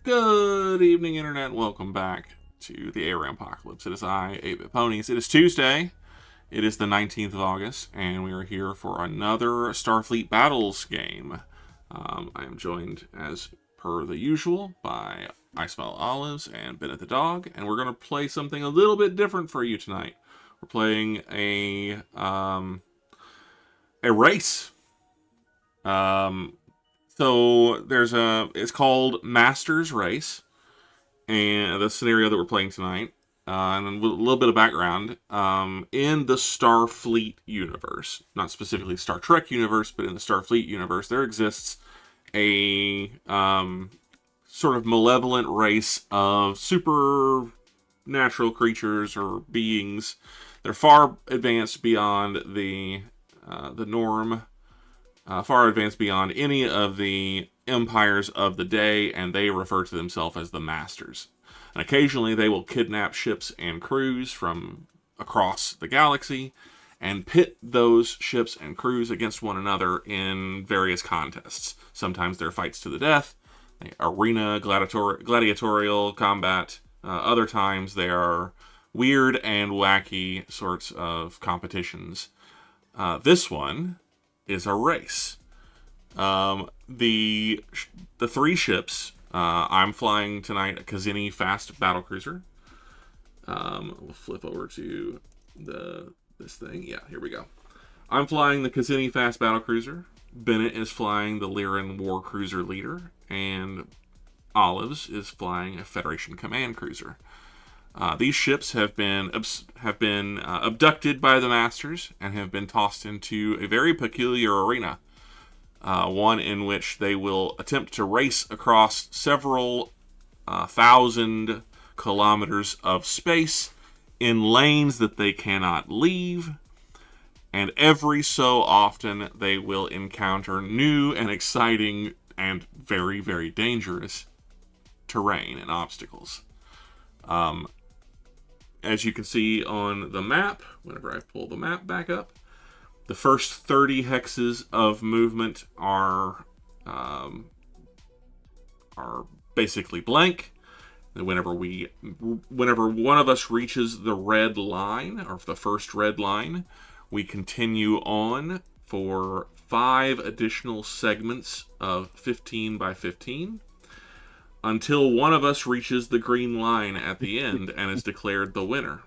Good evening, Internet. Welcome back to the ARAM Apocalypse. It is I, 8BitPonies. It is Tuesday. It is the 19th of August, and we are here for another Starfleet Battles game. I am joined, as per the usual, by ismellolives and Bennett the dog, and we're going to play something a little bit different for you tonight. We're playing a race. So it's called Masters Race, and the scenario that we're playing tonight, and a little bit of background, in the Starfleet universe, not specifically Star Trek universe, but in the Starfleet universe, there exists a sort of malevolent race of supernatural creatures or beings. They're far advanced beyond the norm. Far advanced beyond any of the empires of the day, and they refer to themselves as the Masters. And occasionally they will kidnap ships and crews from across the galaxy and pit those ships and crews against one another in various contests. Sometimes they're fights to the death, arena gladiatorial combat. Other times they are weird and wacky sorts of competitions. This one is a race. The three ships, I'm flying tonight a Kzinti fast battlecruiser. We'll flip over to this thing. Yeah, here we go. I'm flying the Kzinti fast battlecruiser. Bennett is flying the Lyran warcruiser leader, and Olives is flying a Federation command cruiser. These ships have been abducted by the Masters and have been tossed into a very peculiar arena. One in which they will attempt to race across several thousand kilometers of space in lanes that they cannot leave. And every so often they will encounter new and exciting and very, very dangerous terrain and obstacles. As you can see on the map, whenever I pull the map back up, the first 30 hexes of movement are basically blank. And whenever one of us reaches the red line, or the first red line, we continue on for 5 additional segments of 15 by 15. Until one of us reaches the green line at the end and is declared the winner.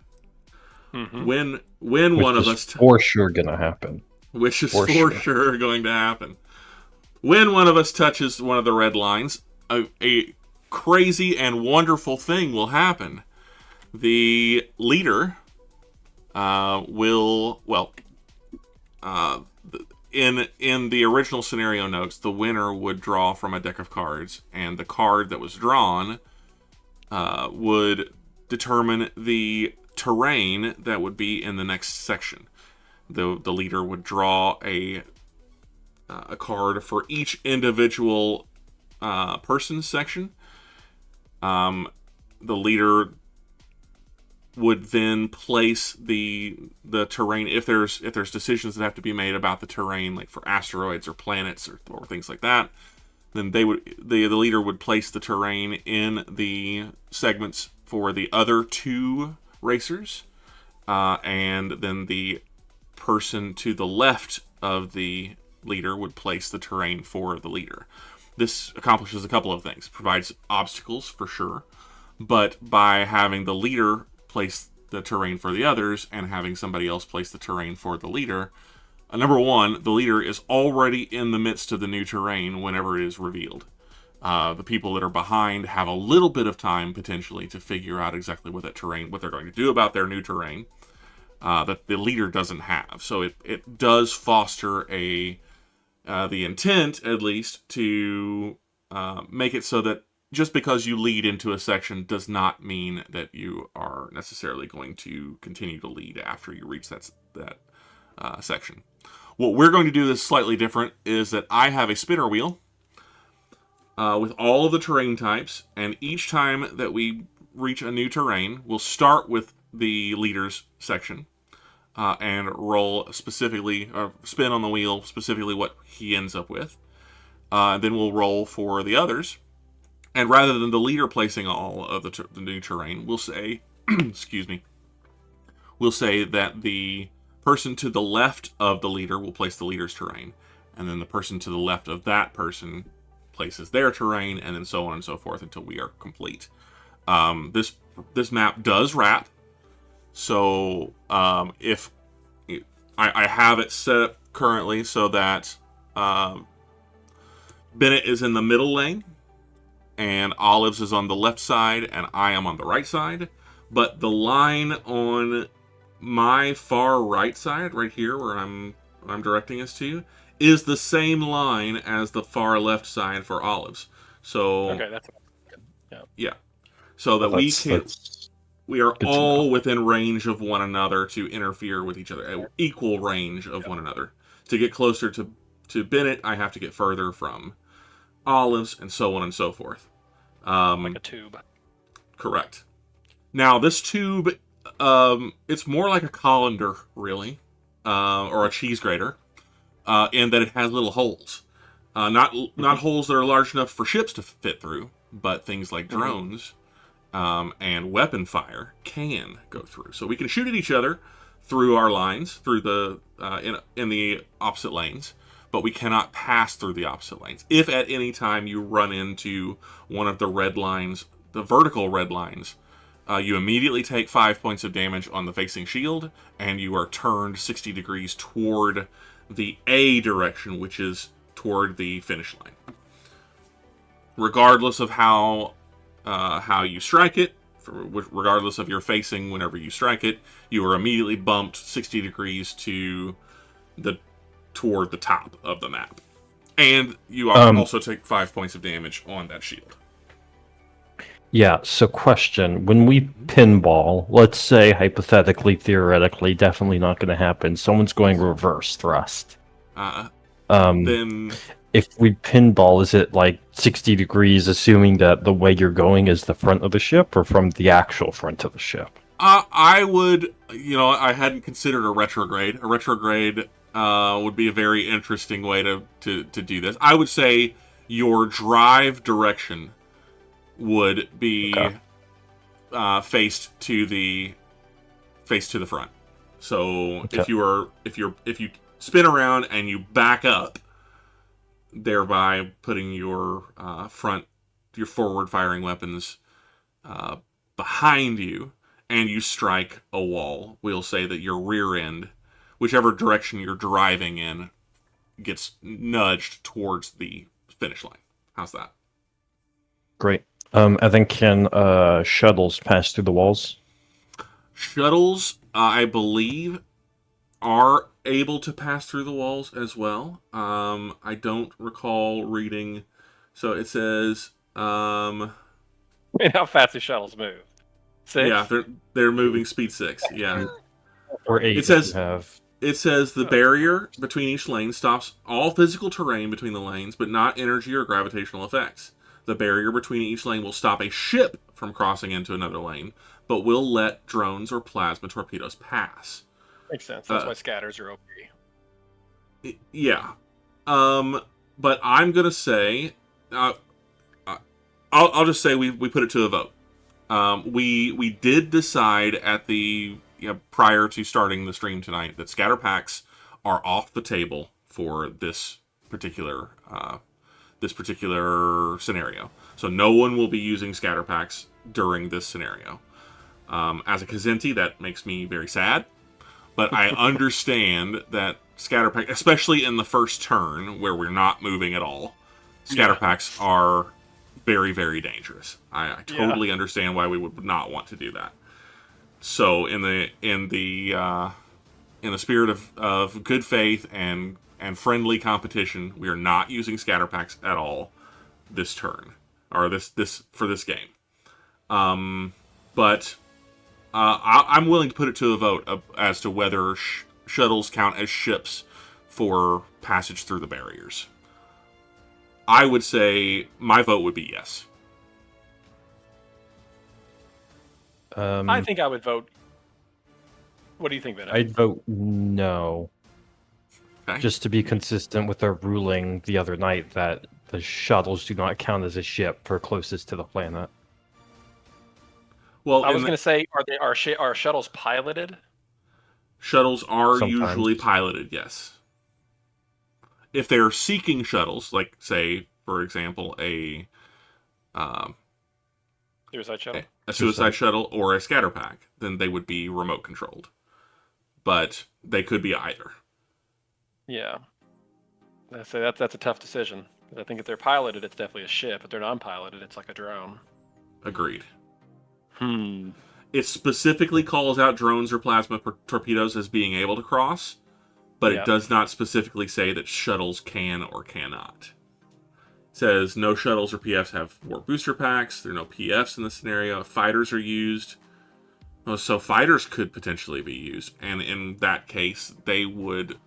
Mm-hmm. When which one of is us for sure gonna happen. Which is for sure going to happen. When one of us touches one of the red lines, a crazy and wonderful thing will happen. The leader in the original scenario notes, the winner would draw from a deck of cards, and the card that was drawn would determine the terrain that would be in the next section. The leader would draw a card for each individual person's section. The leader would then place the terrain, if there's decisions that have to be made about the terrain, like for asteroids or planets or things like that, then the leader would place the terrain in the segments for the other 2 racers, and then the person to the left of the leader would place the terrain for the leader. This accomplishes a couple of things. It provides obstacles for sure, but by having the leader place the terrain for the others and having somebody else place the terrain for the leader, number one, the leader is already in the midst of the new terrain whenever it is revealed. The people that are behind have a little bit of time potentially to figure out exactly what they're going to do about their new terrain that the leader doesn't have. So it does foster the intent, at least, to make it so that just because you lead into a section does not mean that you are necessarily going to continue to lead after you reach that section. What we're going to do that's slightly different is that I have a spinner wheel with all of the terrain types, and each time that we reach a new terrain, we'll start with the leader's section and roll specifically, or spin on the wheel specifically what he ends up with. Then we'll roll for the others, And rather than the leader placing all of the new terrain, we'll say, excuse me, we'll say that the person to the left of the leader will place the leader's terrain, and then the person to the left of that person places their terrain, and then so on and so forth until we are complete. This map does wrap, so if I have it set up currently so that Bennett is in the middle lane, and Olives is on the left side, and I am on the right side. But the line on my far right side, right here, where I'm directing us to, is the same line as the far left side for Olives. So Okay, that's yeah, so that we are all within range of one another to interfere with each other, equal range of one another. To get closer to Bennett, I have to get further from Olives, and so on and so forth. like a tube. Correct. Now, this tube, it's more like a colander, really, or a cheese grater, in that it has little holes. Not holes that are large enough for ships to fit through, but things like drones and weapon fire can go through. So we can shoot at each other through our lines, through the in the opposite lanes, but we cannot pass through the opposite lanes. If at any time you run into one of the red lines, the vertical red lines, you immediately take 5 points of damage on the facing shield, and you are turned 60 degrees toward the A direction, which is toward the finish line. Regardless of how you strike it, regardless of your facing whenever you strike it, you are immediately bumped 60 degrees toward the top of the map. And you also take 5 points of damage on that shield. Yeah, so question. When we pinball, let's say hypothetically, theoretically, definitely not going to happen, someone's going reverse thrust. Then if we pinball, is it like 60 degrees, assuming that the way you're going is the front of the ship, or from the actual front of the ship? I would, I hadn't considered a retrograde. A retrograde would be a very interesting way to do this. I would say your drive direction would be faced to the front. So if you spin around and you back up, thereby putting your forward firing weapons behind you, and you strike a wall, we'll say that your rear end, whichever direction you're driving in, gets nudged towards the finish line. How's that? Great. And then can shuttles pass through the walls? Shuttles, I believe, are able to pass through the walls as well. I don't recall reading. So it says... how fast do shuttles move? 6? Yeah, they're moving speed 6. Yeah. Or 8. It says the barrier between each lane stops all physical terrain between the lanes, but not energy or gravitational effects. The barrier between each lane will stop a ship from crossing into another lane, but will let drones or plasma torpedoes pass. Makes sense. That's why scatters are OP. Yeah. But I'm gonna say, I'll just say we put it to a vote. We did decide at the prior to starting the stream tonight that scatter packs are off the table for this particular scenario. So no one will be using scatter packs during this scenario. As a Kzinti, that makes me very sad. But I understand that scatter pack, especially in the first turn where we're not moving at all, scatter packs are very, very dangerous. I totally understand why we would not want to do that. So in the spirit of good faith and friendly competition, we are not using scatter packs at all this turn, or this for this game. But I'm willing to put it to a vote as to whether shuttles count as ships for passage through the barriers. I would say my vote would be yes. I think I would vote. What do you think, Bennett? I'd vote no. Okay. Just to be consistent with our ruling the other night that the shuttles do not count as a ship for closest to the planet. Well, I was going to say, are shuttles piloted? Shuttles are Sometimes. usually piloted, yes. If they're seeking shuttles, like, say, for example, a Suicide shuttle? a suicide shuttle or a scatter pack, then they would be remote controlled. But they could be either. Yeah. That's a tough decision. I think if they're piloted, it's definitely a ship. If they're non-piloted, it's like a drone. Agreed. Hmm. It specifically calls out drones or plasma torpedoes as being able to cross, but it does not specifically say that shuttles can or cannot. It says no shuttles or PFs have warp booster packs. There are no PFs in this scenario. Fighters are used. Oh, so fighters could potentially be used, and in that case, they would.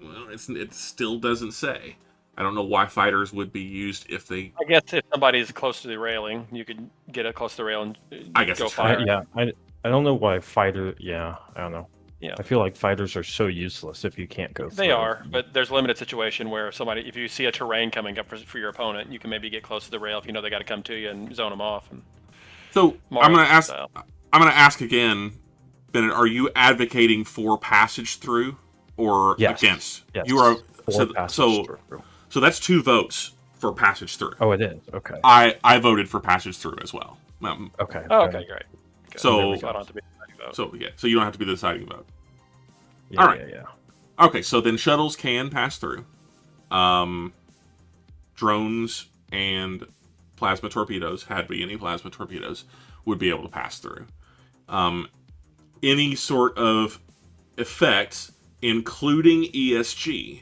Well, it still doesn't say. I don't know why fighters would be used if they. I guess if somebody's close to the railing, you could get it close to the rail and I guess go it's true. fire. I don't know why fighter. Yeah, I don't know. Yeah. I feel like fighters are so useless if you can't go. They are, but there's a limited situation where if you see a terrain coming up for your opponent, you can maybe get close to the rail if you know they got to come to you and zone them off. So I'm going to ask again, Bennett. Are you advocating for passage through or against? Yes. You are. Through. So that's 2 votes for passage through. Oh, it is. Okay. I voted for passage through as well. Okay. Oh, okay, great. So I don't have to be the deciding vote. So you don't have to be the deciding vote. Yeah, All right. Yeah. Okay, so then shuttles can pass through. Drones and plasma torpedoes, had to be any plasma torpedoes, would be able to pass through. Any sort of effects, including ESG,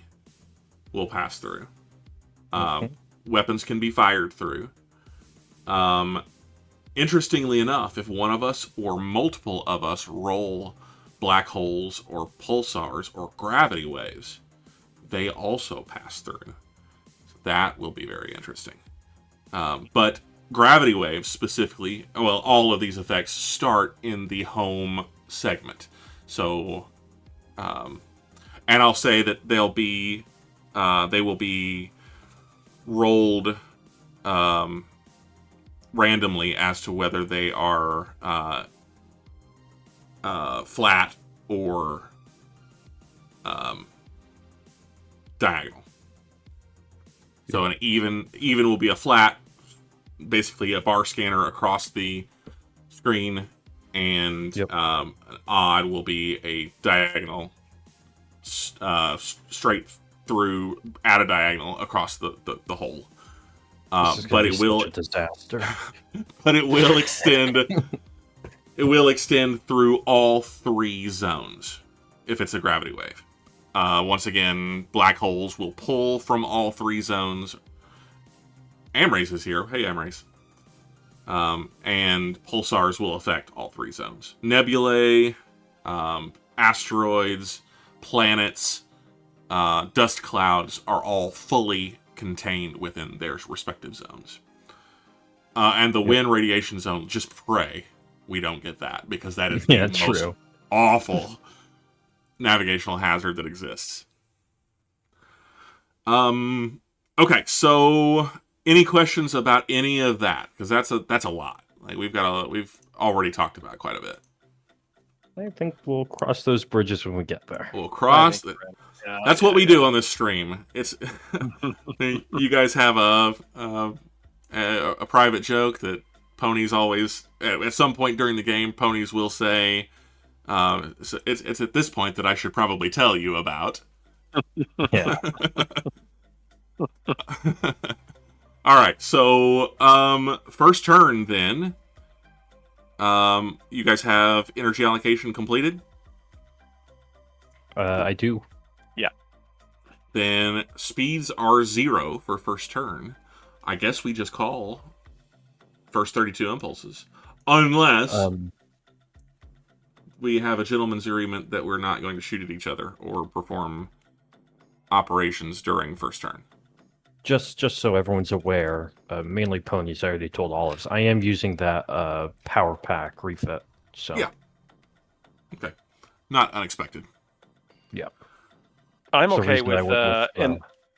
will pass through. Weapons can be fired through. Interestingly enough, if one of us or multiple of us roll black holes or pulsars or gravity waves, they also pass through. So that will be very interesting. But gravity waves specifically, well, all of these effects start in the home segment. So, and I'll say that they will be rolled randomly as to whether they are flat or diagonal. So an even will be a flat, basically a bar scanner across the screen, and an odd will be a diagonal, straight through at a diagonal across the whole. But it will such a disaster. But it will extend. It will extend through all 3 zones if it's a gravity wave. Once again, black holes will pull from all 3 zones. Amrace is here. Hey, Amrace. And pulsars will affect all 3 zones. Nebulae, asteroids, planets, dust clouds are all fully contained within their respective zones. And the wind radiation zone, just pray we don't get that, because that is the most awful navigational hazard that exists. Okay, so any questions about any of that? Because that's a lot. Like we've already talked about quite a bit. I think we'll cross those bridges when we get there. We'll cross. That's what we do on this stream. It's you guys have a private joke that Ponies always, at some point during the game, Ponies will say, it's at this point that I should probably tell you about. Yeah. All right, so first turn then. You guys have energy allocation completed? I do. Yeah. Then speeds are 0 for first turn. I guess we just call first 32 impulses. Unless we have a gentleman's agreement that we're not going to shoot at each other or perform operations during first turn. Just so everyone's aware, mainly Ponies, I already told Olives, I am using that power pack refit. So yeah. Okay. Not unexpected. Yeah. I'm okay with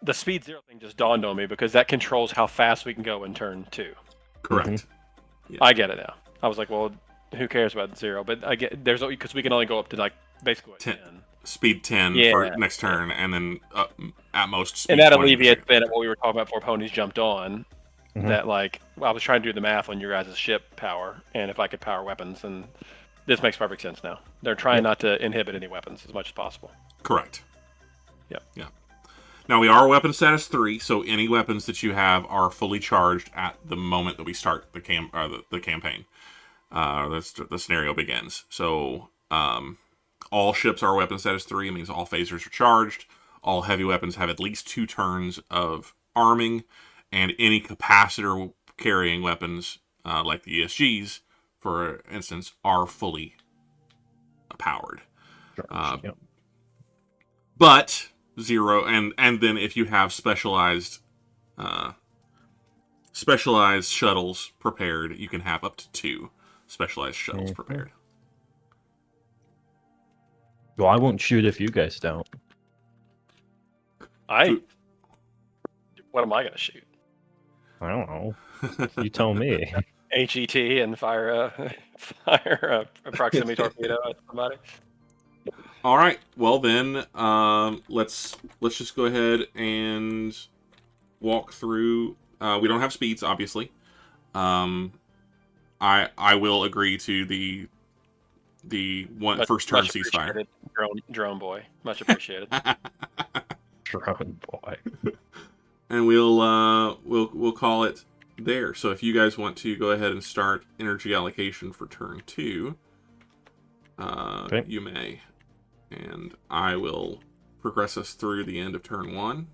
the speed 0 thing just dawned on me because that controls how fast we can go in turn 2. Correct. Yeah. I get it now. I was like, well, who cares about 0? But I get there's because we can only go up to like basically 10. Speed 10 for next turn, and then at most speed and that 20 alleviates then what we were talking about before ponies jumped on. Mhm. That like I was trying to do the math on your guys' ship power, and if I could power weapons, and this makes perfect sense now. They're trying not to inhibit any weapons as much as possible. Correct. Yep. Yeah. Now we are weapon status 3, so any weapons that you have are fully charged at the moment that we start the campaign. The scenario begins. So all ships are weapon status 3. It means all phasers are charged. All heavy weapons have at least 2 turns of arming, and any capacitor carrying weapons, like the ESGs, for instance, are fully powered. Yep. But 0, and then if you have specialized shuttles prepared, you can have up to 2 specialized shuttles prepared. Well, I won't shoot if you guys don't. What am I going to shoot? I don't know. You tell me. HET and fire a proximity torpedo at somebody. All right. Well then, let's just go ahead and walk through. We don't have speeds, obviously. I will agree to the first turn ceasefire. Drone boy, much appreciated. Drone boy. And we'll call it there. So if you guys want to go ahead and start energy allocation for turn 2, Okay. you may. And I will progress us through the end of turn 1.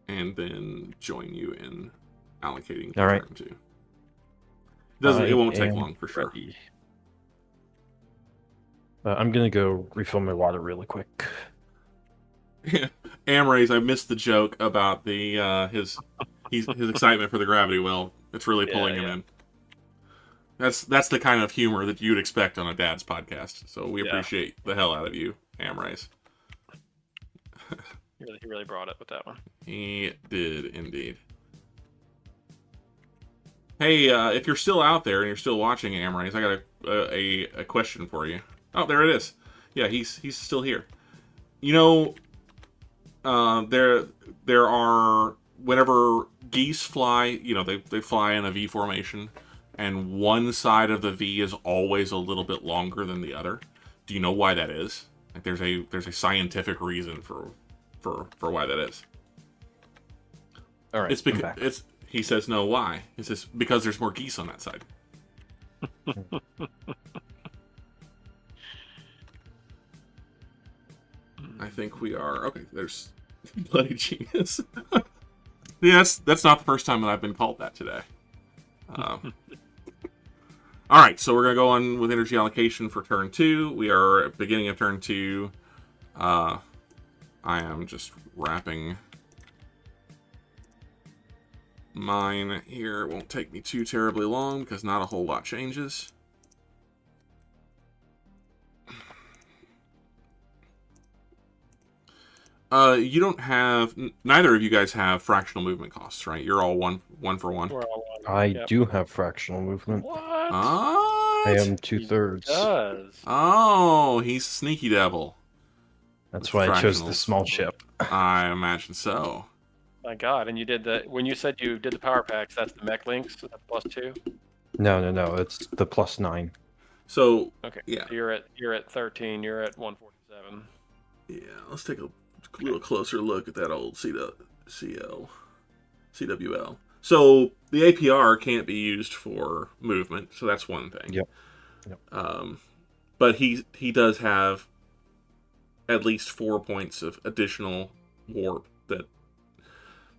And then join you in allocating for turn 2. It won't take long for sure. I'm gonna go refill my water really quick. Amrays, I missed the joke about the his excitement for the gravity well. It's really pulling him in. That's the kind of humor that you'd expect on a dad's podcast. So we appreciate the hell out of you, Amrays. He really brought it with that one. He did indeed. Hey, if you're still out there and you're still watching, Amrays, I got a question for you. Oh, there it is. Yeah, he's still here. You know, there are, whenever geese fly, you know, they fly in a V formation, and one side of the V is always a little bit longer than the other. Do you know why that is? Like, there's a scientific reason for why that is. All right, it's because he says no. Why? He says because there's more geese on that side. I think we are okay. There's bloody genius. Yeah, that's not the first time that I've been called that today. All right, so we're gonna go on with energy allocation for turn 2. We are at the beginning of turn 2. I am just wrapping mine here. It won't take me too terribly long because not a whole lot changes. You don't have, neither of you guys have fractional movement costs, right? You're all one for one. We're all one. I do have fractional movement. What? I am 2/3. Does. Oh, he's a sneaky devil. That's With why I chose the fractionals. small ship. I imagine so. My God! And you did when you said you did the power packs. That's the mech links. So that's +2. No. It's the +9. So Okay. yeah, So you're at 13. You're at 147. yeah. Let's take a little closer look at that old CWL. So the APR can't be used for movement, so that's one thing. Yep. But he does have at least 4 points of additional warp that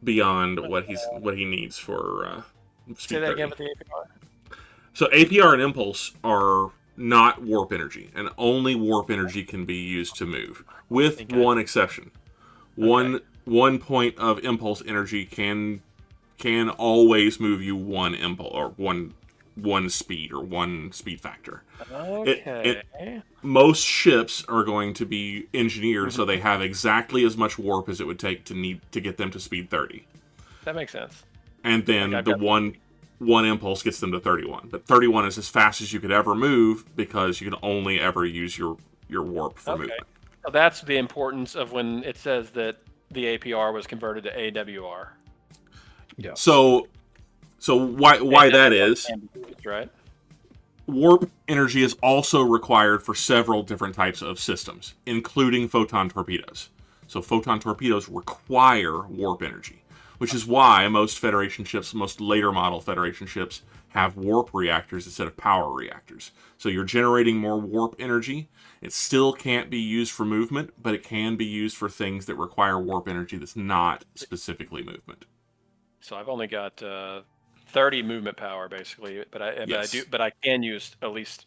beyond what he needs for speed. Say that 30. again with the APR. So APR and impulse are not warp energy, and only warp energy can be used to move, with one exception. Okay. One point of impulse energy can always move you one impulse or one one speed or one speed factor. Okay. Most ships are going to be engineered so they have exactly as much warp as it would take to get them to speed 30. That makes sense. And then Like the one impulse gets them to 31. But 31 is as fast as you could ever move because you can only ever use your warp for movement. So that's the importance of when it says that the APR was converted to AWR. Yeah. So why that is, right? warp energy is also required for several different types of systems, including photon torpedoes. So photon torpedoes require warp energy, which is why most Federation ships, most later model Federation ships, have warp reactors instead of power reactors. So you're generating more warp energy. It still can't be used for movement, but it can be used for things that require warp energy that's not specifically movement. So I've only got 30 movement power basically, but I can use at least,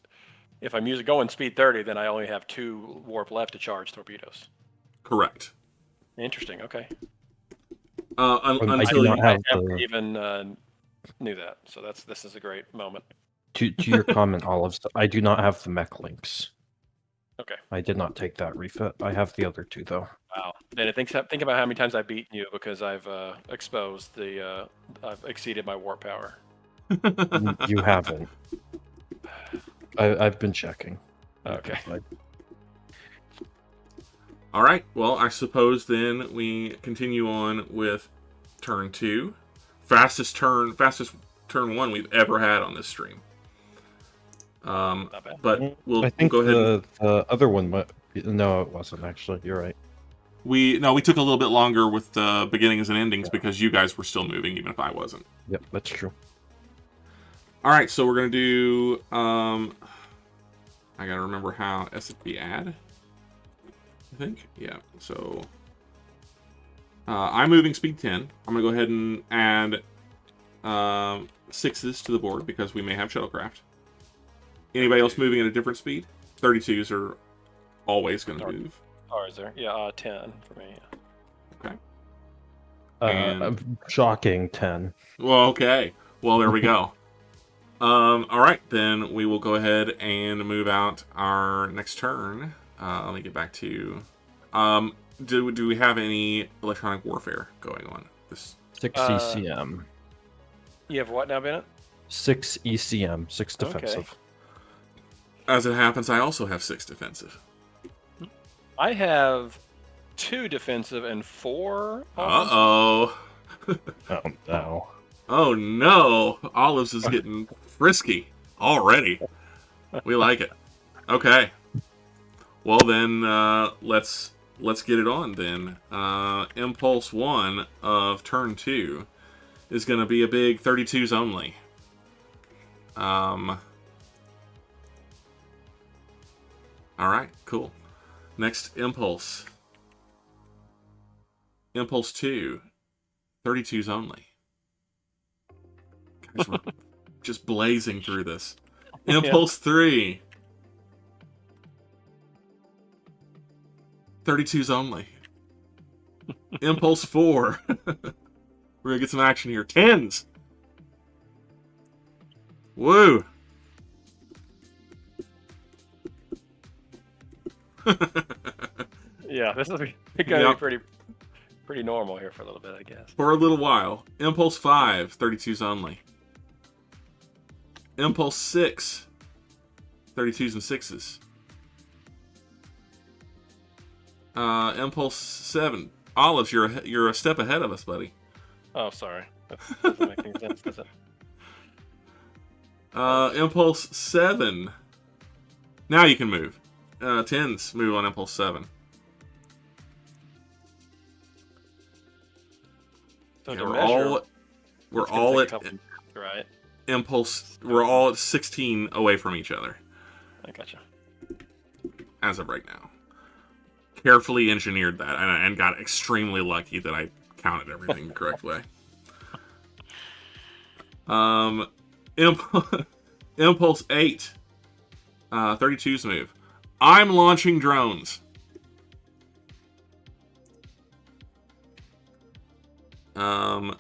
if I'm going speed 30, then I only have 2 warp left to charge torpedoes. Correct. Interesting. Okay. Until I never even knew that. So this is a great moment. To your comment, Olives, I do not have the mech links. Okay. I did not take that refit. I have the other 2 though. Wow. Then think about how many times I've beaten you because I've exposed I've exceeded my warp power. You haven't. I've been checking. Okay. All right. Well, I suppose then we continue on with turn 2. Fastest turn 1 we've ever had on this stream. Not bad. But we'll go ahead. The other one. No, it wasn't actually. You're right. We took a little bit longer with the beginnings and endings because you guys were still moving, even if I wasn't. Yep, that's true. All right, so we're gonna do. I gotta remember how SFB add. I think, yeah. So I'm moving speed 10. I'm gonna go ahead and add 6s to the board because we may have shuttlecraft. Anybody else moving at a different speed? 32s are always gonna move. Or is there? Yeah, 10 for me. Okay. And Shocking 10. well, okay. Well, there we go. All right, then we will go ahead and move out our next turn. Let me get back to. Do we have any electronic warfare going on? 6 ECM. You have what now, Bennett? 6 ECM. 6 defensive. As it happens, I also have 6 defensive. I have 2 defensive and 4 offensive. Uh-oh. Oh, no. Oh, no. Olives is getting frisky already. We like it. Okay. Well, then, let's get it on, then. Impulse 1 of turn 2 is going to be a big 32s only. All right, cool. Next impulse. Impulse 2. 32s only. Guys, we're just blazing through this. Impulse 3. 32s only. Impulse 4. We're gonna get some action here. 10s. Woo. Yeah, this is going to be pretty normal here for a little bit, I guess. For a little while. Impulse 5, 32s only. Impulse 6, 32s and 6s. Impulse 7. Olives, you're a step ahead of us, buddy. Oh, sorry. That doesn't make any sense, does it? Impulse 7. Now you can move. 10s move on Impulse 7. So Yeah, we're all at right. Impulse. We're all at 16 away from each other. I gotcha. As of right now. Carefully engineered that and got extremely lucky that I counted everything the correct way. Impulse 8. 32's move. I'm launching drones.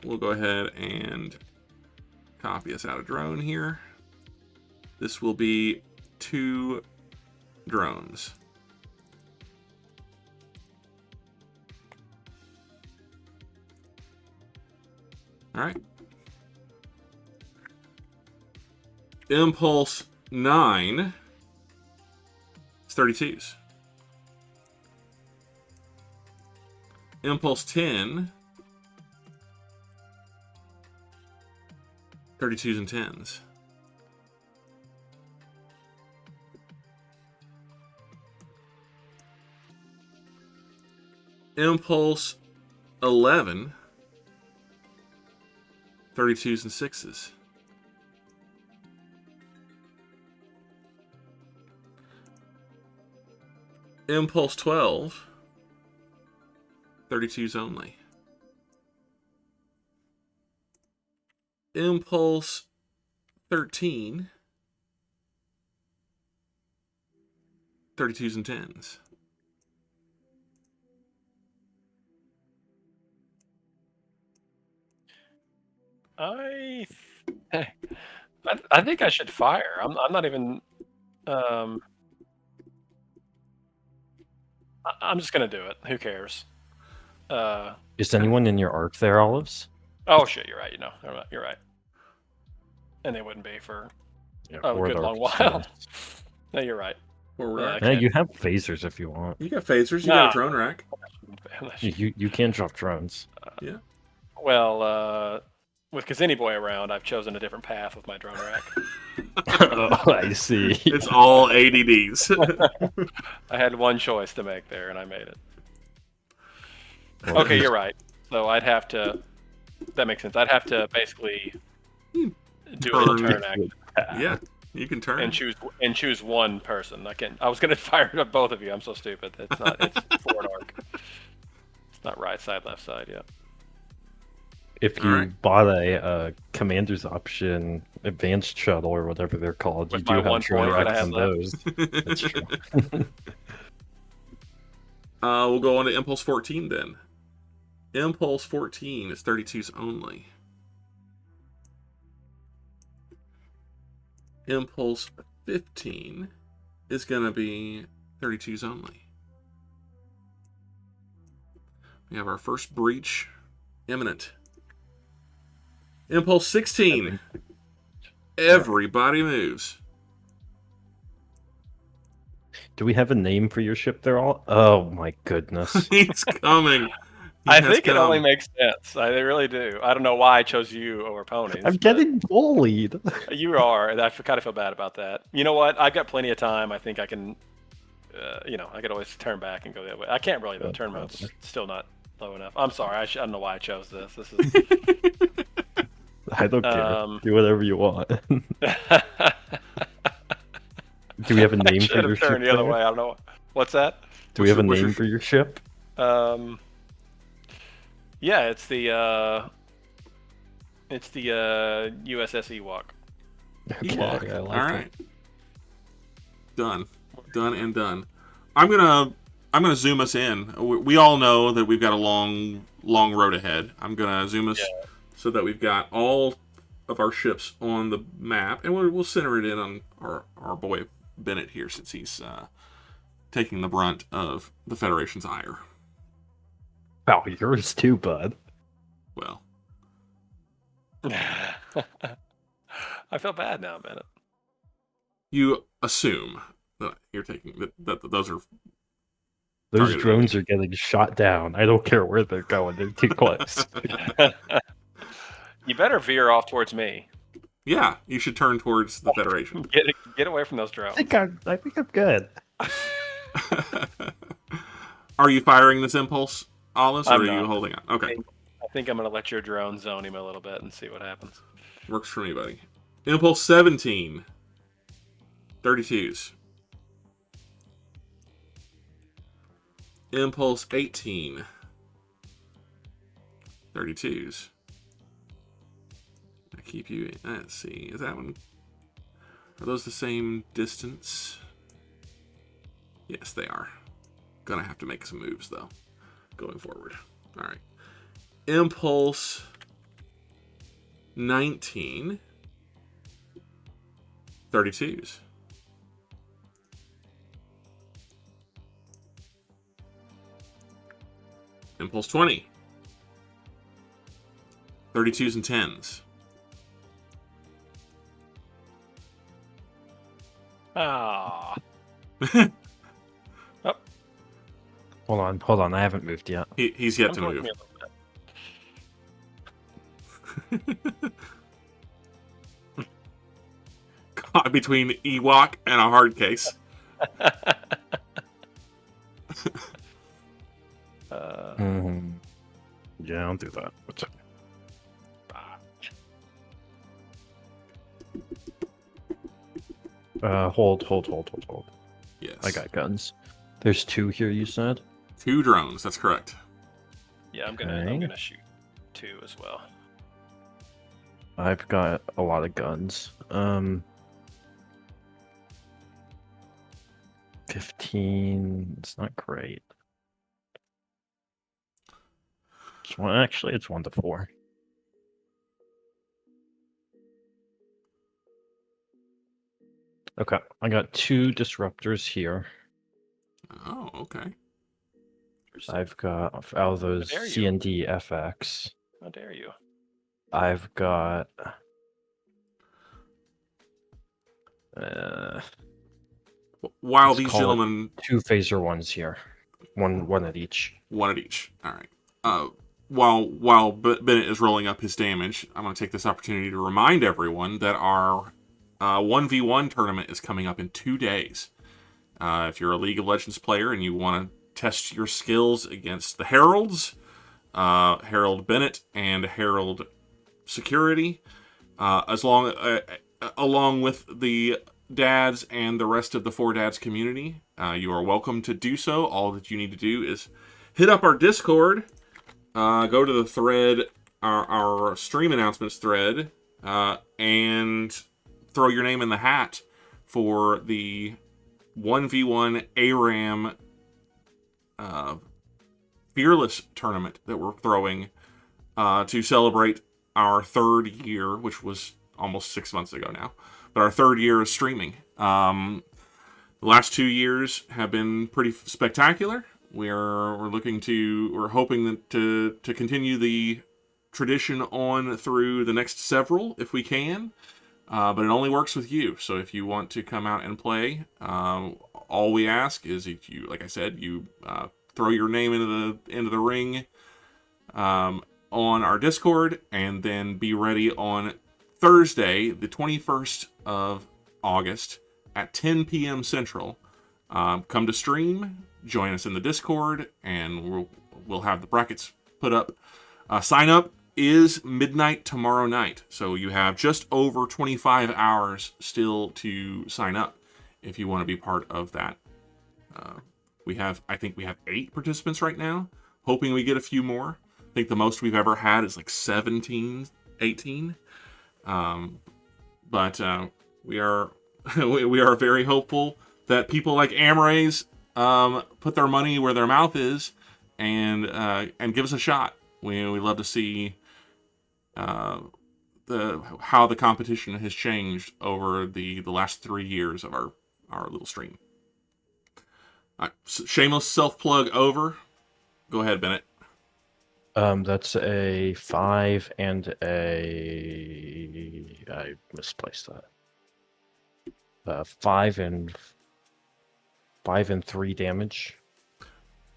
We'll go ahead and copy us out a drone here. This will be 2 drones. All right. Impulse 9 is 32s. Impulse 10, 32s and 10s. Impulse 11, 32s and 6s. Impulse 12, 32s only. Impulse 13, 32s and 10s. I think I should fire. I'm not even. I'm just gonna do it. Who cares? Is anyone in your arc there, Olives? Oh shit, you're right. You're right. And they wouldn't be for a good long while. No, you're right. Yeah, you have phasers if you want. You got phasers. You got a drone rack. You can drop drones. Yeah. Well, with Kzinti Boy around, I've chosen a different path with my drone rack. Oh, I see. It's all ADDs. I had one choice to make there, and I made it. Well, Okay, you're right. So I'd have to. That makes sense. I'd have to basically do a turn action. Yeah, you can turn and choose one person. I was gonna fire up both of you. I'm so stupid. It's not. It's forward arc. It's not right side, left side. Yeah. If you bought a commander's option advanced shuttle or whatever they're called, With you do my have 1 drone point that I racks have on left. those. That's true. We'll go on to Impulse 14 then. Impulse 14 is 32s only. Impulse 15 is going to be 32s only. We have our first breach imminent. Impulse 16. Everybody moves. Do we have a name for your ship there? All? Oh my goodness. He's coming. I think it only makes sense. I really do. I don't know why I chose you over ponies. I'm getting bullied. You are. And I kind of feel bad about that. You know what? I've got plenty of time. I think I can, I could always turn back and go that way. I can't really, though. Turn mode's still not low enough. I'm sorry. I don't know why I chose this. This is. I don't care. Do whatever you want. Do we have a name for your ship? Turned the other way. I don't know. What's that? Do we have a name for your ship? Yeah, it's the USS Ewok. Okay, Ewok. I like All right. Done and done. I'm gonna zoom us in. We all know that we've got a long road ahead. I'm gonna zoom us so that we've got all of our ships on the map, and we'll center it in on our boy Bennett here, since he's taking the brunt of the Federation's ire. Wow, yours too, bud. Well, I feel bad now, Bennett. you assume that you're taking that those are. Those drones are getting shot down. I don't care where they're going. They're too close. You better veer off towards me. Yeah, you should turn towards the Federation. Get away from those drones. I think I'm good. Are you firing this impulse, Alice, or are you holding on? Okay. I think I'm going to let your drone zone him a little bit and see what happens. Works for me, buddy. Impulse 17. 32s. Impulse 18. 32s. I keep you. Let's see. Is that one? Are those the same distance? Yes, they are. Gonna have to make some moves though, going forward. All right. Impulse 19. 32s. Impulse 20. 32s and 10s. Ah. Oh, Hold on. I haven't moved yet. He's yet come to towards move. me a little bit. Caught between Ewok and a hard case. Yeah, I'll do that. What's up? Hold. Yes. I got guns. There's 2 here, you said? 2 drones, that's correct. Yeah, I'm Okay. gonna shoot 2 as well. I've got a lot of guns. 15. It's not great. Actually, it's 1 to 4. Okay, I got 2 disruptors here. Oh, okay. I've got out of those dare you. C and D FX. How dare you? I've got While let's these call it gentlemen 2 phaser ones here. One at each. one at each. All right. While Bennett is rolling up his damage, I'm going to take this opportunity to remind everyone that our 1v1 tournament is coming up in 2 days. If you're a League of Legends player and you want to test your skills against the Heralds, Herald Bennett and Herald Security, along with the dads and the rest of the 4Dads community, you are welcome to do so. All that you need to do is hit up our Discord, go to the thread, our stream announcements thread, and throw your name in the hat for the 1v1 ARAM Fearless tournament that we're throwing to celebrate our 3rd year, which was almost 6 months ago now, but our 3rd year of streaming. The last 2 years have been pretty spectacular. We're hoping to continue the tradition on through the next several if we can. But it only works with you. So if you want to come out and play, all we ask is if you, like I said, you throw your name into the ring on our Discord, and then be ready on Thursday, the 21st of August at 10 p.m. Central. Come to stream, join us in the Discord, and we'll have the brackets put up. Sign up is midnight tomorrow night, so you have just over 25 hours still to sign up if you want to be part of that. I think we have 8 participants right now, hoping we get a few more. I think the most we've ever had is like 17, 18. But we are we are very hopeful that people like Amrays put their money where their mouth is and give us a shot. We love to see how the competition has changed over the last 3 years of our little stream. Shameless self-plug over. Go ahead, Bennett. That's a 5 and I misplaced that. 5 and 3 damage.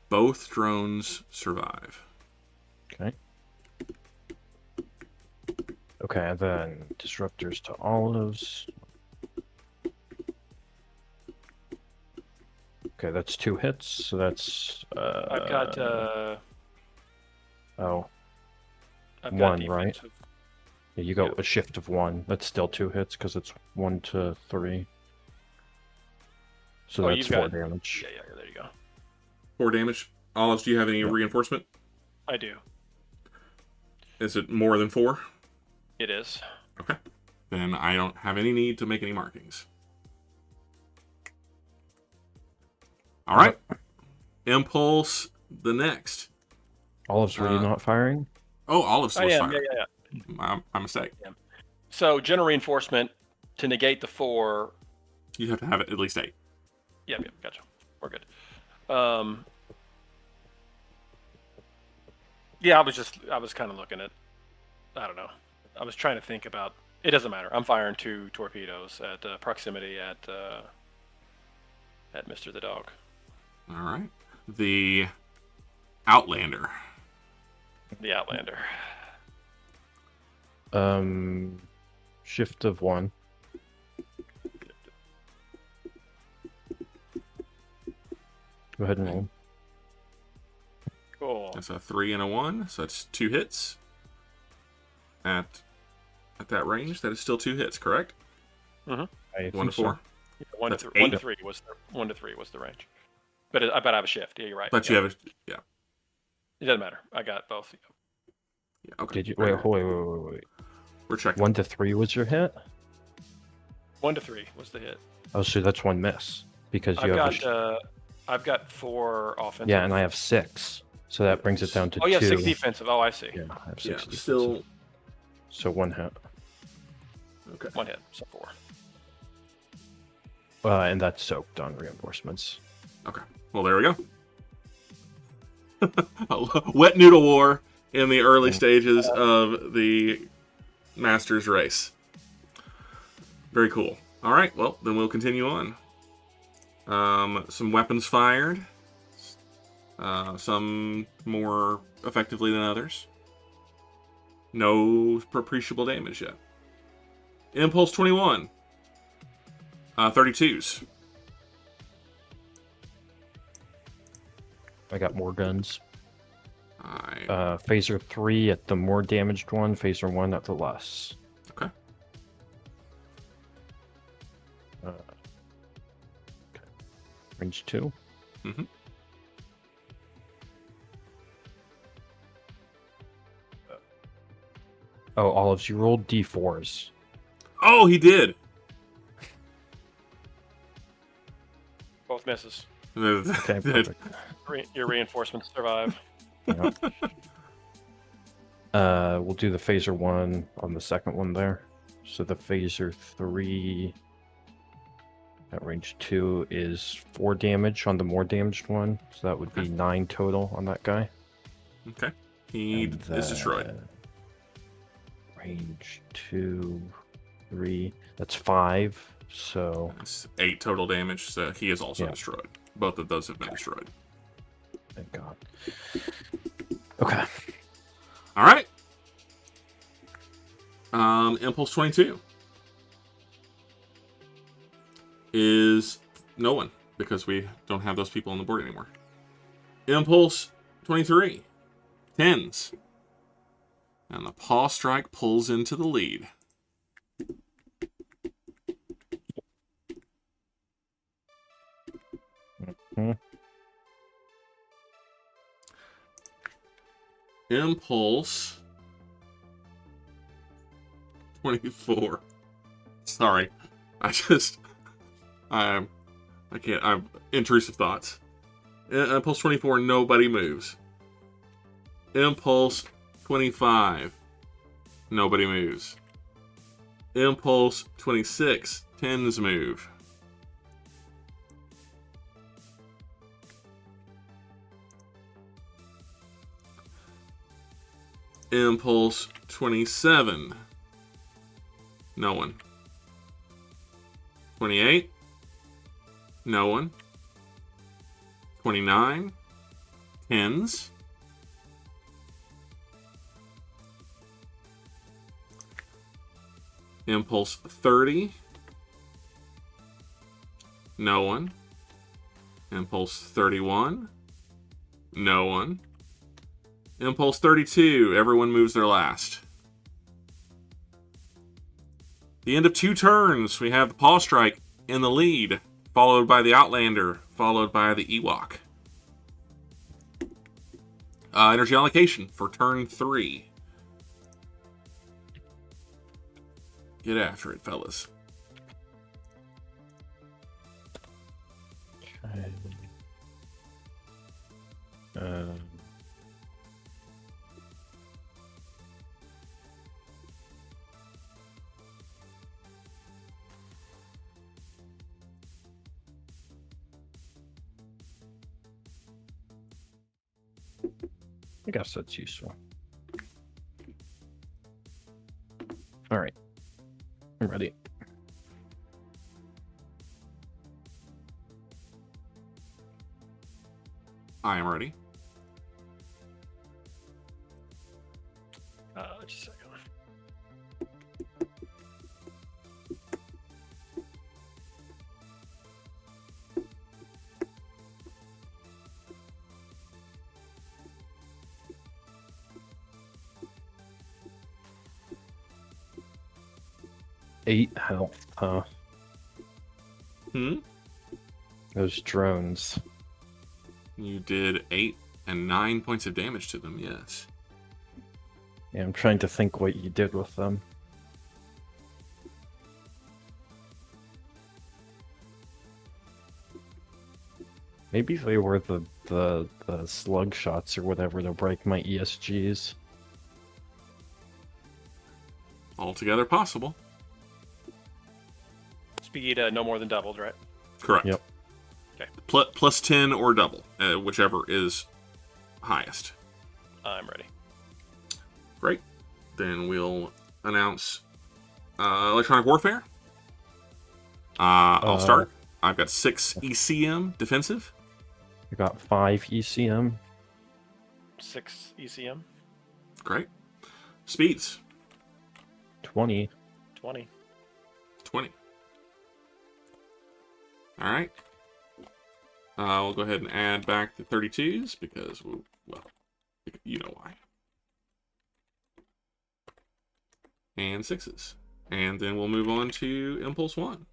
Both drones survive. Okay, and then disruptors to olives. Okay, that's 2 hits, so that's I've got oh, I've got 1, right? defensive. Yeah, you got Yep. a shift of 1. That's still 2 hits because it's 1 to 3. So Oh, that's you've 4 got- damage. Yeah, there you go. 4 damage. Olives, do you have any Yep. reinforcement? I do. Is it more than 4? It is. Okay. Then I don't have any need to make any markings. All right. Impulse, the next. Olives, were you not firing? Oh, Olives I was am. fired. Yeah. My mistake. So general reinforcement to negate the 4. You have to have it at least 8. Yep, gotcha. We're good. Yeah, I was kind of looking at, I don't know. I was trying to think about, it doesn't matter. I'm firing 2 torpedoes at proximity at Mr. the Dog. All right. The Outlander. The Outlander. Shift of 1. Go ahead and roll. Cool. That's a 3 and a 1, so that's 2 hits. At that range, that is still 2 hits, correct? Mm-hmm. 1 to 4. Yeah, 1 to That's 3. 1 8. to 3 was the 1 to 3 was the range. But I bet I have a shift. Yeah, you're right. But you have a yeah. It doesn't matter. I got both. Yeah. Okay. Did you Right. wait? We're checking. 1 to 3 was your hit? 1 to 3 was the hit. Oh, so that's 1 miss because you I've got 4 offensive. Yeah, and I have 6, so that brings it down to 2. Oh, yeah, 6 defensive. Oh, I see. Yeah, I have 6 Yeah. defensive. Still. So 1 hit. Okay. 1 hit, so 4. And that's soaked on reinforcements. Okay. Well, there we go. A wet noodle war in the early stages of the Masters race. Very cool. All right. Well, then we'll continue on. Some weapons fired. Some more effectively than others. No appreciable damage yet. Impulse 21. 32s. I got more guns. I Phaser 3 at the more damaged one, Phaser 1 at the less. Okay. Okay. Range 2. Mm-hmm. Oh, Olives, you rolled D4s. Oh, he did. Both misses. Okay, perfect. Your reinforcements survive. Yep. We'll do the Phaser 1 on the second one there. So the Phaser 3 at range 2 is 4 damage on the more damaged one. So that would be 9 total on that guy. Okay. He And is destroyed. Range 2, 3. That's 5. So That's 8 total damage, so he is also destroyed. Both of those have been destroyed. thank God. Okay. All right. Impulse 22 is no one because we don't have those people on the board anymore. Impulse 23, 10s. And the paw strike pulls into the lead. Impulse 24. Sorry. I can't. I'm intrusive thoughts. Impulse 24, nobody moves. Impulse 25, nobody moves. Impulse 26, 10s move. Impulse 27, no one. 28, no one. 29, 10s. Impulse 30, no one. Impulse 31, no one. Impulse 32, everyone moves their last. The end of 2 turns, we have the Paw Strike in the lead, followed by the Outlander, followed by the Ewok. Energy allocation for turn 3. Get after it, fellas. Okay. I guess that's useful. All right. I'm ready. I am ready. Just a second. Eight health. Hmm? Those drones. You did 8 and 9 points of damage to them, yes. Yeah, I'm trying to think what you did with them. Maybe they were the slug shots or whatever to break my ESGs. Altogether possible. Speed no more than doubled, right? Correct. Yep. Okay. Plus 10 or double, whichever is highest. I'm ready. Great. Then we'll announce electronic warfare. I'll start. I've got 6 ECM defensive. I got 5 ECM. 6 ECM. Great. Speeds. 20. 20. 20. All right. We'll go ahead and add back the 32s because, well, you know why. And 6s. And then we'll move on to Impulse 1.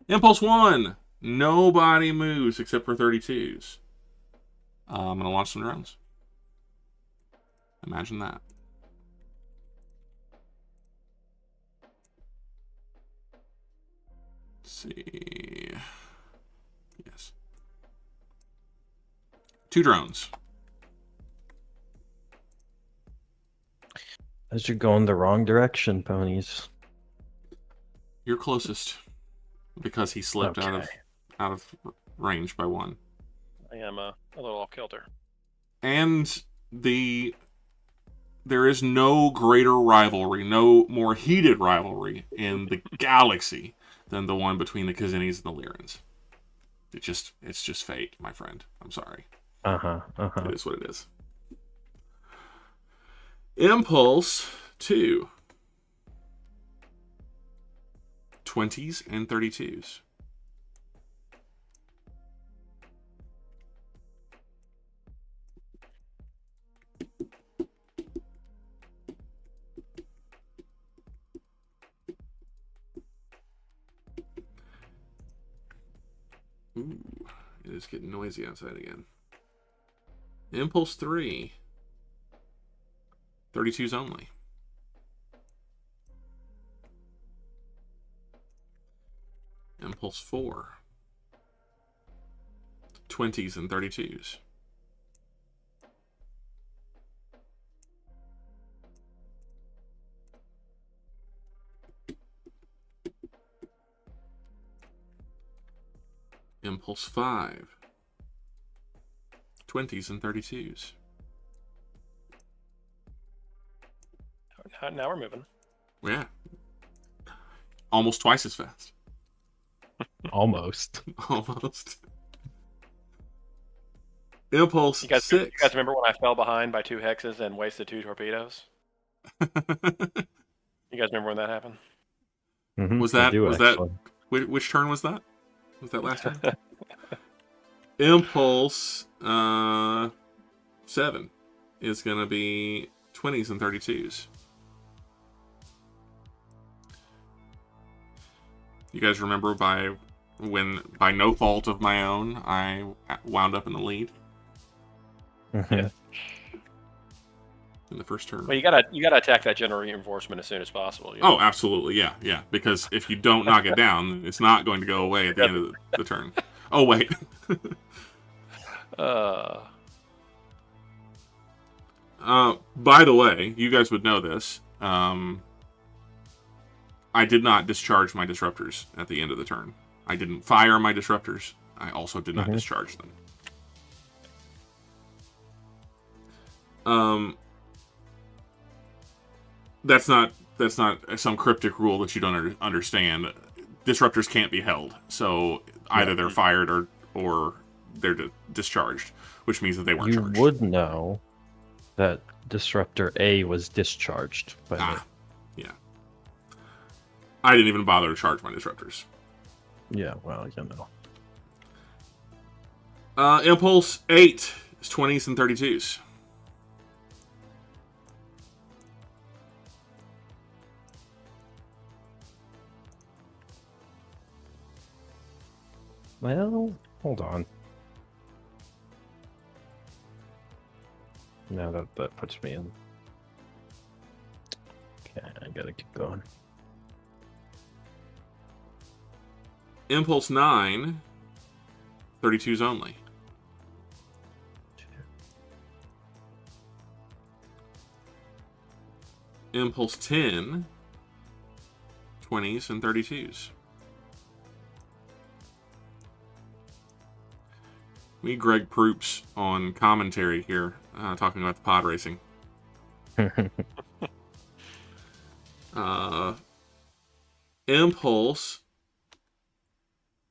Impulse 1! Nobody moves except for 32s. I'm going to launch some drones. Imagine that. Let's see. Yes. 2 drones. As you're going the wrong direction, ponies. You're closest because he slipped out of range by 1. I am a little off kilter. And there is no greater rivalry, no more heated rivalry in the galaxy than the one between the Kzintis and the Lyrans. It's just fate, my friend. I'm sorry. It is what it is. Impulse 2. 20s and 32s. Ooh, it is getting noisy outside again. Impulse 3. 32s only. Impulse 4. 20s and 32s. Impulse 5. 20s and 32s. Now we're moving. Yeah. Almost twice as fast. Almost. Almost. Impulse You guys 6. remember when I fell behind by 2 hexes and wasted 2 torpedoes? You guys remember when that happened? Was I that do, actually. which turn was that? Was that last turn? Impulse 7 is going to be 20s and 32s. You guys remember by no fault of my own, I wound up in the lead Yeah. in the first turn. Well, you gotta attack that general reinforcement as soon as possible. You know? Oh, absolutely, yeah. Because if you don't knock it down, it's not going to go away at the end of the turn. Oh wait. By the way, you guys would know this. I did not discharge my disruptors at the end of the turn. I didn't fire my disruptors. I also did not discharge them. Um, that's not some cryptic rule that you don't understand. Disruptors can't be held, so either they're fired or they're discharged, which means that they weren't charged. You would know that Disruptor A was discharged by me. Yeah. I didn't even bother to charge my disruptors. Yeah, well, you know. Impulse 8 is 20s and 32s. Well, hold on. Now that puts me in. Okay, I gotta keep going. Impulse 9, 32s only. Impulse 10, 20s and 32s. We need Greg Proops on commentary here, talking about the pod racing. Impulse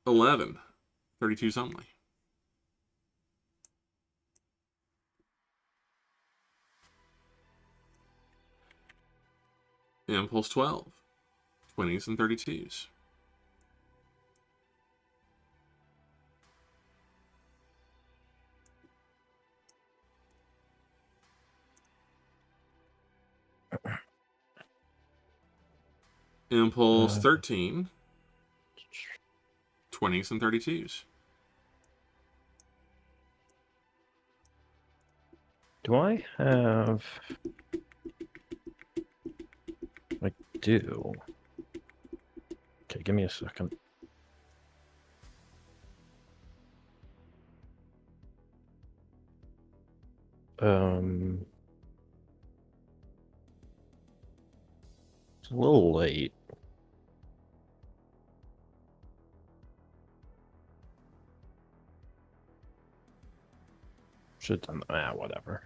11, 32s only. Impulse 12, 20s and 32s. Impulse 13, 20s and 32s. Do I have... I do. Okay, give me a second. It's a little late. Should have done whatever.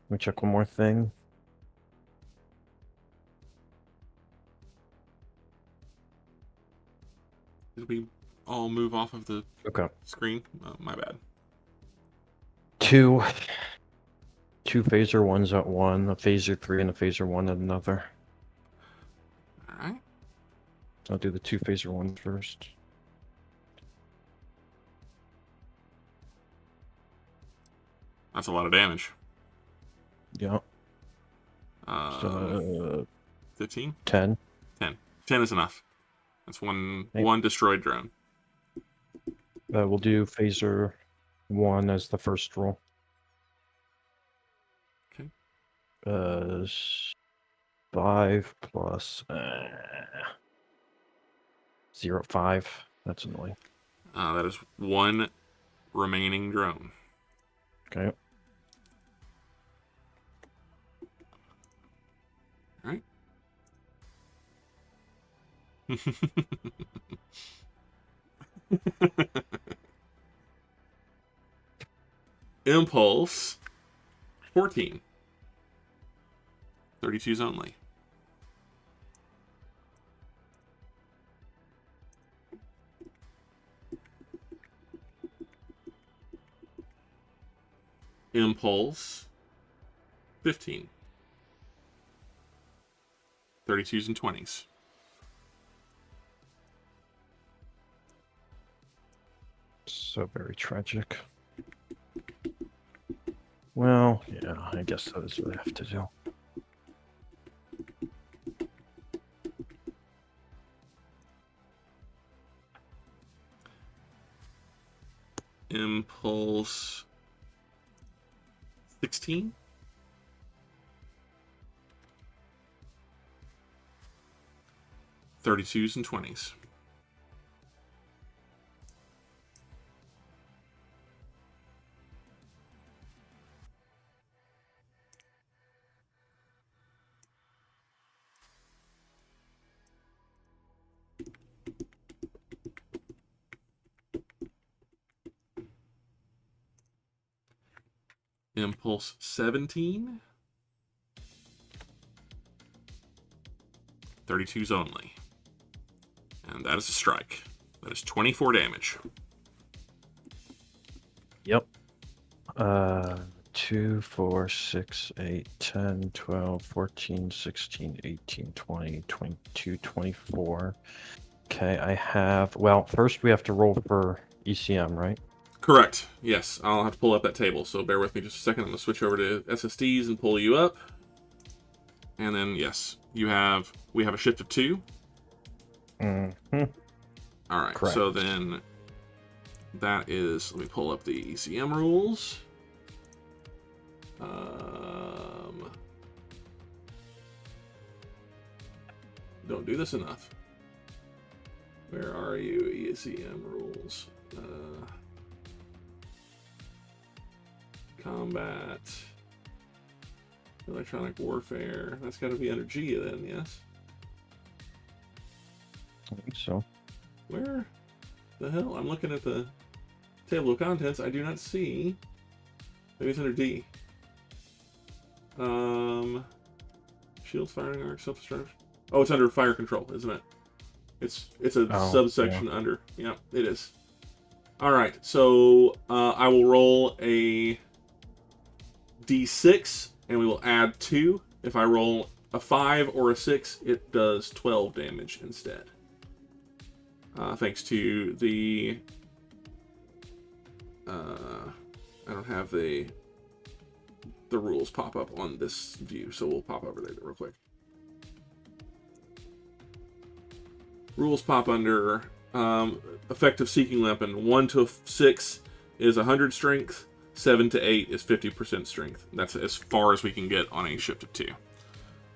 Let me check one more thing. Did we all move off of the screen? Oh, my bad. Two phaser ones at one, a phaser 3 and a phaser 1 at another. Alright. So I'll do the 2 phaser 1s first. That's a lot of damage. Yeah. 15? 10. 10. 10 is enough. That's one destroyed drone. We'll do phaser 1 as the first roll. Okay. 5 plus 0, 5. That's annoying. That is one remaining drone. Okay. Alright. Impulse 14. 32s only. Impulse 15. 32s and 20s. So very tragic. Well, yeah, I guess that is what I have to do. Impulse 16. .32s and 20s. Impulse 17. 32s only. And that is a strike. That is 24 damage. Yep. 2, 4, 6, 8, 10, 12, 14, 16, 18, 20, 22, 24. Okay, I have... Well, first we have to roll for ECM, right? Correct. Yes, I'll have to pull up that table, so bear with me just a second. I'm going to switch over to SSDs and pull you up. And then, yes, we have a shift of 2. Mm-hmm. All right, Correct. so then that is... Let me pull up the ECM rules. Don't do this enough. Where are you? ECM rules. Combat. Electronic warfare. That's got to be under G then, yes? I think so. Where the hell? I'm looking at the table of contents. I do not see. Maybe it's under D. Shields, firing arc, self-destruct. Oh, it's under fire control, isn't it? It's a subsection under. Yeah, it is. All right, so I will roll a D6, and we will add 2. If I roll a 5 or a 6, it does 12 damage instead. Thanks to the... I don't have the rules pop up on this view, so we'll pop over there real quick. Rules pop under effective seeking weapon. 1 to 6 is 100 strength. 7 to 8 is 50% strength. That's as far as we can get on a shift of 2.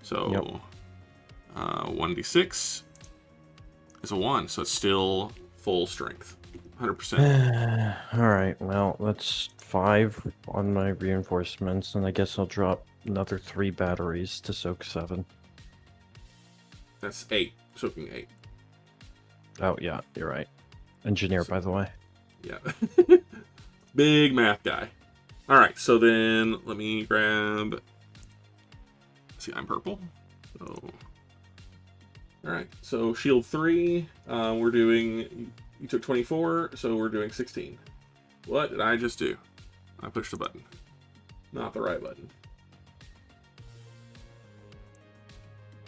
So 1d6 is a 1, so it's still full strength. 100%. All right, well, that's 5 on my reinforcements, and I guess I'll drop another 3 batteries to soak 7. That's 8. Soaking 8. Oh, yeah, you're right. Engineer, by the way. Yeah. Big math guy. All right, so then let me grab... See, I'm purple. So... All right, so shield 3, we're doing... You took 24, so we're doing 16. What did I just do? I pushed the button. Not the right button.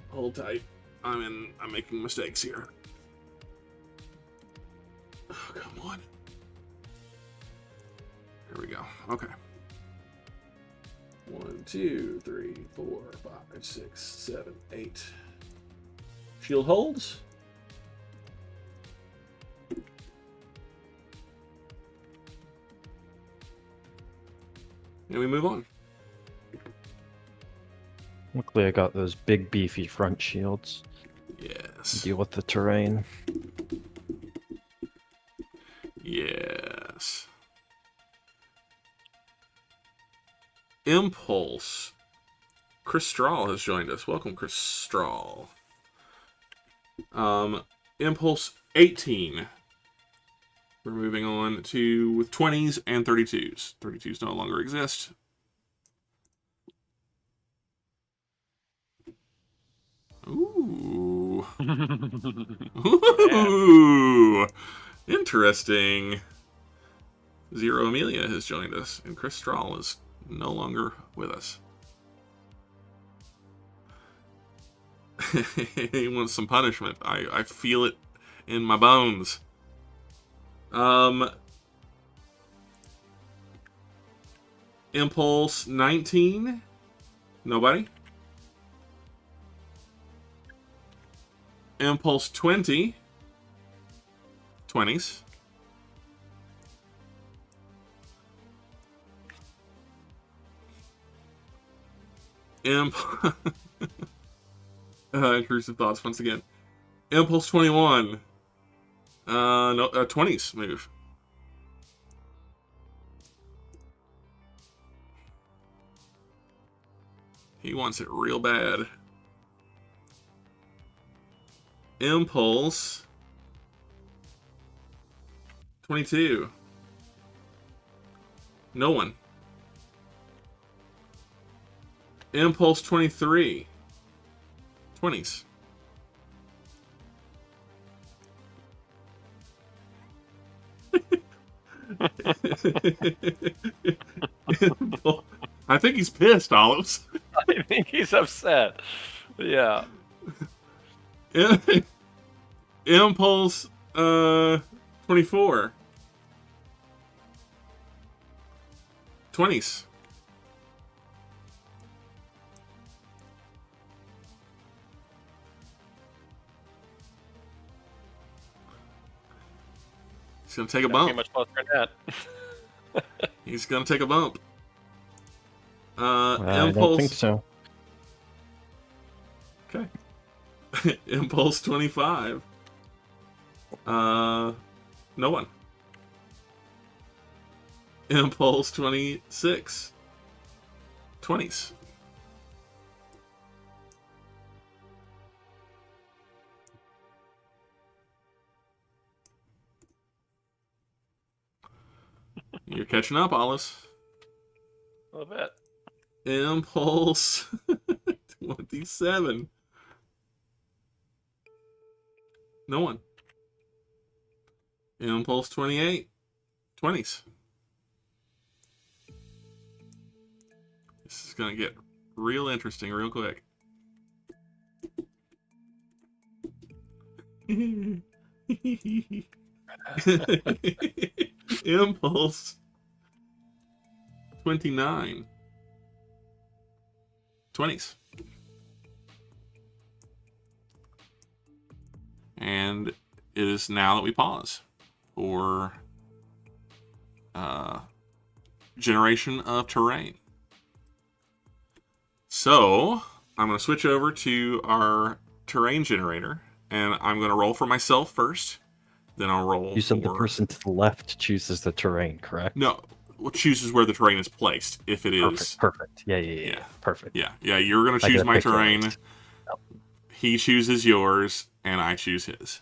Hold tight. I'm making mistakes here. Oh, come on. Here we go. Okay. 1, 2, 3, 4, 5, 6, 7, 8. Shield holds. And we move on. Luckily, I got those big, beefy front shields. Yes. Deal with the terrain. Yes. Impulse. Chris Strahl has joined us. Welcome, Chris Strahl. Impulse 18. We're moving on to with 20s and 32s. 32s no longer exist. Ooh. Ooh. Interesting. Zero Amelia has joined us, and Chris Strahl is no longer with us. He wants some punishment. I feel it in my bones. Impulse 19. Nobody. Impulse 20. 20s. Intrusive thoughts once again. Impulse 21. No, 20s move. He wants it real bad. Impulse 22. No one. Impulse 23. 20s. I think he's pissed, Olives. I think he's upset. Yeah. Impulse 24. 20s. He's gonna take a Can't bump. get much closer than that. He's gonna take a bump. I Impulse. don't think so. Okay. Impulse 25. No one. Impulse 26. 20s. You're catching up, Alice. A little bit. Impulse 27. No one. Impulse 28. 20s. This is going to get real interesting real quick. Impulse 29. 20s. And it is now that we pause for generation of terrain. So I'm going to switch over to our terrain generator, and I'm going to roll for myself first. Then I'll roll. You said the for... person to the left chooses the terrain, correct? No, chooses where the terrain is placed. If it is Perfect. Yeah. Perfect. Yeah. You're going to choose my terrain. Yep. He chooses yours, and I choose his.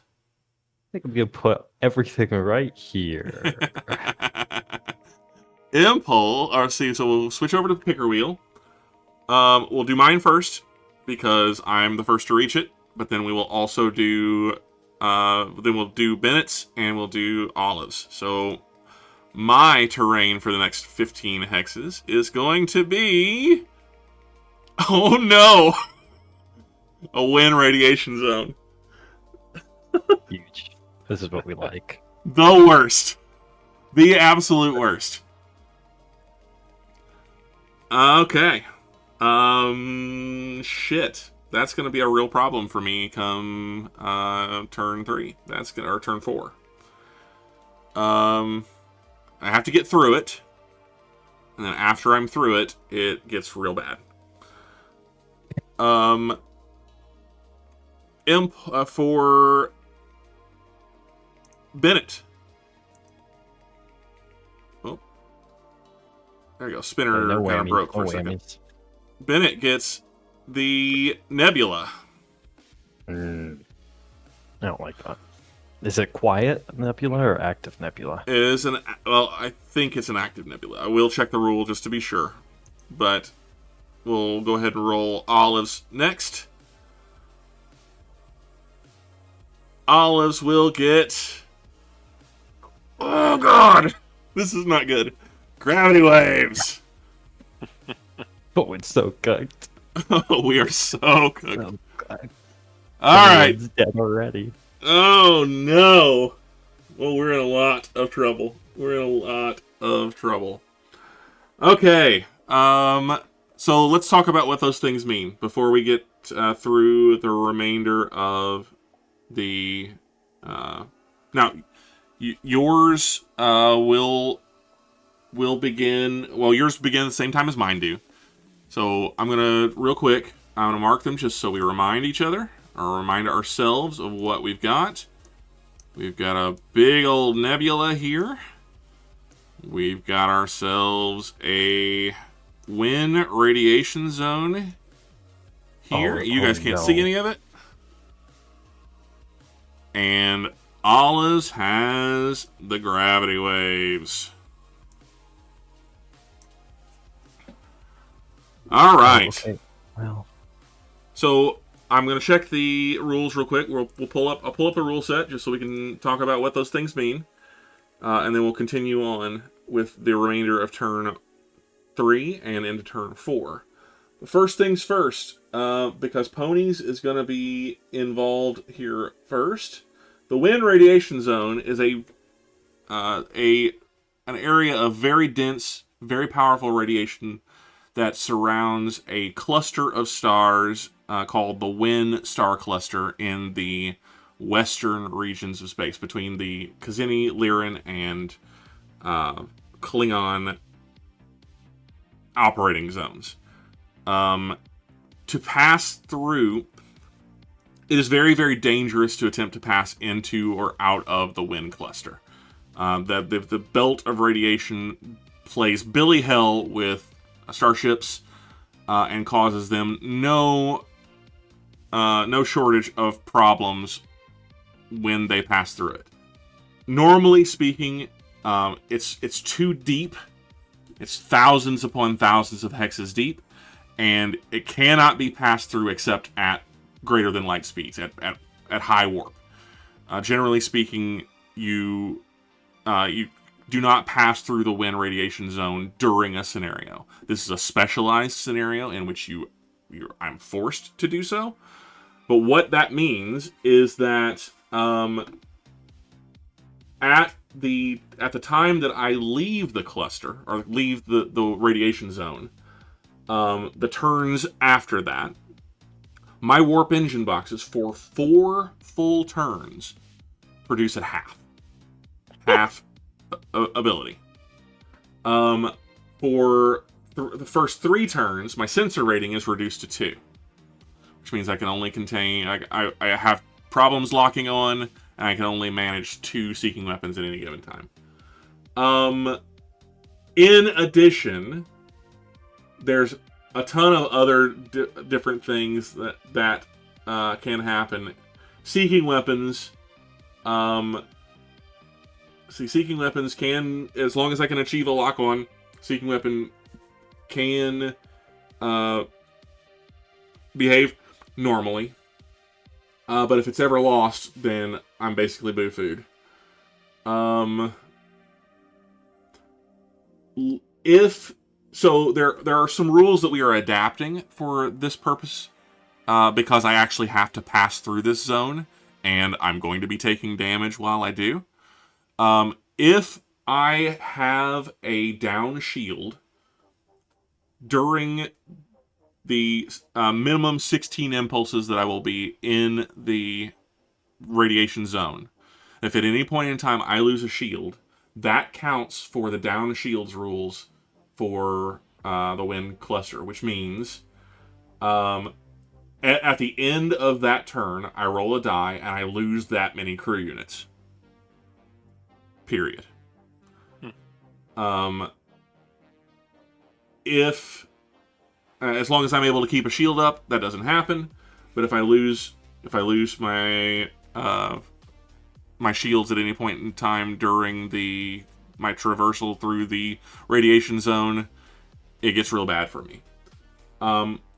I think I'm gonna put everything right here. Impulse. So we'll switch over to the picker wheel. We'll do mine first because I'm the first to reach it. But then we will also do. Then we'll do Bennett's and we'll do Olive's. So my terrain for the next 15 hexes is going to be. Oh no! A wind radiation zone. Huge. This is what we like. The worst. The absolute worst. Okay. Shit. That's gonna be a real problem for me come turn 3. Or turn 4. I have to get through it. And then after I'm through it, it gets real bad. For Bennett. Oh. There you go. Spinner No kind of whammy, broke for no a second. whammies. Bennett gets the Nebula. I don't like that. Is it quiet nebula or active nebula? It is I think it's an active nebula. I will check the rule just to be sure. But we'll go ahead and roll Olives next. Olives will get... Oh, God! This is not good. Gravity waves! Oh, it's so cooked. Oh, we are so cooked. Oh, God. Alright. Everyone's dead already. Oh, no! Well, we're in a lot of trouble. Okay. So let's talk about what those things mean before we get through the remainder of the... Now, yours will begin... Well, yours begin at the same time as mine do. So I'm going to, real quick, I'm going to mark them just so we remind each other, or remind ourselves of what we've got. We've got a big old nebula here. We've got ourselves a wind radiation zone here. You guys can't see any of it. And Olives has the gravity waves. All right. Okay. Well, So I'm gonna check the rules real quick. We'll pull up. I'll pull up a rule set just so we can talk about what those things mean, and then we'll continue on with the remainder of turn 3 and into turn 4. But first things first, because ponies is gonna be involved here first. The wind radiation zone is an area of very dense, very powerful radiation that surrounds a cluster of stars called the Wynn star cluster in the western regions of space between the Kzinti, Lyran, and Klingon operating zones. To pass through, it is very, very dangerous to attempt to pass into or out of the Wynn cluster. The belt of radiation plays Billy Hell with starships and causes them no shortage of problems when they pass through it. Normally speaking, it's too deep. It's thousands upon thousands of hexes deep, and it cannot be passed through except at greater than light speeds, at high warp. Generally speaking, you do not pass through the wind radiation zone during a scenario. This is a specialized scenario in which I'm forced to do so. But what that means is that at the time that I leave the cluster or leave the radiation zone, the turns after that, my warp engine boxes for 4 full turns produce at half ability. For the first 3 turns, my sensor rating is reduced to 2, which means I can only contain. I have problems locking on, and I can only manage 2 seeking weapons at any given time. In addition, there's a ton of other different things that can happen. Seeking weapons. Seeking weapons can, as long as I can achieve a lock on, seeking weapon can behave normally. But if it's ever lost, then I'm basically boo food. So there are some rules that we are adapting for this purpose, because I actually have to pass through this zone, and I'm going to be taking damage while I do. If I have a down shield during the minimum 16 impulses that I will be in the radiation zone, if at any point in time I lose a shield, that counts for the down shields rules for the wind cluster, which means at the end of that turn, I roll a die and I lose that many crew units. Period. If as long as I'm able to keep a shield up, that doesn't happen. But if I lose my my shields at any point in time during my traversal through the radiation zone, it gets real bad for me.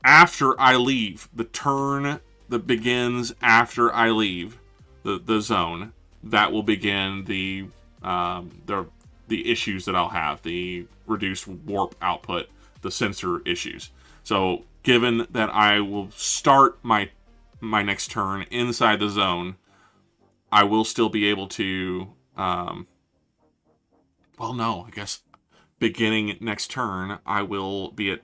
After I leave, the turn that begins after I leave the zone, that will begin the issues that I'll have, the reduced warp output, the sensor issues. So given that I will start my next turn inside the zone, I will still be able to I guess beginning next turn I will be at,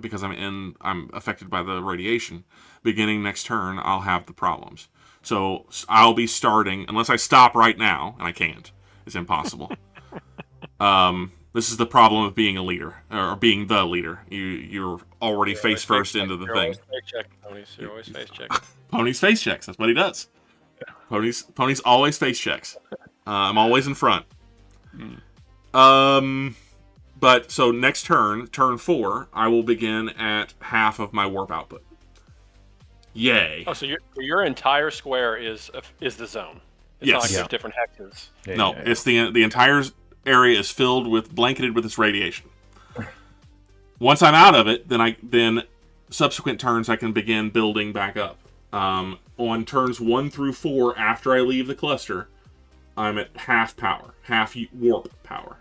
because I'm affected by the radiation, beginning next turn I'll have the problems. So I'll be starting, unless I stop right now, and I can't. It's impossible. This is the problem of being a leader, or being the leader. You're already face first into the thing. You're always face check. Pony's face checks. That's what he does. Pony's always face checks. I'm always in front. But so next turn 4, I will begin at half of my warp output. Yay! Oh, so your entire square is the zone. It's not like there's different hexes. No, it's the entire area is blanketed with this radiation. Once I'm out of it, then subsequent turns I can begin building back up. On turns 1 through 4, after I leave the cluster, I'm at half power, half warp power.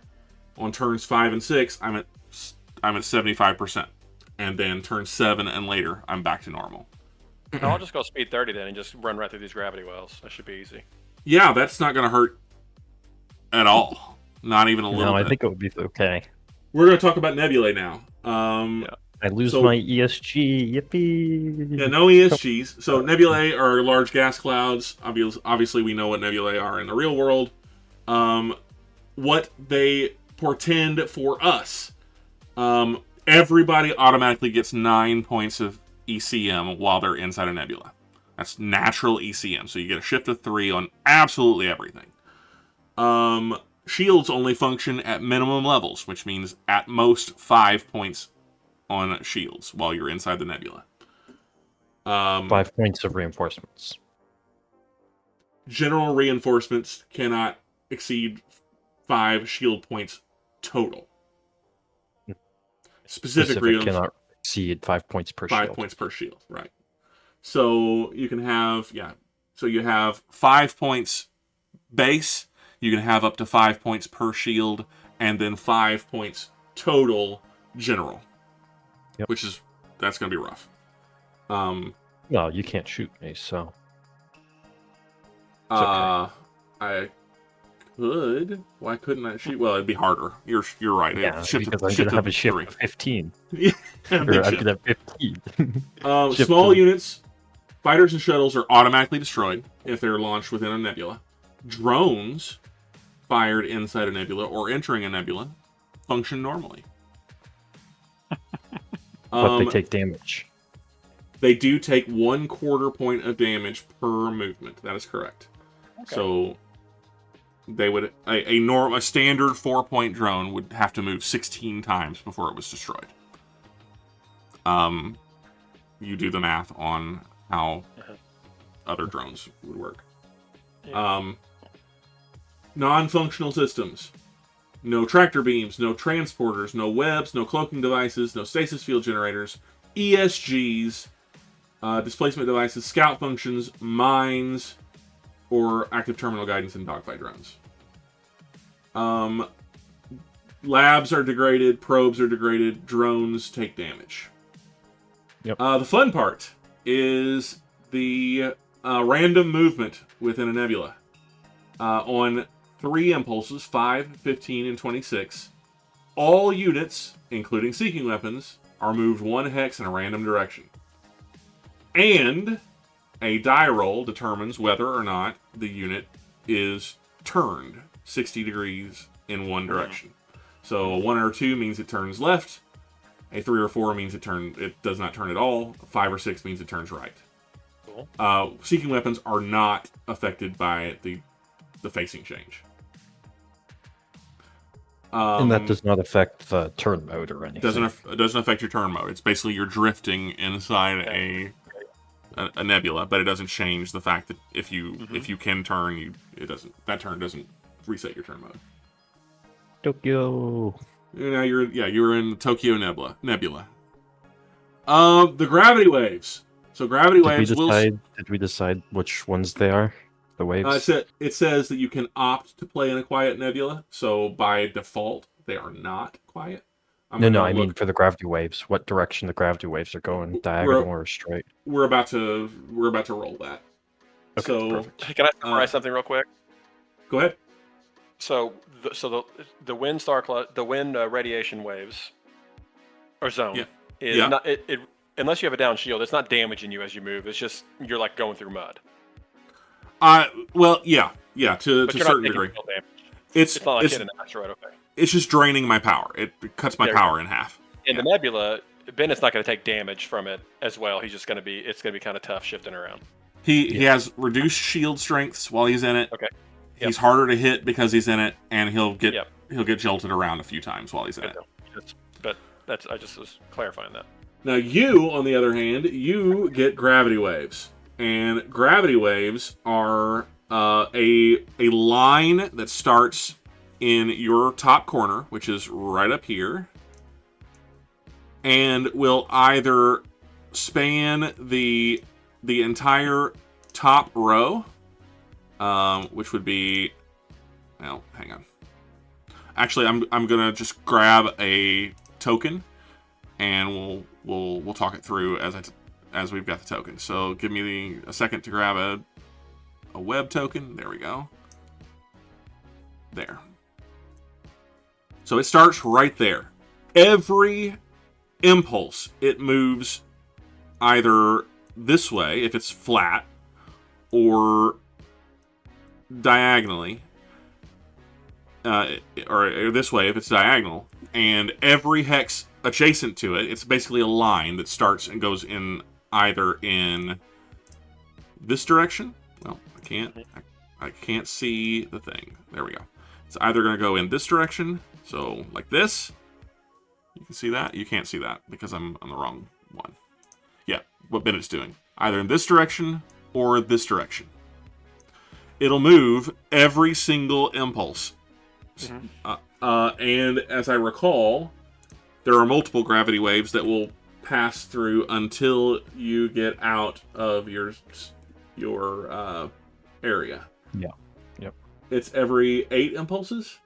On turns 5 and 6, I'm at 75%, and then turn 7 and later, I'm back to normal. I'll just go speed 30 then and just run right through these gravity wells. That should be easy. Yeah, that's not going to hurt at all. Not even a little bit. I think it would be okay. We're going to talk about nebulae now. I lose my ESG. Yippee! Yeah, no ESGs. So nebulae are large gas clouds. Obviously, we know what nebulae are in the real world. What they portend for us. Everybody automatically gets 9 points of ECM while they're inside a nebula. That's natural ECM. So you get a shift of 3 on absolutely everything. Shields only function at minimum levels, which means at most 5 points on shields while you're inside the nebula. 5 points of reinforcements. General reinforcements cannot exceed 5 shield points total. Specific cannot exceed 5 points per shield. 5 points per shield, right. So you can have, so you have 5 points base, you can have up to 5 points per shield, and then 5 points total general. Yep. That's going to be rough. Well, you can't shoot me, so. It's okay. I could. Why couldn't I shoot? Well, it'd be harder. You're right. Yeah, because I'm going to have a shift of 15. Yeah, or I'm going to have 15. Small units, fighters and shuttles are automatically destroyed if they're launched within a nebula. Drones fired inside a nebula or entering a nebula function normally. But they take damage. They do take 1/4 point of damage per movement. That is correct. Okay. So they would a standard 4-point drone would have to move 16 times before it was destroyed. You do the math on how other drones would work. Yeah. Non-functional systems. No tractor beams, no transporters, no webs, no cloaking devices, no stasis field generators, ESGs, displacement devices, scout functions, mines, or active terminal guidance and dogfight drones. Labs are degraded, probes are degraded, drones take damage. Yep. The fun part is the random movement within a nebula. On 3 impulses, 5, 15, and 26, all units, including seeking weapons, are moved 1 hex in a random direction. And a die roll determines whether or not the unit is turned 60 degrees in one direction. So a 1 or 2 means it turns left. A 3 or 4 means it does not turn at all. A 5 or 6 means it turns right. Cool. Seeking weapons are not affected by the facing change. And that does not affect the turn mode or anything. It doesn't affect your turn mode. It's basically you're drifting inside a nebula, but it doesn't change the fact that if you can turn, that turn doesn't reset your turn mode. Tokyo. Now you're in Tokyo Nebula. The gravity waves. So gravity waves. Did we decide which ones they are? The waves. It says that you can opt to play in a quiet nebula. So by default, they are not quiet. I mean for the gravity waves. What direction the gravity waves are going? Diagonal or straight? We're about to roll that. Okay, so perfect. Hey, can I summarize something real quick? Go ahead. So the wind radiation waves or zone is not it unless you have a down shield. It's not damaging you as you move. It's just you're like going through mud. Well, yeah, to a certain degree. It's not like hitting an asteroid. Okay. It's just draining my power. It cuts my power in half. In the nebula, Bennett's not going to take damage from it as well. He's just going to be. It's going to be kind of tough shifting around. He has reduced shield strengths while he's in it. Okay. Yep. He's harder to hit because he's in it, and he'll get jolted around a few times while he's in it. But I just was clarifying that. Now you, on the other hand, you get gravity waves, and gravity waves are a line that starts in your top corner, which is right up here, and will either span the entire top row, which would be, well, hang on. Actually, I'm gonna just grab a token, and we'll talk it through as we've got the token. So give me a second to grab a web token. There we go. There. So it starts right there. Every impulse, it moves either this way if it's flat, or diagonally, or this way if it's diagonal. And every hex adjacent to it, it's basically a line that starts and goes in either in this direction. Well, I can't see the thing. There we go. It's either going to go in this direction, so like this. You can see that? You can't see that because I'm on the wrong one. Yeah, what Bennett's doing. Either in this direction or this direction. It'll move every single impulse. And as I recall, there are multiple gravity waves that will pass through until you get out of your area. Yeah. Yep. It's every 8 impulses?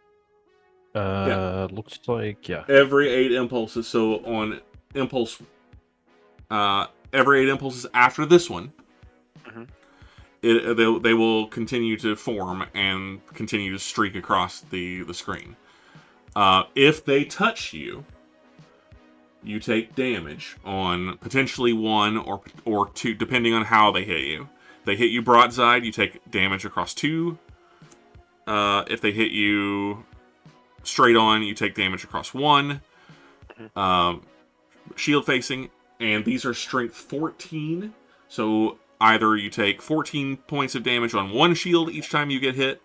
Looks like, yeah. Every 8 impulses. So on impulse, every 8 impulses after this one, they will continue to form and continue to streak across the screen. If they touch you, you take damage on potentially 1 or 2, depending on how they hit you. If they hit you broadside, you take damage across 2. If they hit you straight on, you take damage across 1. Shield facing, and these are strength 14. So either you take 14 points of damage on 1 shield each time you get hit,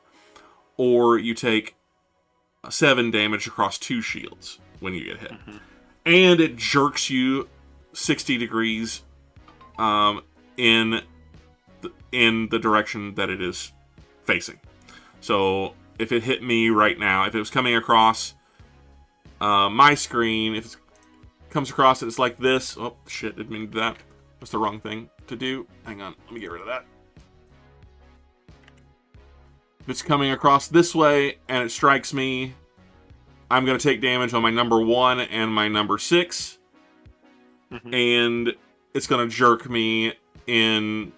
or you take 7 damage across 2 shields when you get hit. And it jerks you 60 degrees in the direction that it is facing. So if it hit me right now, if it was coming across my screen, if it comes across and it's like this, oh shit, didn't mean to do that. That's the wrong thing to do. Hang on, let me get rid of that. If it's coming across this way and it strikes me, I'm going to take damage on my number 1 and my number 6. And it's going to jerk me in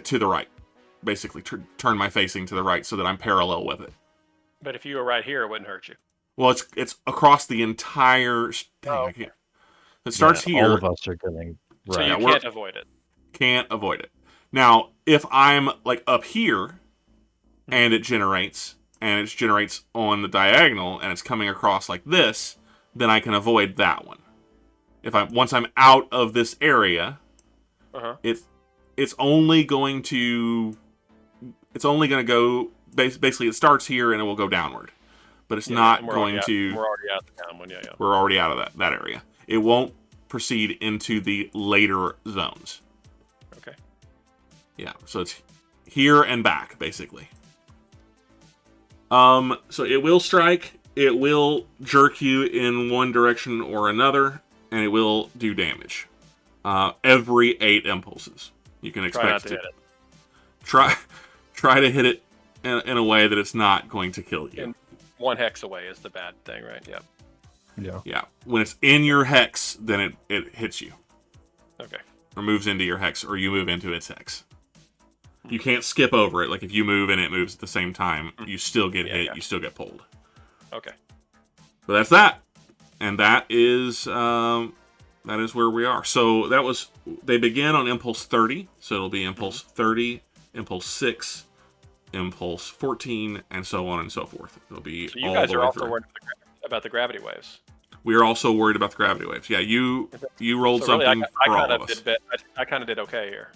to the right. Basically, turn my facing to the right so that I'm parallel with it. But if you were right here, it wouldn't hurt you. Well, it's across the entire... I can't. It starts here. All of us are getting... Right. So you can't avoid it. Can't avoid it. Now, if I'm like up here and it generates on the diagonal and it's coming across like this, then I can avoid that one. Once I'm out of this area, it's only going to go basically it starts here and it will go downward. But it's not going to... We're already out of the down one, yeah. We're already out of that area. It won't proceed into the later zones. Okay. Yeah, so it's here and back, basically. So it will strike, it will jerk you in one direction or another, and it will do damage. Every 8 impulses. You can expect Try not to hit it. Try to hit it in a way that it's not going to kill you. And 1 hex away is the bad thing, right? Yep. Yeah. When it's in your hex, then it hits you. Okay. Or moves into your hex, or you move into its hex. You can't skip over it. Like if you move and it moves at the same time, you still get hit. You still get pulled. Okay. But that's that, and that is where we are. So they begin on impulse 30. So it'll be impulse 30, impulse 6, impulse 14, and so on and so forth. It'll be. So you guys are also worried about the gravity waves. We are also worried about the gravity waves. Yeah, you rolled something for all of us. I kind of did okay here.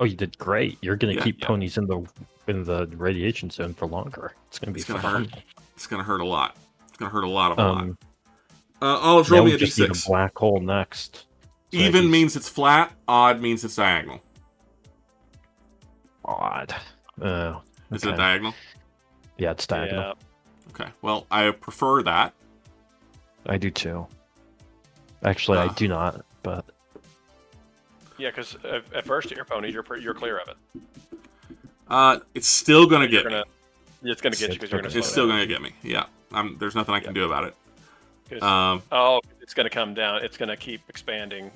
Oh, you did great. You're gonna keep ponies in the radiation zone for longer. It's gonna be fun. It's gonna hurt a lot. It's gonna hurt a lot. Olive, roll me a d6. Need a black hole next. So even means it's flat. Odd means it's diagonal. Odd. Is it diagonal? Yeah, it's diagonal. Yeah. Okay. Well, I prefer that. I do too. Actually, I do not, but Yeah, because at first your ponies, you're clear of it. It's still gonna get me. It's gonna get you because you're gonna slow It's still down. gonna get me. Yeah. There's nothing I can do about it. 'Cause- it's gonna come down. It's gonna keep expanding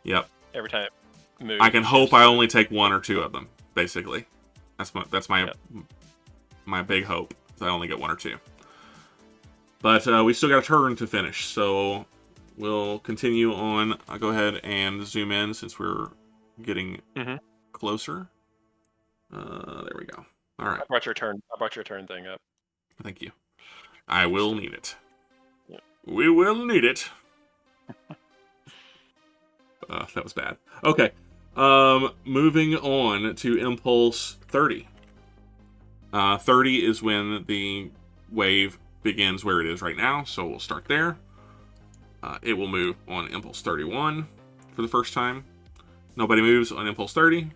Yep. every time it moves. I can hope I only take one or two of them. Basically, that's my my big hope. Is I only get one or two. But we still got a turn to finish, so we'll continue on. I'll go ahead and zoom in since we're getting closer. There we go. All right. I brought your turn thing up. Thank you. I will need it. Yeah. We will need it. That was bad. Okay. Moving on to Impulse 30. 30 is when the wave begins where it is right now, so we'll start there. It will move on Impulse 31 for the first time. Nobody moves on Impulse 30.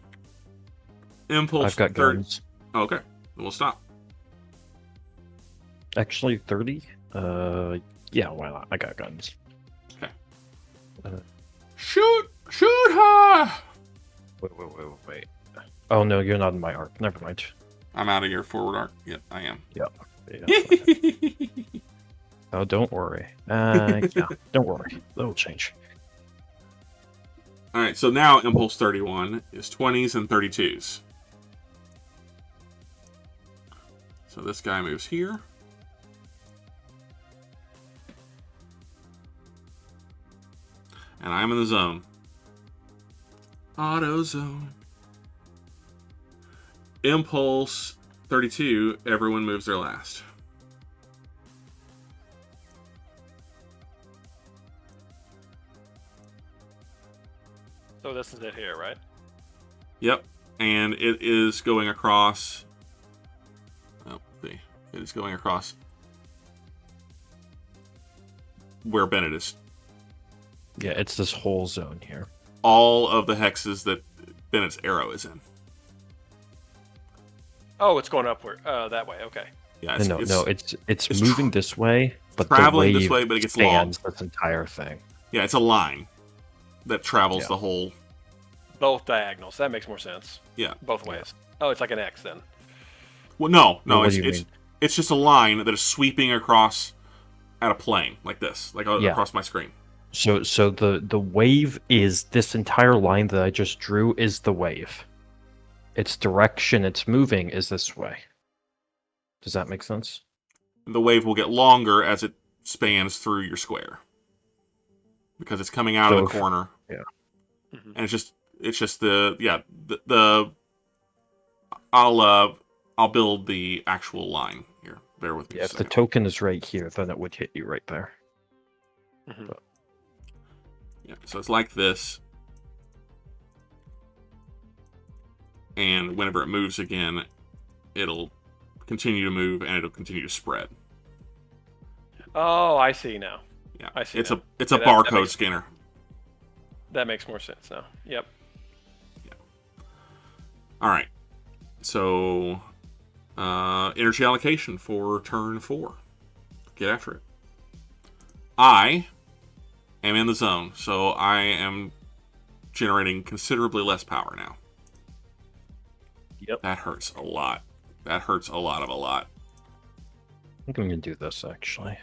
Impulse I've got 30. guns. Okay, we'll stop. Actually, 30? Yeah, why not? I got guns. Okay. Uh, Shoot her! Wait. Oh, no, you're not in my arc. Never mind. I'm out of your forward arc. Yep, I am. Yeah. Oh, don't worry. Yeah, don't worry. That'll change. Alright, so now Impulse 31 is 20s and 32s. So this guy moves here. And I'm in the zone. Auto zone. Impulse 32, everyone moves their last. So this is it here, right? Yep, and it is going across. Oh, it is going across where Bennett is. Yeah, it's this whole zone here. All of the hexes that Bennett's arrow is in. Oh, it's going upward. That way. Okay. Yeah, it's moving this way, but traveling the this wave way, but it gets long. spans this entire thing. Yeah, it's a line that travels the whole. Both diagonals. That makes more sense. Yeah. Both ways. Oh, it's like an X then. Well, no, What do you mean? it's just a line that is sweeping across at a plane like this, like across my screen. So the wave is this entire line that I just drew is the wave. Its direction it's moving is this way. Does that make sense? The wave will get longer as it spans through your square because it's coming out of the corner. Yeah. And it's just the I'll build the actual line here. Bear with me. Yeah, if the token is right here, then it would hit you right there. But, yeah, so it's like this. And whenever it moves again, it'll continue to move and it'll continue to spread. oh, I see now. Yeah, I see it's now. a Yeah, that barcode makes- scanner. That makes more sense now. Yep. All right, so energy allocation for turn 4. Get after it. I am in the zone, so I am generating considerably less power now. Yep. That hurts a lot. That hurts a lot of a lot. I think I'm gonna do this actually.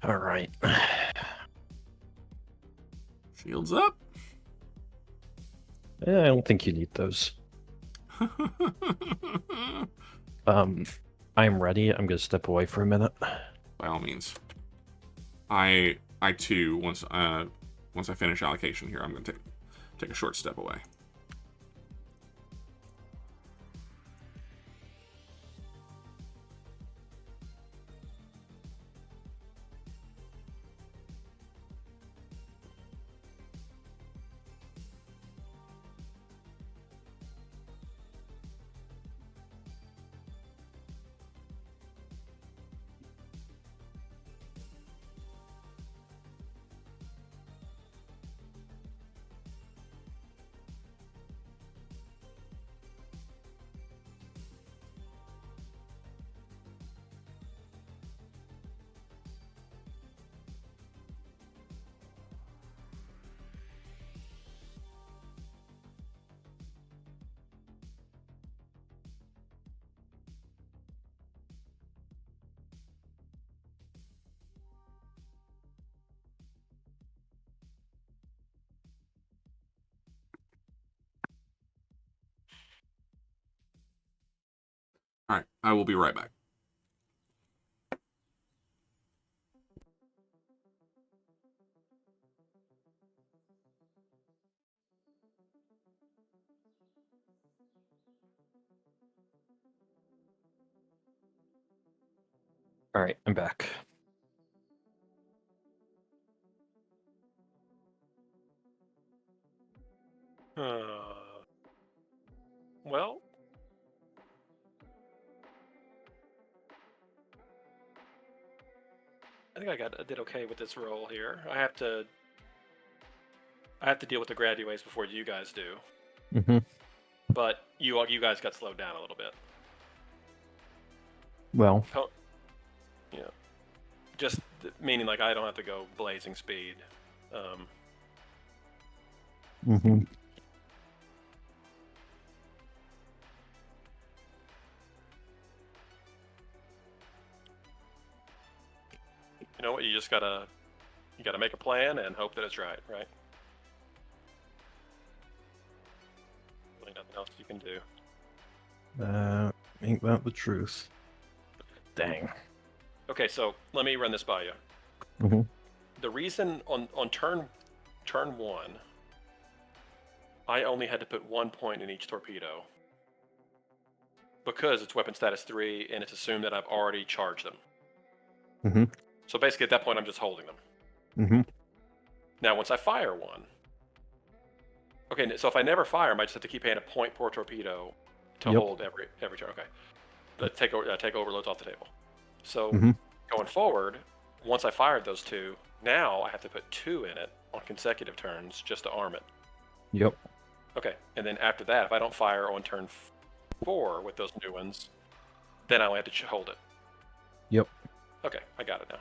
All right. Shields up. I don't think you need those. I'm ready. I'm gonna step away for a minute. By all means. I too once I finish allocation here, I'm going to take a short step away. All right, I will be right back. All right, I'm back. Well, I think I did okay with this roll here. I have to deal with the gravity waves before you guys do. Mm-hmm. But you guys got slowed down a little bit. Well, Yeah. Just meaning like I don't have to go blazing speed. mm-hmm. You know what? You gotta make a plan and hope that it's right. Really nothing else you can do. Ain't that the truth? Dang. Okay, so let me run this by you. Mm-hmm. The reason on turn 1, I only had to put 1 point in each torpedo because it's weapon status 3 and it's assumed that I've already charged them. Mm-hmm. So basically, at that point, I'm just holding them. Mm-hmm. Now, once I fire one, okay. So if I never fire them, I just have to keep paying a point per torpedo to Yep. hold every turn. Okay, but take overloads off the table. So Mm-hmm. going forward, once I fired those 2, now I have to put 2 in it on consecutive turns just to arm it. Yep. Okay, and then after that, if I don't fire on turn 4 with those new ones, then I only have to hold it. Yep. Okay, I got it now.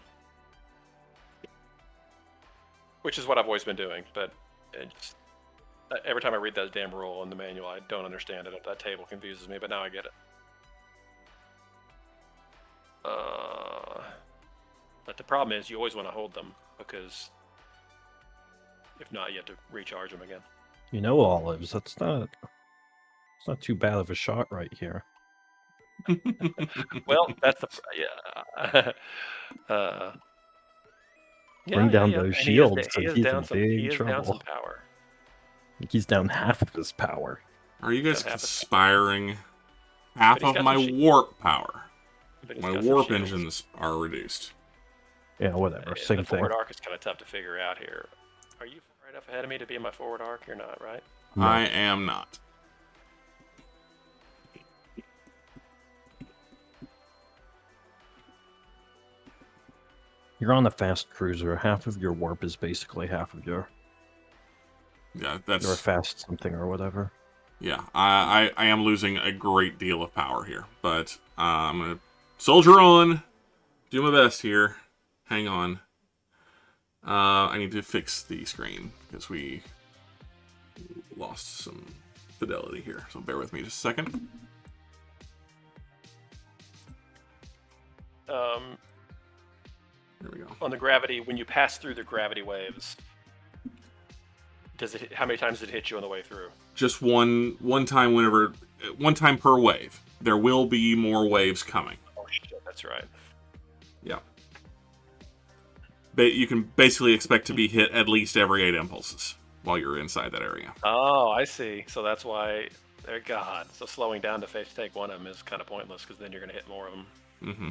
Which is what I've always been doing, but every time I read that damn rule in the manual, I don't understand it. That table confuses me, but now I get it. But the problem is you always want to hold them, because if not, you have to recharge them again. You know, Olives, it's not too bad of a shot right here. Well, that's the Bring down those shields, He and is he's down in some. big He is down some trouble. power. He's down half of his power. Are you guys Don't have it. conspiring? Half But he's of got my some warp power. But he's My got some warp shields. engines are reduced. Yeah, whatever. Same The thing. forward arc is kind of tough to figure out here. Are you far enough ahead of me to be in my forward arc? You're not, right? No. I am not. You're on a fast cruiser. Half of your warp is basically half of your. Yeah, You're a that's fast something or whatever. yeah. I am losing a great deal of power here, but I'm gonna soldier on. Do my best here. Hang on. I need to fix the screen because we lost some fidelity here. So bear with me just a second. There we go. On the gravity, when you pass through the gravity waves, how many times did it hit you on the way through? Just one time per wave. There will be more waves coming. Oh shit, that's right. Yeah. You can basically expect to be hit at least every 8 impulses while you're inside that area. Oh, I see. So that's why. God. So slowing down to take one of them is kind of pointless, because then you're going to hit more of them. Mm-hmm.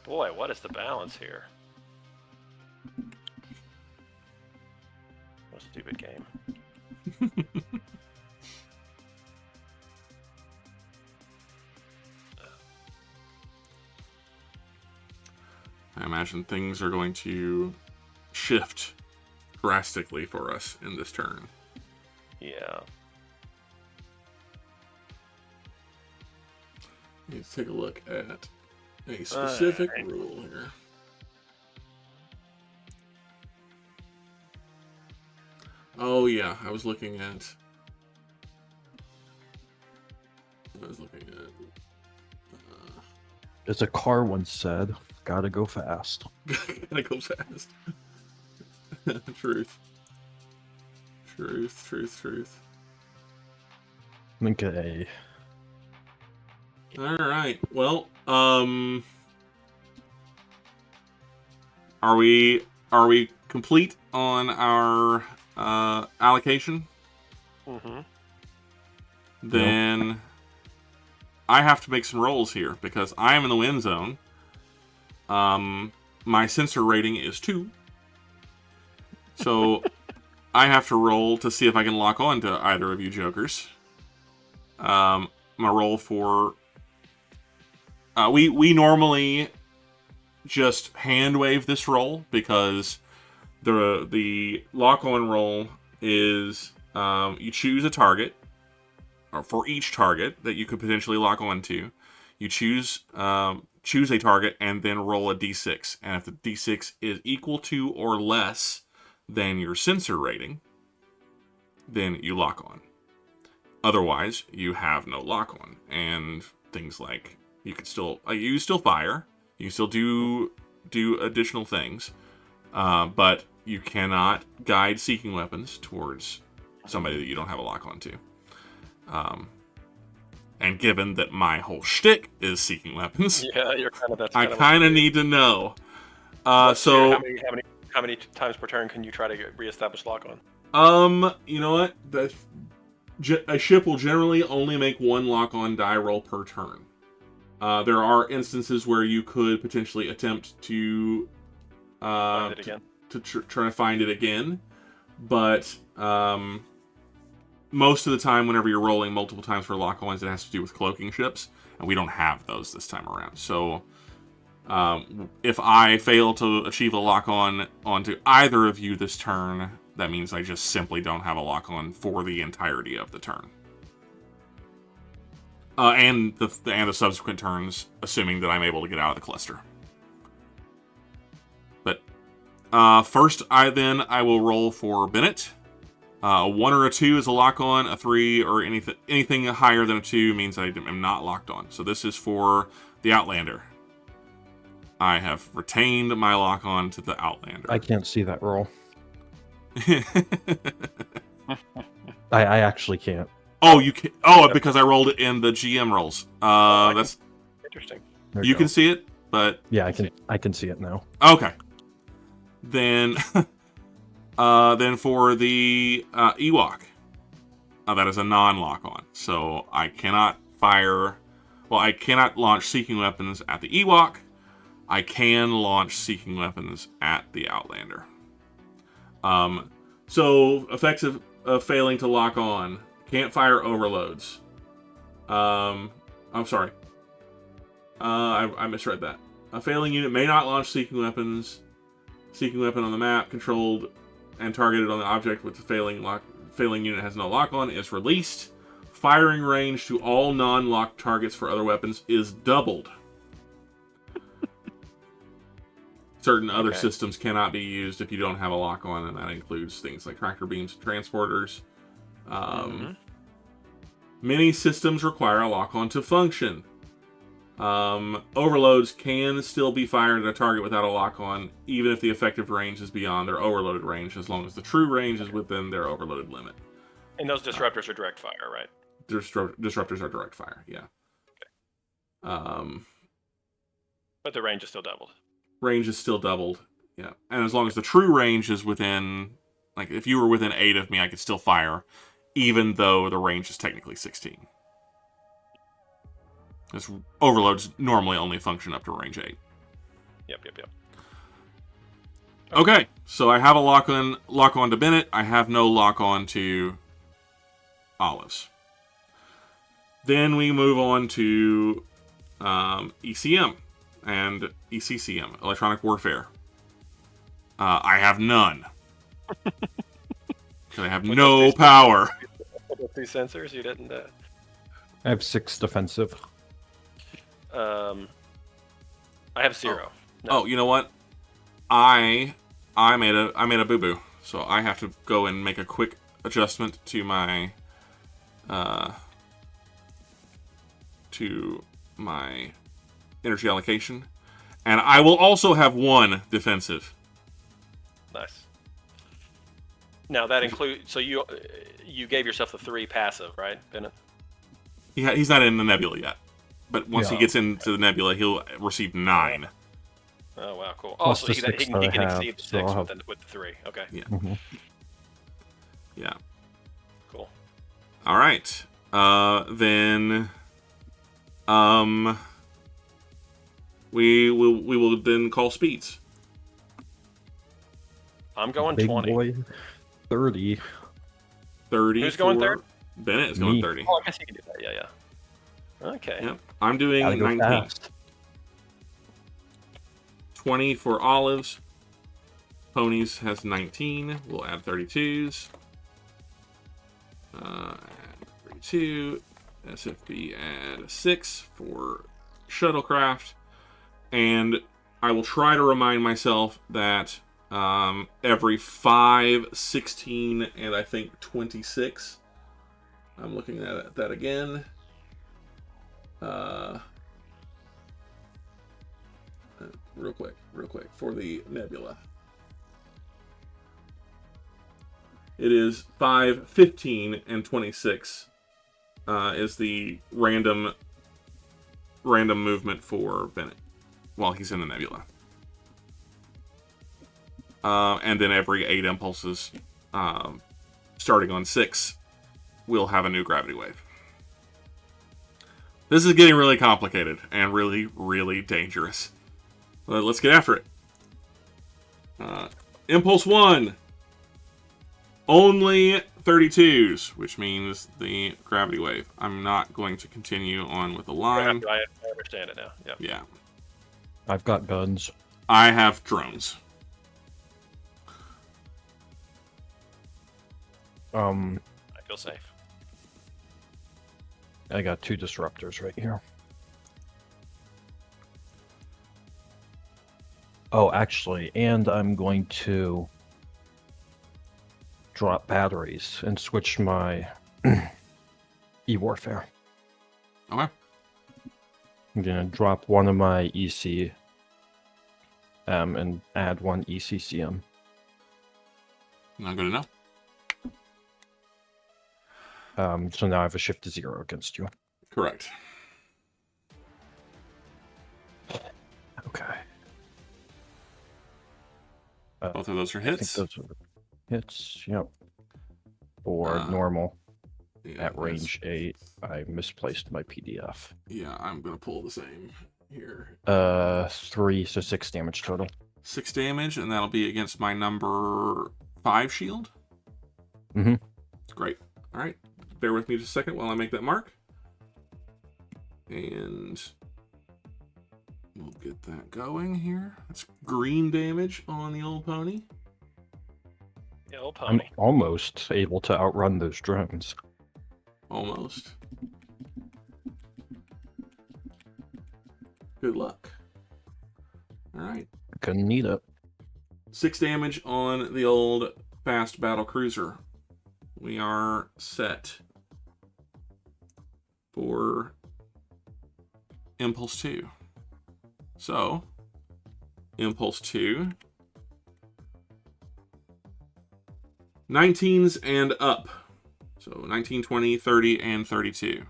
Boy, what is the balance here? What a stupid game. I imagine things are going to shift drastically for us in this turn. Yeah. Let's take a look at a specific rule here. Oh yeah, I was looking at. As a car once said, gotta go fast. Gotta go fast. Truth. Okay. All right. Well, are we complete on our allocation? Mm-hmm. Then I have to make some rolls here because I am in the win zone. My sensor rating is 2. So I have to roll to see if I can lock on to either of you jokers. My roll for... we normally just hand wave this roll because the lock on roll is you choose a target, or for each target that you could potentially lock on to, you choose a target and then roll a d6. And if the d6 is equal to or less than your sensor rating, then you lock on. Otherwise, you have no lock on. And things like you could still you still fire, you still do additional things, but you cannot guide seeking weapons towards somebody that you don't have a lock on to. And given that my whole shtick is seeking weapons, Yeah, you're kind of. That's I kind of need to know. How many times per turn can you try to reestablish lock on? You know what? A ship will generally only make 1 lock on die roll per turn. There are instances where you could potentially attempt to Find it again. try to find it again, but most of the time, whenever you're rolling multiple times for lock-ons, it has to do with cloaking ships, and we don't have those this time around. So, if I fail to achieve a lock-on onto either of you this turn, that means I just simply don't have a lock-on for the entirety of the turn. And the subsequent turns, assuming that I'm able to get out of the cluster. But first, I will roll for Bennett. A 1 or a 2 is a lock on. A 3 or anything higher than a 2 means I am not locked on. So this is for the Outlander. I have retained my lock on to the Outlander. I can't see that roll. I actually can't. Oh, you can. Oh, because I rolled it in the GM rolls. That's interesting. You can see it, but yeah, I can see it now. Okay. Then for the Ewok, that is a non-lock on. So I cannot fire... Well, I cannot launch seeking weapons at the Ewok. I can launch seeking weapons at the Outlander. So, effects of failing to lock on. Can't fire overloads. I'm sorry. I misread that. A failing unit may not launch seeking weapons. Seeking weapon on the map, controlled and targeted on the object with the failing unit has no lock on, is released. Firing range to all non-locked targets for other weapons is doubled. Certain other systems cannot be used if you don't have a lock on, and that includes things like tractor beams and transporters. Many systems require a lock on to function. Overloads can still be fired at a target without a lock on, even if the effective range is beyond their overloaded range, as long as the true range is within their overloaded limit. And those disruptors are direct fire, right? Disruptors are direct fire, yeah. Okay. But the range is still doubled. Range is still doubled, yeah. And as long as the true range is within, like, if you were within 8 of me, I could still fire, even though the range is technically 16. Because overloads normally only function up to range 8. Yep. Okay, so I have a lock on to Bennett. I have no lock on to Olives. Then we move on to ECM and ECCM, Electronic Warfare. I have none. I have no power. With these sensors, you didn't... I have 6 defensive. I have 0. No. Oh, you know what? I made a boo-boo, so I have to go and make a quick adjustment to my energy allocation, and I will also have 1 defensive. Nice. Now that includes, so you gave yourself the 3 passive, right, Bennett? Yeah, he's not in the nebula yet. But once he Yeah. gets into the nebula, he'll receive 9. Oh wow, cool. Plus So the he six can, that he I can have, exceed the so 6 I'll with the 3. Okay, Yeah. Mhm. Yeah. cool. All right. Then we will then call speeds. I'm going Big 20. boy, 30. 30 Who's going for third? Bennett is going Me. 30. Oh, I guess you can do that. Yeah. Okay. Yep. I'm doing Gotta go 19. fast. 20 for Olives. Ponies has 19. We'll add 32s. Add 32. SFB add 6 for Shuttlecraft. And I will try to remind myself that every 5, 16, and I think 26. I'm looking at that again. Real quick, for the nebula. It is 5, 15, and 26 is the random movement for Bennett while he's in the nebula. And then every 8 impulses, starting on 6, we'll have a new gravity wave. This is getting really complicated and really, really dangerous. Let's get after it. Impulse 1. Only 32s, which means the gravity wave. I'm not going to continue on with the line. I understand it now. Yeah. Yeah. I've got guns. I have drones. I feel safe. I got 2 disruptors right here. Oh, actually, and I'm going to drop batteries and switch my e-warfare. Okay. I'm gonna drop one of my EC and add 1 ECCM. Not good enough. So now I have a shift to 0 against you. Correct. Okay. Both of those are I think hits. those are hits. Yep. Or normal Yeah, at range 8. I misplaced my PDF. Yeah, I'm going to pull the same here. 3, so 6 damage total. 6 damage, and that'll be against my number 5 shield. Mm-hmm. Great. All right. Bear with me just a second while I make that mark. And we'll get that going here. That's green damage on the old pony. Yeah, old I'm pony. almost able to outrun those drones. Almost. Good luck. All right. Gonna need it. 6 damage on the old fast battle cruiser. We are set for Impulse 2. So, Impulse 2. 19s and up. So 19, 20, 30, and 32.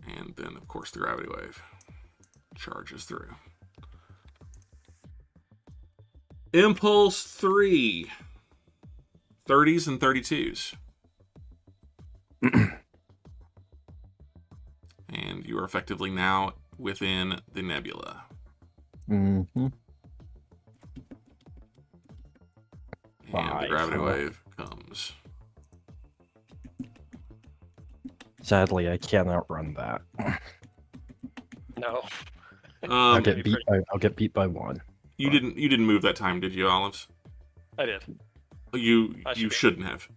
And then, of course, the gravity wave charges through. Impulse 3. 30s and 32s. And you are effectively now within the nebula. Mm-hmm. And the gravity wave comes. Sadly, I can't outrun that. No. I'll get beat by 1. You didn't move that time, did you, Olives? I did. You I should you be. shouldn't have.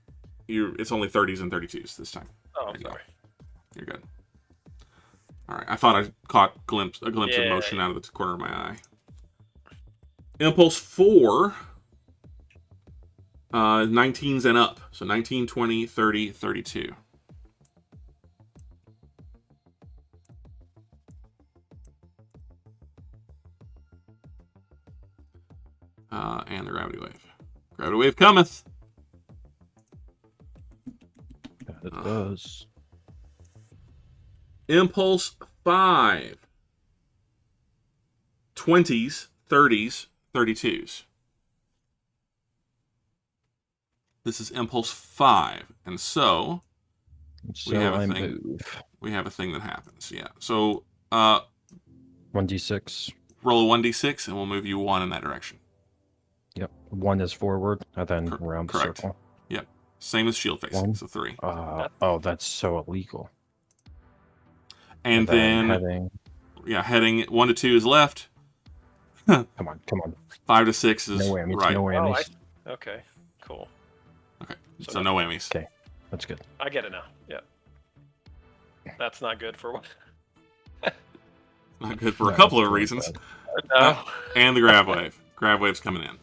It's only 30s and 32s this time. Oh, I'm There you go. sorry. You're good. All right. I thought I caught a glimpse of Yeah. motion out of the corner of my eye. Impulse 4. 19s and up. So 19, 20, 30, 32. And the gravity wave. Gravity wave cometh. It does. Impulse 5. 20s, 30s, 32s. This is Impulse 5. And so So have a I thing. move. we have a thing that happens. Yeah. So 1d6. roll a 1d6 and we'll move you 1 in that direction. Yep. 1 is forward, and then around the Correct. circle. Yep. Same as shield facing. 1. So 3. Oh, that's so illegal. And then heading. Yeah, heading 1 to 2 is left. Come on. 5 to 6 is No whammies. right. No whammies. Okay, cool. Okay. So no whammies. Okay, that's good. I get it now. Yep. That's not good for what? Not good for No, a couple it's of really reasons. No. And the grav wave. Grav wave's coming in.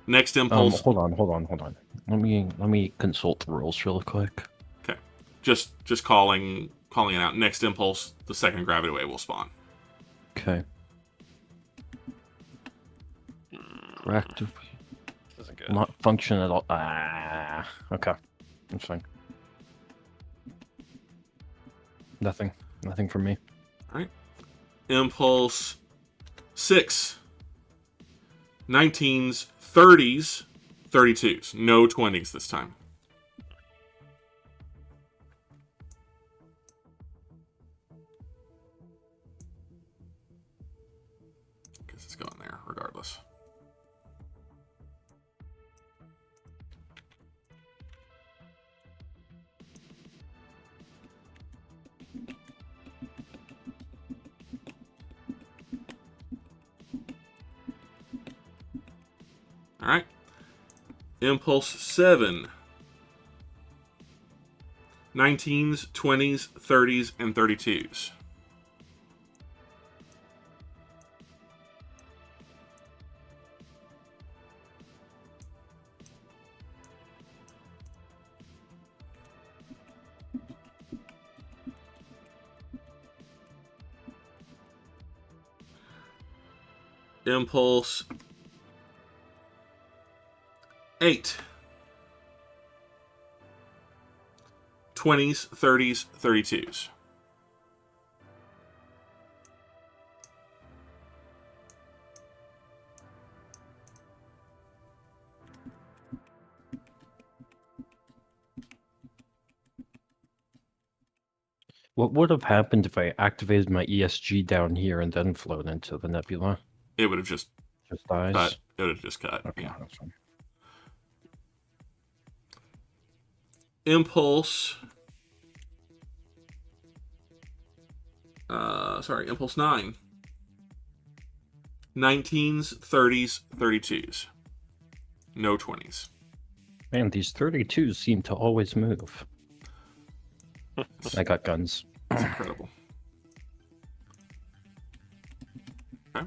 Next impulse. Hold on. Let me consult the rules real quick. Okay. Just calling it out. Next impulse, the second gravity wave will spawn. Okay. Correct. This isn't good. Not function at all. Okay. That's fine. Nothing for me. All right. Impulse 6. 19s, 30s, 32s. No 20s this time. Guess it's going there regardless. All right. Impulse 7. 19s, 20s, 30s, and 32s. Impulse 8. 20s, 30s, 32s. What would have happened if I activated my ESG down here and then flown into the nebula? It would have just Just dies? cut. It would have just cut. Okay, Yeah. that's fine. Impulse. Impulse 9. 19s, 30s, 32s. No 20s. Man, these 32s seem to always move. I got guns. It's incredible. Okay.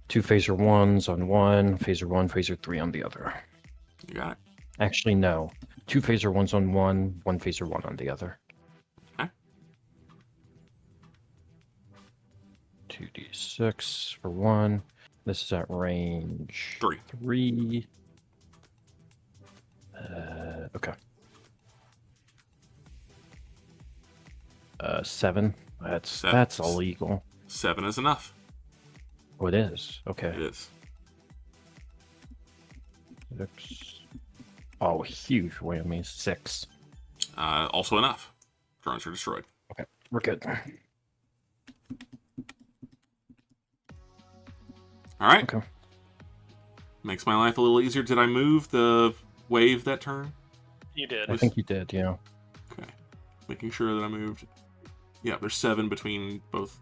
2 phaser 1s on one, phaser 1, phaser 3 on the other. You got it. Actually, no. 2 phaser 1s on one, 1 phaser 1 on the other. Okay. 2d6 for 1. This is at range 3. 3. Okay. 7. That's illegal. 7 is enough. Oh, it is. It Okay. is. 6. Oh, huge whammy. 6. Also enough. Drones are destroyed. Okay, we're good. All right. Okay. Makes my life a little easier. Did I move the wave that turn? You did. I think you did, yeah. Okay. Making sure that I moved. Yeah, there's 7 between both.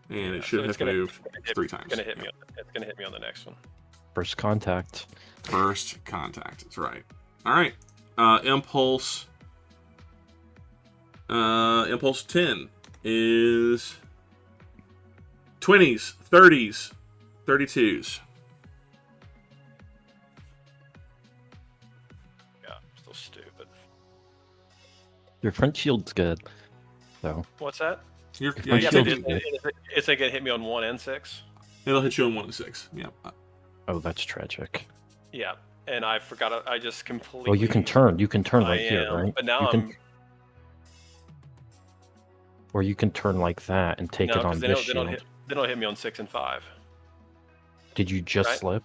And it should have moved 3 times. It's gonna hit me on the next one. First contact. First contact. That's right. All right. Impulse. Impulse 10 is 20s, 30s, 32s. Yeah, I'm still stupid. Your front shield's good, though. What's that? My You're Yeah, but shield's taking. it's going to hit me on 1 and 6. It'll hit you on 1 and 6. Yeah. Oh, that's tragic. Yeah, and I forgot. I just completely. Well, you can turn. You can turn I right here, am, right? but now you I'm. Or you can turn like that and take No, it on because this shield. they don't hit me on 6 and 5. Did you just Right? slip?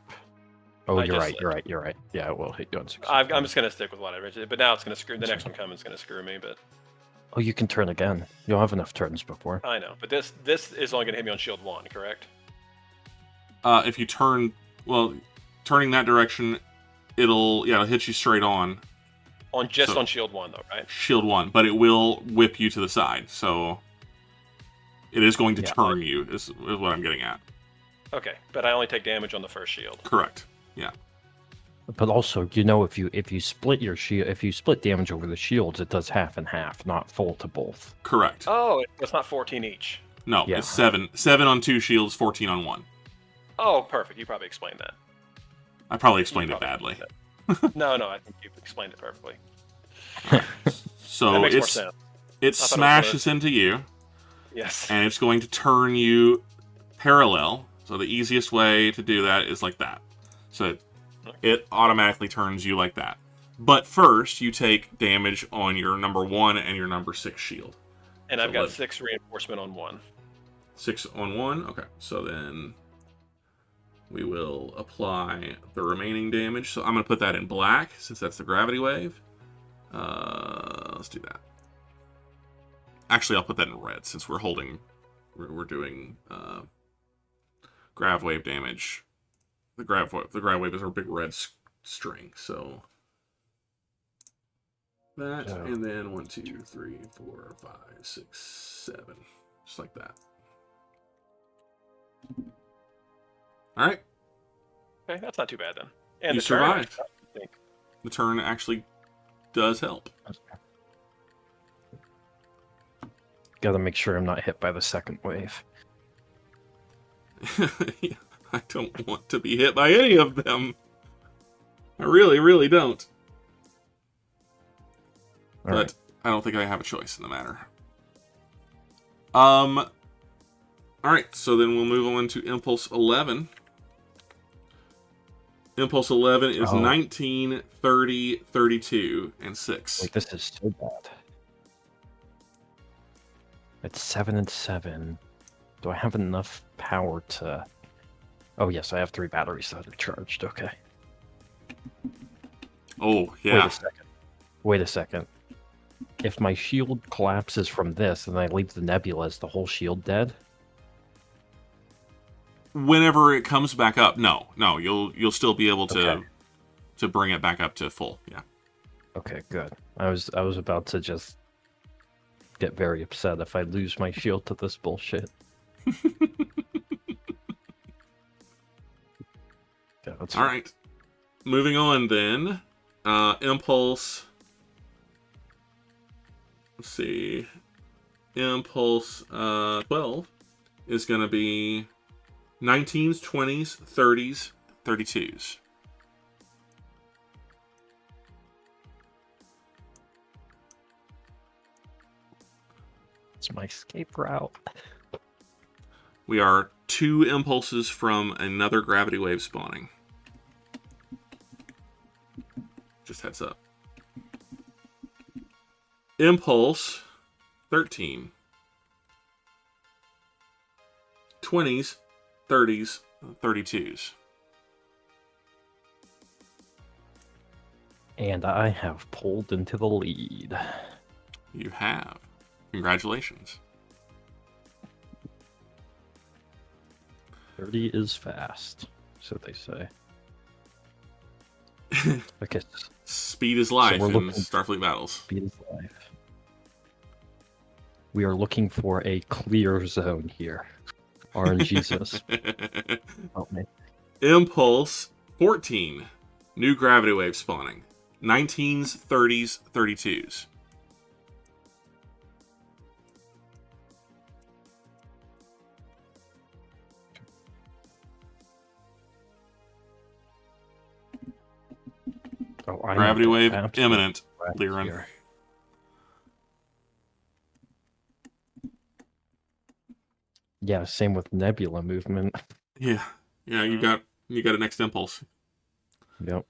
Oh, I you're just right. slipped. You're right. You're right. Yeah, it will hit you on 6. I'm just going to stick with what I originally. But now it's going to screw. The next one coming is going to screw me. But Oh, you can turn again. You'll have enough turns before. I know. But this is only going to hit me on shield 1, correct? If you turn, turning that direction, it'll hit you straight on On shield 1 though, right? shield 1, but it will whip you to the side. So it is going to turn you. Is what I'm getting at. Okay, but I only take damage on the first shield. Correct. Yeah. But also, if you split your shield, if you split damage over the shields, it does half and half, not full to both. Correct. Oh, it's not 14 each. No, Yeah. it's 7. 7 on 2 shields, 14 on 1. Oh, perfect. You probably explained that. I probably explained it badly. No, I think you explained it perfectly. So That makes more sense. it smashes into you, Yes. and it's going to turn you parallel. So the easiest way to do that is like that. So it automatically turns you like that. But first, you take damage on your number 1 and your number 6 shield. And I've got 6 reinforcement on 1. 6 on 1? Okay, so then we will apply the remaining damage. So I'm going to put that in black, since that's the gravity wave. Let's do that. Actually, I'll put that in red, since we're doing grav wave damage. The grav wave is our big red string, so that, and then 1, 2, 3, 4, 5, 6, 7, just like that. All right. Okay, that's not too bad then. And You the turn, survived. I think. The turn actually does help. Gotta make sure I'm not hit by the second wave. I don't want to be hit by any of them. I really, really don't. All but right. I don't think I have a choice in the matter. All right, so then we'll move on to Impulse 11. Impulse 11 is 19, 30, 32, and 6. Wait, this is so bad. It's 7 and 7. Do I have enough power to... Oh, yes, I have 3 batteries that are charged. Okay. Oh, yeah. Wait a second. If my shield collapses from this and I leave the nebula, is the whole shield dead? Whenever it comes back up, no, you'll still be able to bring it back up to full. Yeah. Okay, good. I was about to just get very upset if I lose my shield to this bullshit. Yeah, that's All right. Moving on then. Impulse. Let's see. Impulse 12 is going to be 19s, 20s, 30s, 32s. It's my escape route. We are 2 impulses from another gravity wave spawning. Just heads up. Impulse 13. 20s, 30s, 32s. And I have pulled into the lead. You have. Congratulations. 30 is fast, so they say. Okay. Speed is life we're in looking- Starfleet battles. Speed is life. We are looking for a clear zone here. RNGesus. Help me. Impulse 14. New gravity wave spawning. 19s, 30s, 32s. Oh, I Gravity need wave absolute imminent, crap Lyran. here. Yeah, same with nebula movement. Yeah. Yeah, you got a next impulse. Yep.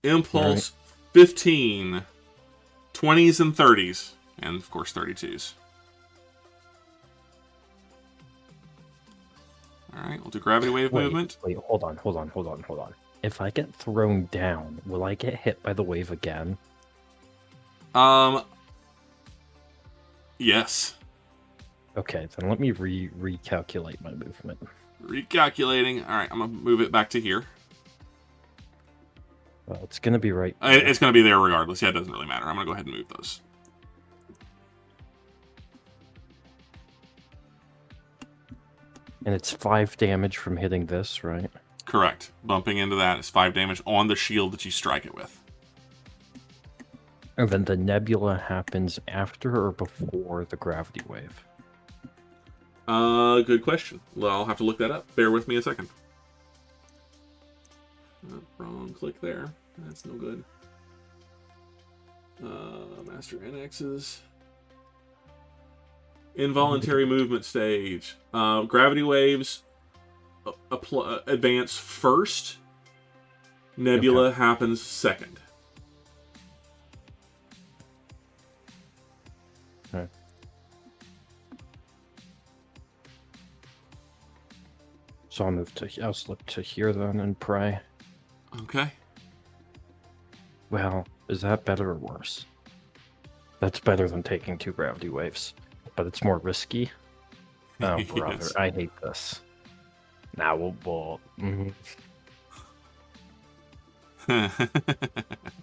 Impulse 15. 20s and 30s. And of course 32s. Alright, we'll do gravity wave movement. Wait, hold on. If I get thrown down, will I get hit by the wave again? Yes. Okay, then let me recalculate my movement. Recalculating. Alright, I'm gonna move it back to here. Well, it's gonna be right there. It's gonna be there regardless. Yeah, it doesn't really matter. I'm gonna go ahead and move those. And it's 5 damage from hitting this, right? Correct. Bumping into that is 5 damage on the shield that you strike it with. And then the nebula happens after or before the gravity wave? Good question. Well, I'll have to look that up. Bear with me a second. Wrong click there. That's no good. Master NXs. Involuntary movement stage. Gravity waves advance first. Nebula happens second. Okay. So I'll slip to here then and pray. Okay. Well, is that better or worse? That's better than taking 2 gravity waves, but it's more risky. Oh, brother, Yes. I hate this. Now we'll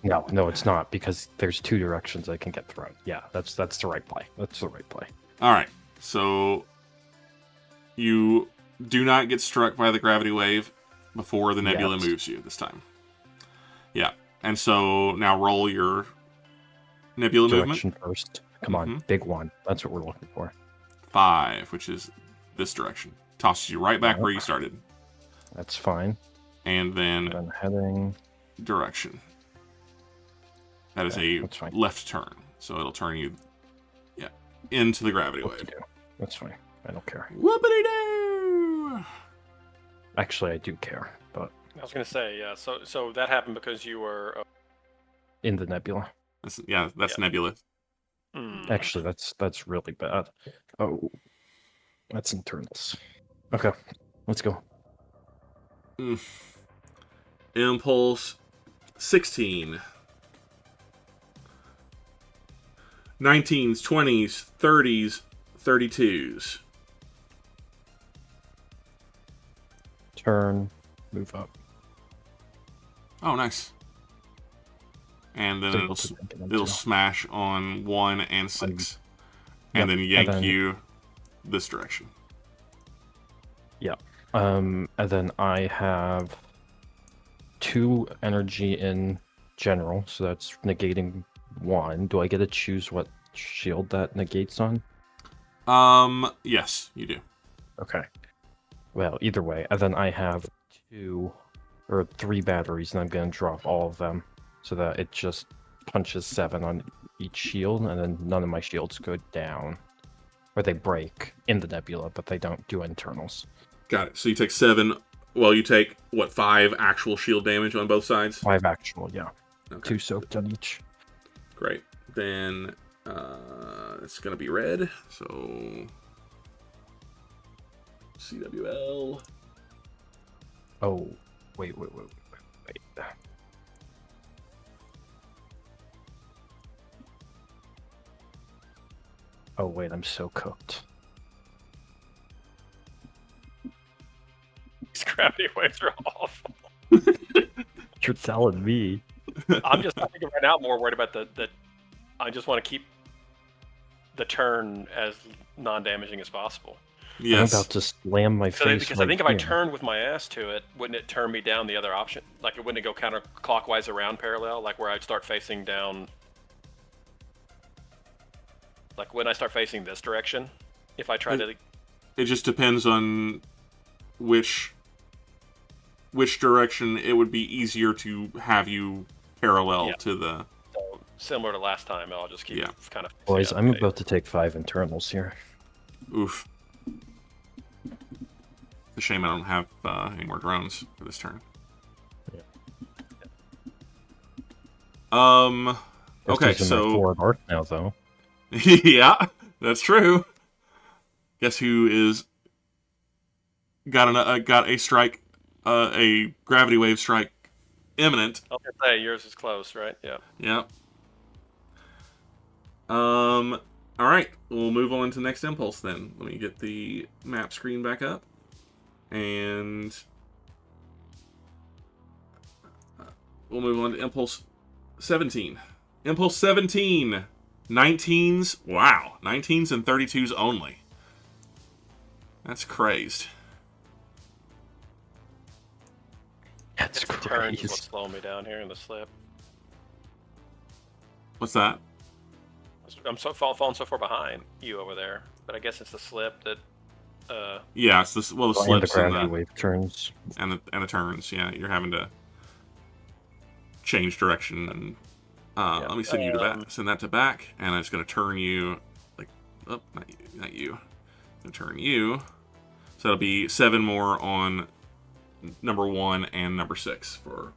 No, it's not, because there's 2 directions I can get thrown. Yeah, that's the right play. That's the right play. All right. So you do not get struck by the gravity wave before the nebula moves you this time. Yeah. And so now roll your nebula Direction movement. first. Come on, big one. That's what we're looking for. 5, which is this direction. Tosses you right back where you started. That's fine. And then heading direction. That is a left turn. So it'll turn you into the gravity wave. That's fine. I don't care. Whoopity-doo! Actually, I do care, but I was gonna say, yeah. So that happened because you were. in the nebula. That's nebula. Actually, that's really bad. Oh, that's internals. Okay, let's go. Impulse 16. 19s, 20s, 30s, 32s. Turn, move up. Oh, nice. And then it'll smash on 1 and 6. And then yank you this direction. Yeah. And then I have 2 energy in general, so that's negating 1. Do I get to choose what shield that negates on? Yes, you do. Okay. Well, either way, and then I have 3 batteries, and I'm going to drop all of them so that it just punches 7 on each shield, and then none of my shields go down. Or they break in the nebula, but they don't do internals. Got it. So you take 7. Well, you take, 5 actual shield damage on both sides? 5 actual, yeah. Okay. 2 soaked on each. Great. Then it's going to be red. So CWL. Oh, wait. Oh, wait, I'm so cooked. These gravity waves are awful. You're telling me. I'm just, I think right now, more worried about the I just want to keep the turn as non-damaging as possible. Yes. I'm about to slam my face. Because I think if I turned with my ass to it, wouldn't it turn me down the other option? Like, it wouldn't go counterclockwise around parallel, like where I'd start facing down. Like when I start facing this direction, if I try to. It just depends on which direction it would be easier to have you parallel to the. So, similar to last time, I'll just keep kind of. Boys, I'm about to take 5 internals here. Oof. It's a shame I don't have any more drones for this turn. Yeah. Okay, Guess he's in so my forward arc now, though. yeah, that's true. Guess who is got a strike, a gravity wave strike imminent. I was gonna say yours is close, right? Yeah. Yeah. All right, we'll move on to the next impulse then. Let me get the map screen back up, and we'll move on to impulse 17. Impulse 17. 19s. Wow, 19s and 32s only. That's crazed. That's The turns is crazy. what's slowing me down here in the slip. What's that? I'm falling so far behind you over there, but I guess it's the slip that. Yeah, it's this. Well, the And the slips gravity and wave turns. the turns. Yeah, you're having to change direction and Yeah. let me send you to back. Send that to back, and it's going to turn you like. Oh, not you. Going to turn you. So it'll be 7 more on number 1 and number 6 for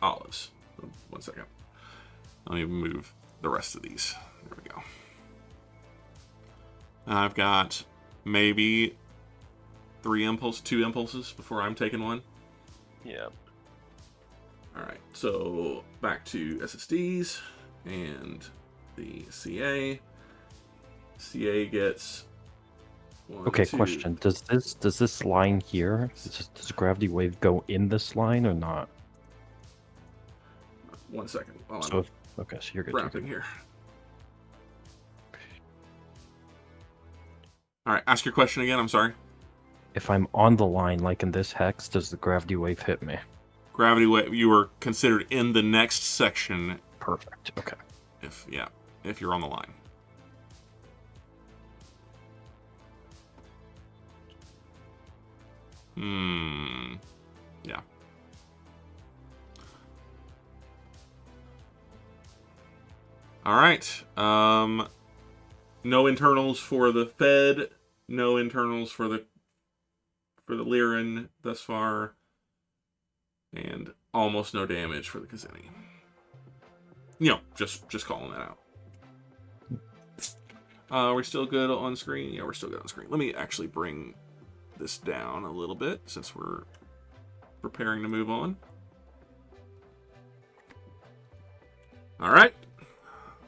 olives. 1 second. Let me move the rest of these. There we go. I've got maybe 2 impulses before I'm taking one. Yeah. All right, so back to SSDs and the CA. CA gets 1, Okay, 2. question: Does this line here? Does gravity wave go in this line or not? 1 second. While So, I'm okay, so you're good. wrapping here. All right, ask your question again. I'm sorry. If I'm on the line, like in this hex, does the gravity wave hit me? Gravity wave. You are considered in the next section. Perfect. Okay. If you're on the line. Yeah. All right. No internals for the Fed. No internals for the Lyran thus far, and almost no damage for the Kzinti. Just calling that out. Are we still good on screen? Yeah, we're still good on screen. Let me actually bring this down a little bit since we're preparing to move on. All right.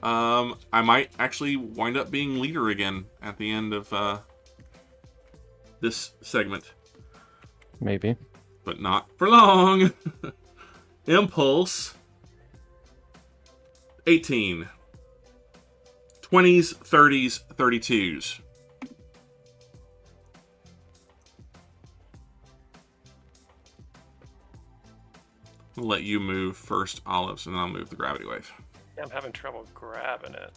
I might actually wind up being leader again at the end of this segment. Maybe. But not for long. Impulse 18. 20s, 30s, 32s. I'll let you move first, Olives, and then I'll move the gravity wave. Yeah, I'm having trouble grabbing it.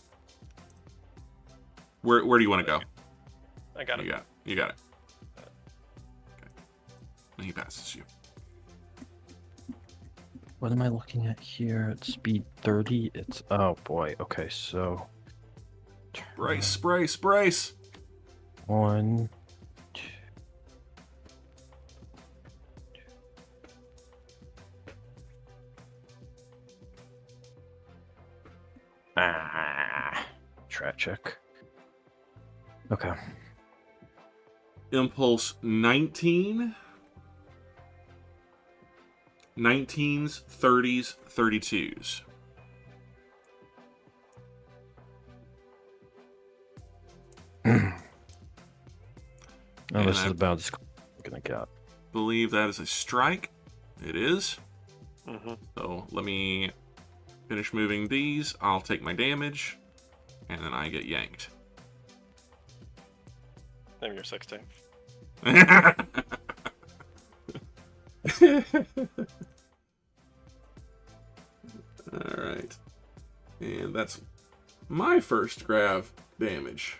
Where do you want to go? I got it. You got it. Okay. And he passes you. What am I looking at here? At speed 30? It's... Oh, boy. Okay, so... Brace. 1, 2... Tragic. Okay. Impulse 19. 19s, 30s, 32s. Oh, this is about as I'm gonna get. Believe that is a strike. It is. Mm-hmm. So let me finish moving these. I'll take my damage, and then I get yanked. Maybe you're 16. Alright. And that's my first grav damage.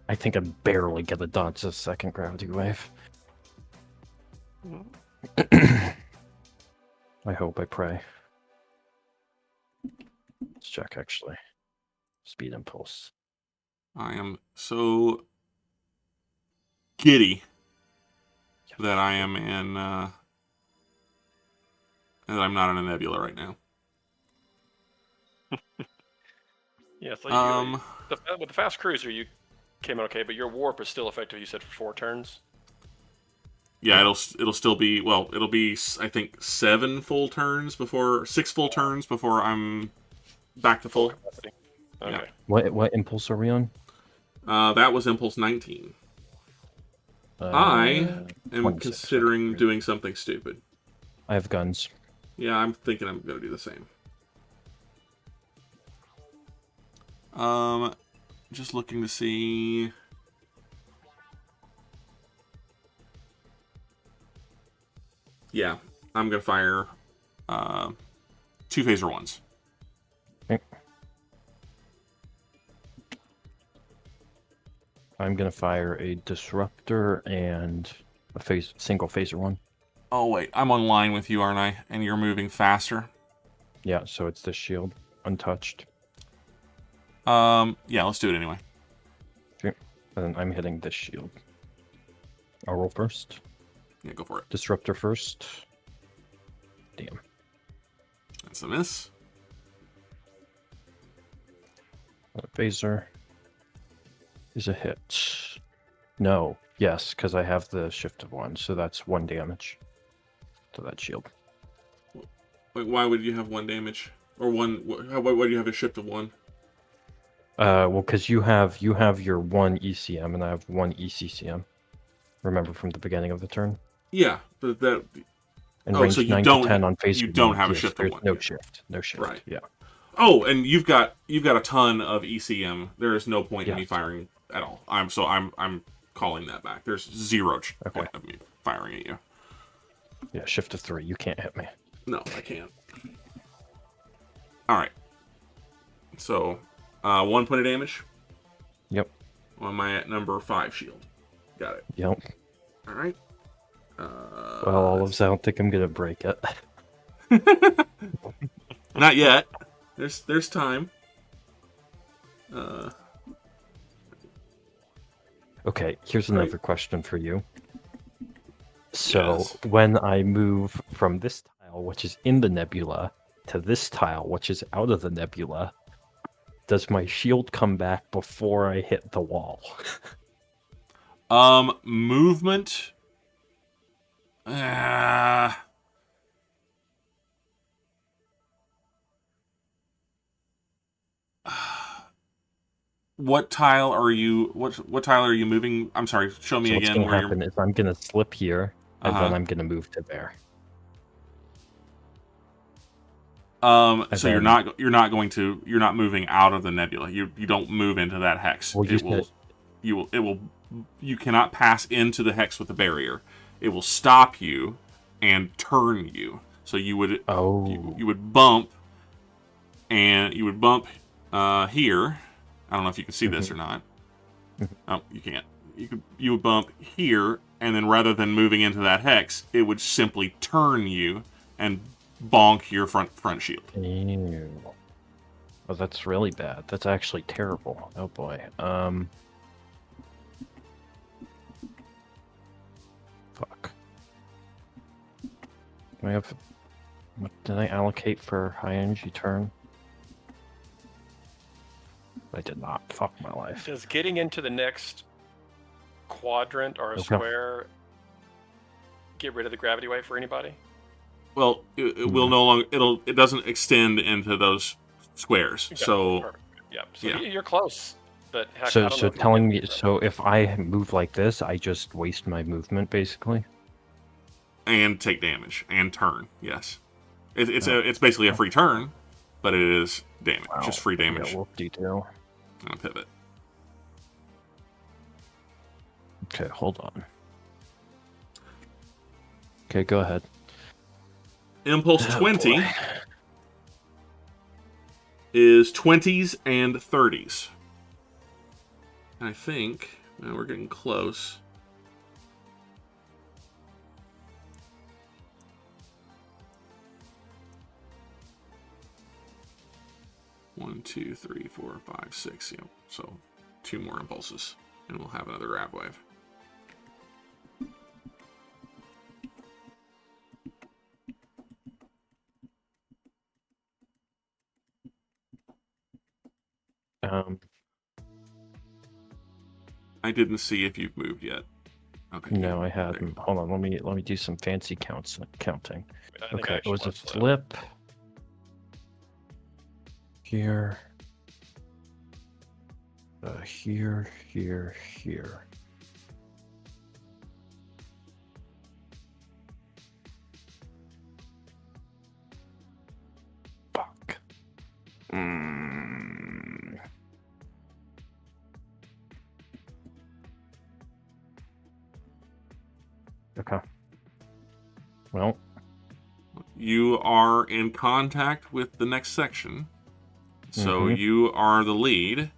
I think I barely get a dodge this second gravity wave. I hope, I pray. Let's check, actually. Speed impulse. I am so giddy that I am in. That I'm not in a nebula right now. Yeah, so with the fast cruiser, you came in okay, but your warp is still effective. You said for 4 turns. Yeah, it'll still be it'll be I think 6 full turns before I'm back to full. Capacity. Okay. Yeah. What impulse are we on? That was impulse 19. I am 26, considering okay. doing something stupid. I have guns. Yeah, I'm thinking I'm gonna do the same. Just looking to see. Yeah, I'm gonna fire 2 phaser ones. Okay. I'm gonna fire a disruptor and a single phaser one. Oh wait, I'm on line with you, aren't I? And you're moving faster. Yeah, so it's the shield, untouched. Yeah, let's do it anyway. Okay. And then I'm hitting this shield. I'll roll first. Yeah, go for it. Disruptor first. Damn. That's a miss. Phaser is a hit. No. Yes, because I have the shift of 1, so that's 1 damage to that shield. Wait, why would you have 1 damage? Or 1? Why do you have a shift of 1? Well, because you have your 1 ECM and I have 1 ECCM. Remember from the beginning of the turn? Yeah, but that. And Oh, range so you 9 don't to 10 on phaser. you don't 1, have a yes, shift of there's 1. No shift. No shift. Right. Yeah. Oh, and you've got a ton of ECM. There is no point in me Yes. firing at all. I'm calling that back. There's zero point of me firing at you. Yeah, shift of 3. You can't hit me. No, I can't. All right. So, 1 point of damage. Yep. On my at number 5 shield. Got it. Yep. All right. Well, Olives, I don't think I'm gonna break it. Not yet. There's time. Okay, here's another question for you. So, Yes. when I move from this tile, which is in the nebula, to this tile, which is out of the nebula, does my shield come back before I hit the wall? Movement. What tile are you? What tile are you moving? I'm sorry. Show me So what's again gonna where happen is I'm gonna slip here, and Uh-huh. then I'm gonna move to there. So And you're then- not moving out of the nebula. You don't move into that hex. Well, You cannot pass into the hex with the barrier. It will stop you and turn you. So you would you would bump here. I don't know if you can see this or not. Oh, you can't. You would bump here, and then rather than moving into that hex, it would simply turn you and bonk your front shield. Ew. Oh, that's really bad. That's actually terrible. Oh boy. Fuck. Do I have? What did I allocate for high energy turn? I did not. Fuck my life. Does getting into the next quadrant or a Okay. square get rid of the gravity wave for anybody? Well, it will no longer. It doesn't extend into those squares. Okay, So perfect. Yeah. So yeah. you're close, but heck, I So, don't know so if you telling can- me, so if I move like this, I just waste my movement, basically. And take damage and turn. Yes, it's basically a free turn, but it is damage. Wow. Just free damage. Yeah, whoop detail. And a pivot. Okay, hold on. Okay, go ahead. Impulse Oh, 20 boy. is 20s and 30s. And I think we're getting close. One, 2, 3, 4, 5, 6. Yeah. So 2 more impulses, and we'll have another grab wave. Um, I didn't see if you've moved yet. Okay. no, I hadn't. Hold on, let me do some fancy counting. I think I Okay, it actually was a want to slip. slip. Here. Here, here, here. Fuck. Okay. Well, You are in contact with the next section. So Mhm. you are the lead,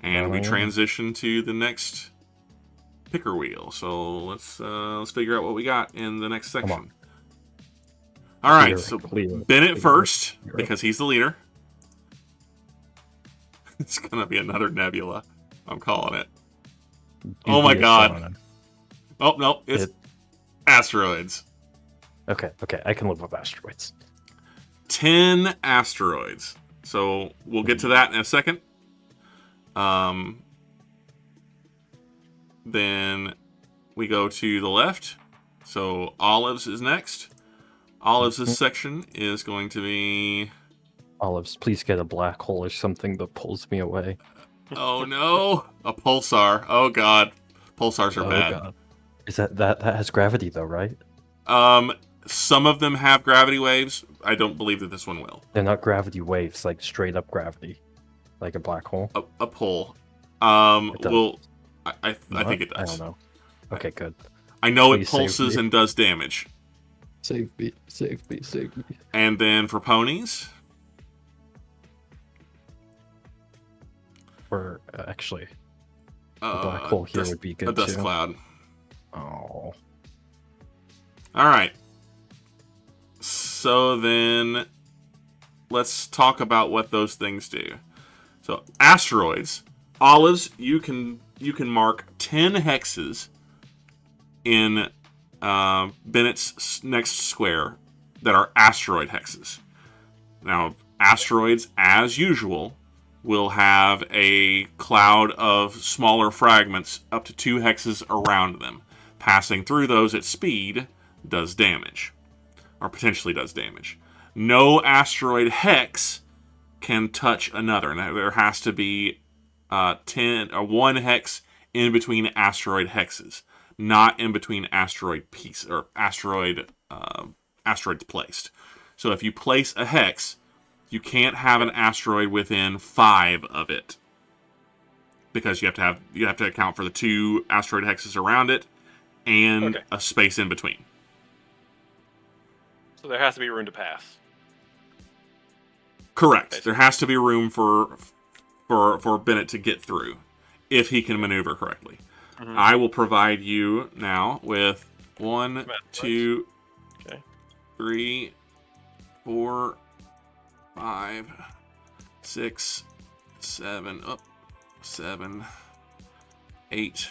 and Well, we I am. transition to the next picker wheel. So let's figure out what we got in the next Come on. section. All right, Clear, so clear, Bennett clear, first clear. because he's the leader. It's gonna be another nebula. I'm calling it. Oh my Dubious god. on. Oh no, it's asteroids. Okay, I can live with asteroids. 10 asteroids. So we'll get to that in a second. Then we go to the left. So Olives is next. Olives' section is going to be... Olives, please get a black hole or something that pulls me away. Oh no! A pulsar. Oh god. Pulsars are bad. God. Is that has gravity though, right? Some of them have gravity waves. I don't believe that this one will. They're not gravity waves, like straight up gravity, like a black hole. A pull. It does. Well, I think it I does. don't know. Okay, good. I know Please it save pulses me. and does damage. Save me, save me, save me. And then for ponies, Or actually, a black hole here would be good a dust too. cloud. Oh. All right. So then, let's talk about what those things do. So asteroids, Olives, you can mark 10 hexes in Bennett's next square that are asteroid hexes. Now, asteroids, as usual, will have a cloud of smaller fragments up to 2 hexes around them. Passing through those at speed does damage, or potentially does damage. No asteroid hex can touch another, and there has to be 1 hex in between asteroid hexes, not in between asteroid piece or asteroids placed. So if you place a hex, you can't have an asteroid within 5 of it, because you have to account for the 2 asteroid hexes around it and a space in between. So there has to be room to pass. Correct. Basically. There has to be room for Bennett to get through if he can maneuver correctly. Mm-hmm. I will provide you now with 1, 2, 3, 4, 5, 6, 7, 7, 8,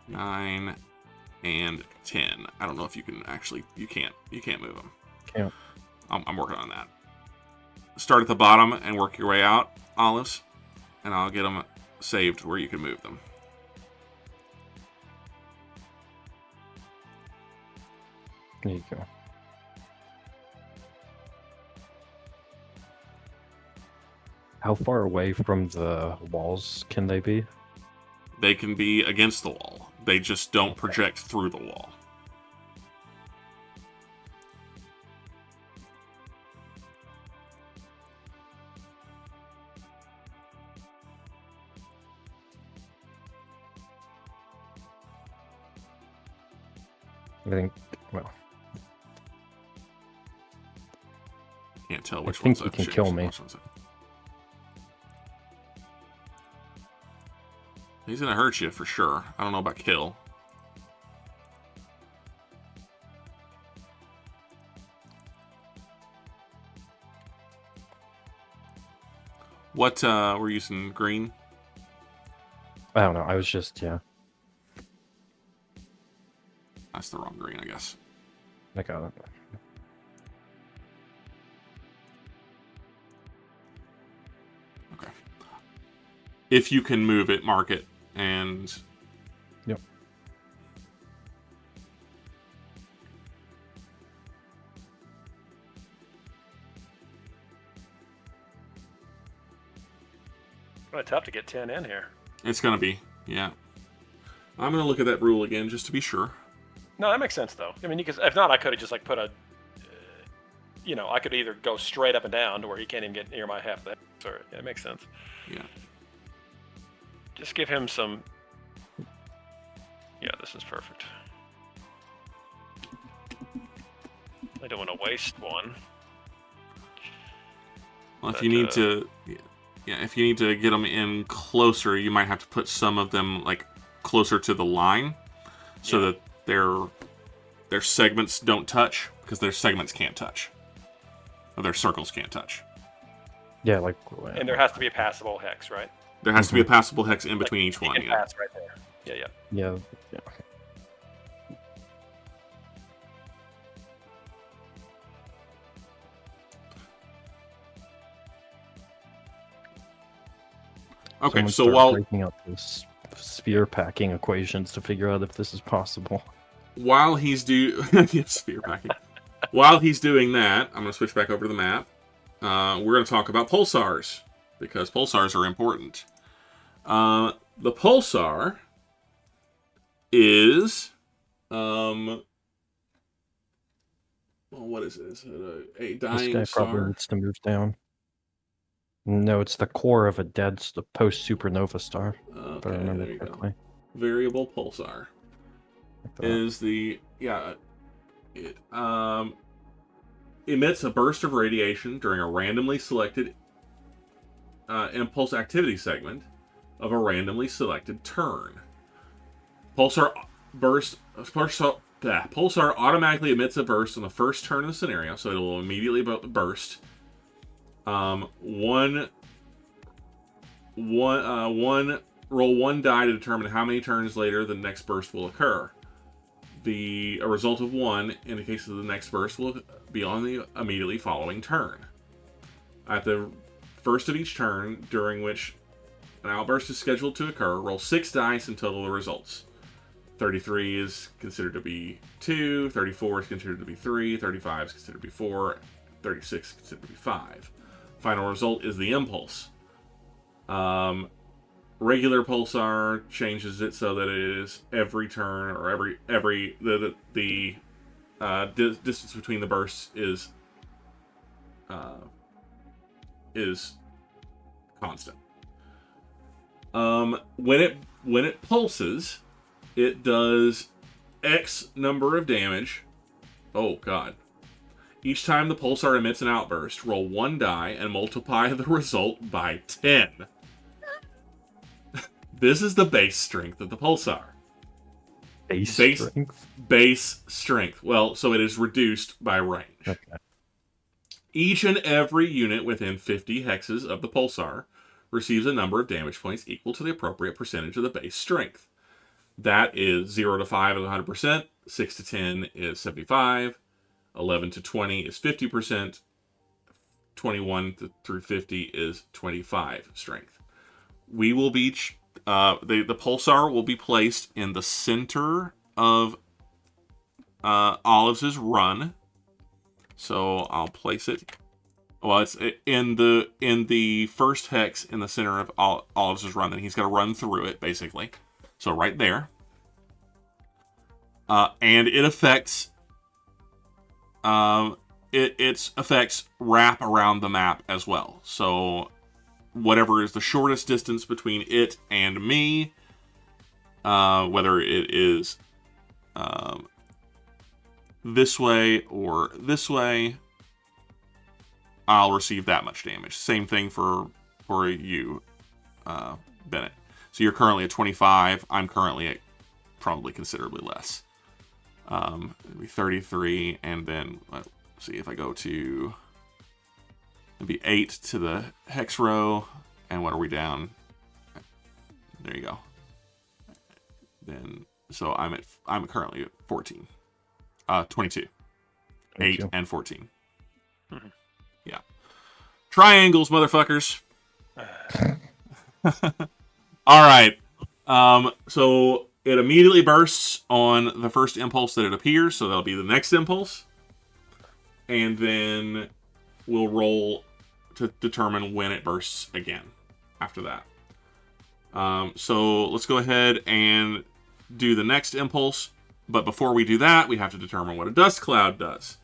9, and 10. I don't know if you can actually. You can't move them. Can't. I'm working on that. Start at the bottom and work your way out, Olives, and I'll get them saved where you can move them. There you go. How far away from the walls can they be? They can be against the wall. They just don't project through the wall. I think, well, Can't tell which I think ones you I've can changed kill and me. which ones I've- He's gonna hurt you for sure. I don't know about kill. What we're using green? I don't know. I was just, yeah, That's the wrong green, I guess. I got it. Okay. if you can move it, mark it, and... Yep. Really tough to get 10 in here. It's going to be, yeah. I'm going to look at that rule again just to be sure. No, that makes sense, though. I mean, because if not, I could have just, like, put a... I could either go straight up and down to where he can't even get near my half the... Or, yeah, it makes sense. Yeah. Just give him some... Yeah, this is perfect. I don't want to waste one. Well, if you need to... Yeah, if you need to get them in closer, you might have to put some of them, like, closer to the line so that their segments don't touch, because their segments can't touch. Or their circles can't touch. Yeah, like... And there has to be a passable hex, right? There has to be a passable hex in between each one. Yeah. Pass right there. Yeah. Yeah. Okay, Someone so start while breaking out those sphere packing equations to figure out if this is possible. he's sphere packing. While he's doing that, I'm going to switch back over to the map. We're going to talk about pulsars, because pulsars are important. The pulsar is, well, what is it? Is it a dying This guy probably star? needs to move down. No, it's the core of a dead post-supernova star, if I remember there you correctly. go. Variable pulsar Like that. is it emits a burst of radiation during a randomly selected impulse activity segment of a randomly selected turn. Pulsar automatically emits a burst on the first turn of the scenario, so it will immediately burst. Roll one die to determine how many turns later the next burst will occur. A result of 1 indicates that the next burst will be on the immediately following turn. At the first of each turn, during which an outburst is scheduled to occur, roll 6 dice and total the results. 33 is considered to be 2, 34 is considered to be 3, 35 is considered to be 4, 36 is considered to be 5. Final result is the impulse. Regular pulsar changes it so that it is every turn, or the distance between the bursts is constant. When it pulses, it does X number of damage. Oh god. Each time the pulsar emits an outburst, roll 1 die and multiply the result by 10. This is the base strength of the pulsar. Base strength? Base strength. Well, so it is reduced by range. Okay. Each and every unit within 50 hexes of the pulsar receives a number of damage points equal to the appropriate percentage of the base strength. That is 0 to 5 is 100%, 6 to 10 is 75, 11 to 20 is 50%, 21 through 50 is 25 strength. We will be... the pulsar will be placed in the center of Olives' run. So I'll place it. Well, it's in the first hex in the center of Olives' run. Then he's going to run through it, basically. So right there. And it affects... its effects wrap around the map as well. So whatever is the shortest distance between it and me, whether it is this way or this way, I'll receive that much damage. Same thing for you, Bennett. So you're currently at 25. I'm currently at probably considerably less. It'll be 33, and then let's see if I go to... It'll be 8 to the hex row, and what are we down? There you go. Then so I'm currently at 14. 22. 8 and 14. Mm-hmm. Yeah. Triangles, motherfuckers. All right. So it immediately bursts on the first impulse that it appears, so that'll be the next impulse. And then we'll roll to determine when it bursts again after that. So let's go ahead and do the next impulse. But before we do that, we have to determine what a dust cloud does.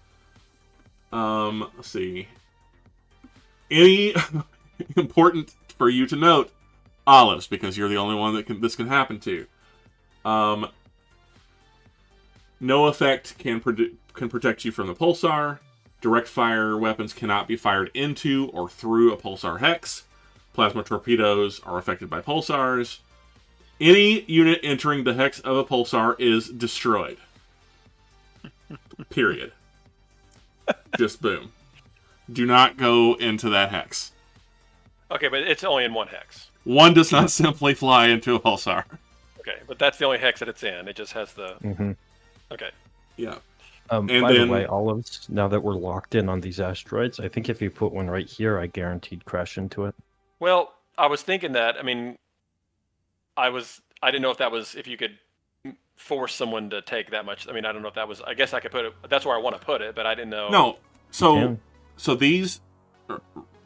Let's see. Any important for you to note, Olives, because you're the only one that this can happen to. No effect can protect you from the pulsar. Direct fire weapons cannot be fired into or through a pulsar hex. Plasma torpedoes are affected by pulsars. Any unit entering the hex of a pulsar is destroyed. Period. Just boom. Do not go into that hex. Okay, but it's only in one hex. One does not simply fly into a pulsar. Okay, but that's the only hex that it's in. It just has the... Mm-hmm. Okay. Yeah. By the way, Olives, now that we're locked in on these asteroids, I think if you put one right here, I guaranteed crash into it. Well, I was thinking that. I mean, I didn't know if that was, if you could force someone to take that much. I mean, I don't know if that was, I guess I could put it, that's where I want to put it, but I didn't know. No. So these,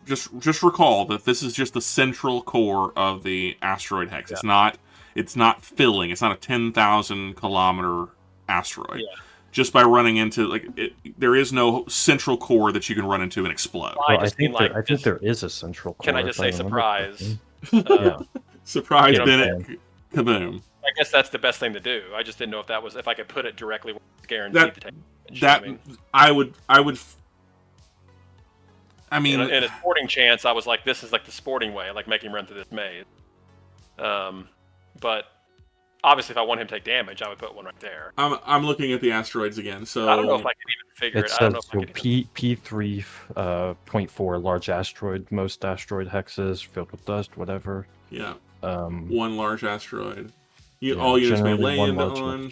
just recall that this is just the central core of the asteroid hex. Yeah. It's not filling. It's not a 10,000 kilometer asteroid. Yeah. Just by running into, there is no central core that you can run into and explode. Well, I think there is a central core. Can I just say surprise? Yeah. Surprise, Bennett. Kaboom. I guess that's the best thing to do. I just didn't know if I could put it directly where it's guaranteed to take. I mean, in a sporting chance, I was like, this is like the sporting way, like make him run through this maze. But obviously, if I want him to take damage, I would put one right there. I'm looking at the asteroids again, so I don't know if I can even figure it. I don't know if I can P3.4 large asteroid, most asteroid hexes filled with dust, whatever. Yeah. One large asteroid. All units may land on.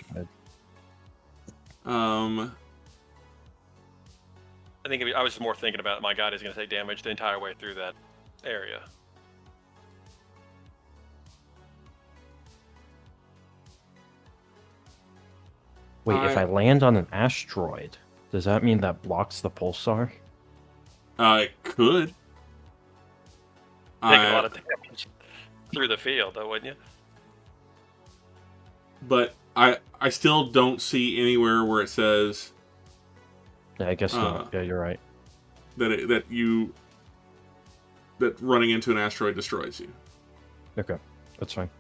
I think I was just more thinking about my guy is going to take damage the entire way through that area. Wait, if I land on an asteroid, does that mean that blocks the pulsar? It could. Take a lot of damage through the field, though, wouldn't you? But I still don't see anywhere where it says. Yeah, I guess not. Yeah, you're right. That running into an asteroid destroys you. Okay, that's fine.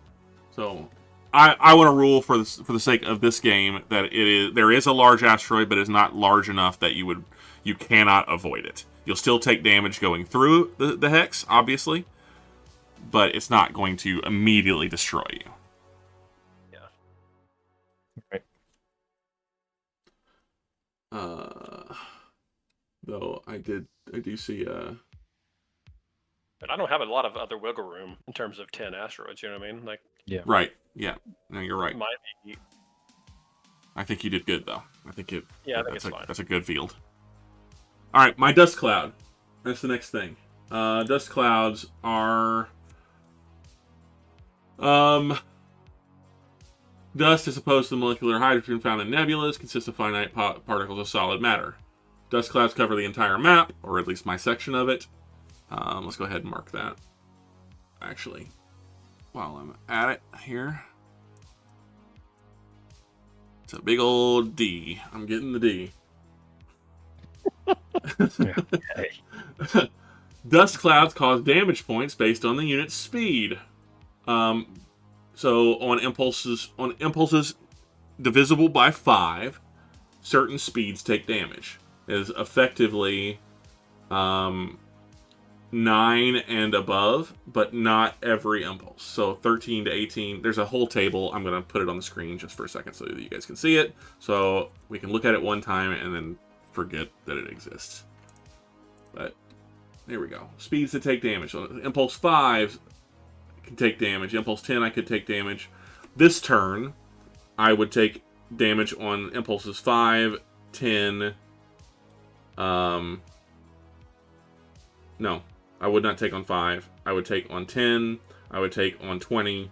So, I want to rule for the sake of this game that there is a large asteroid, but it's not large enough that you cannot avoid it. You'll still take damage going through the hex, obviously, but it's not going to immediately destroy you. Yeah. Right. Though I do see But I don't have a lot of other wiggle room in terms of 10 asteroids, you know what I mean? Yeah. Right. Yeah. No, you're right. Might be. I think you did good though. I think it's fine. That's a good field. Alright, my dust cloud. That's the next thing. Dust clouds are dust as opposed to the molecular hydrogen found in nebulas consists of finite particles of solid matter. Dust clouds cover the entire map, or at least my section of it. Let's go ahead and mark that. Actually, while I'm at it here. It's a big old D. I'm getting the D. Dust clouds cause damage points based on the unit's speed. So on impulses divisible by 5, certain speeds take damage. It is effectively 9 and above, but not every impulse. So 13 to 18. There's a whole table. I'm going to put it on the screen just for a second so that you guys can see it. So we can look at it one time and then forget that it exists. But there we go. Speeds that take damage. So impulse 5 can take damage. Impulse 10 I could take damage. This turn I would take damage on impulses 5, 10. No, I would not take on 5. I would take on 10. I would take on 20,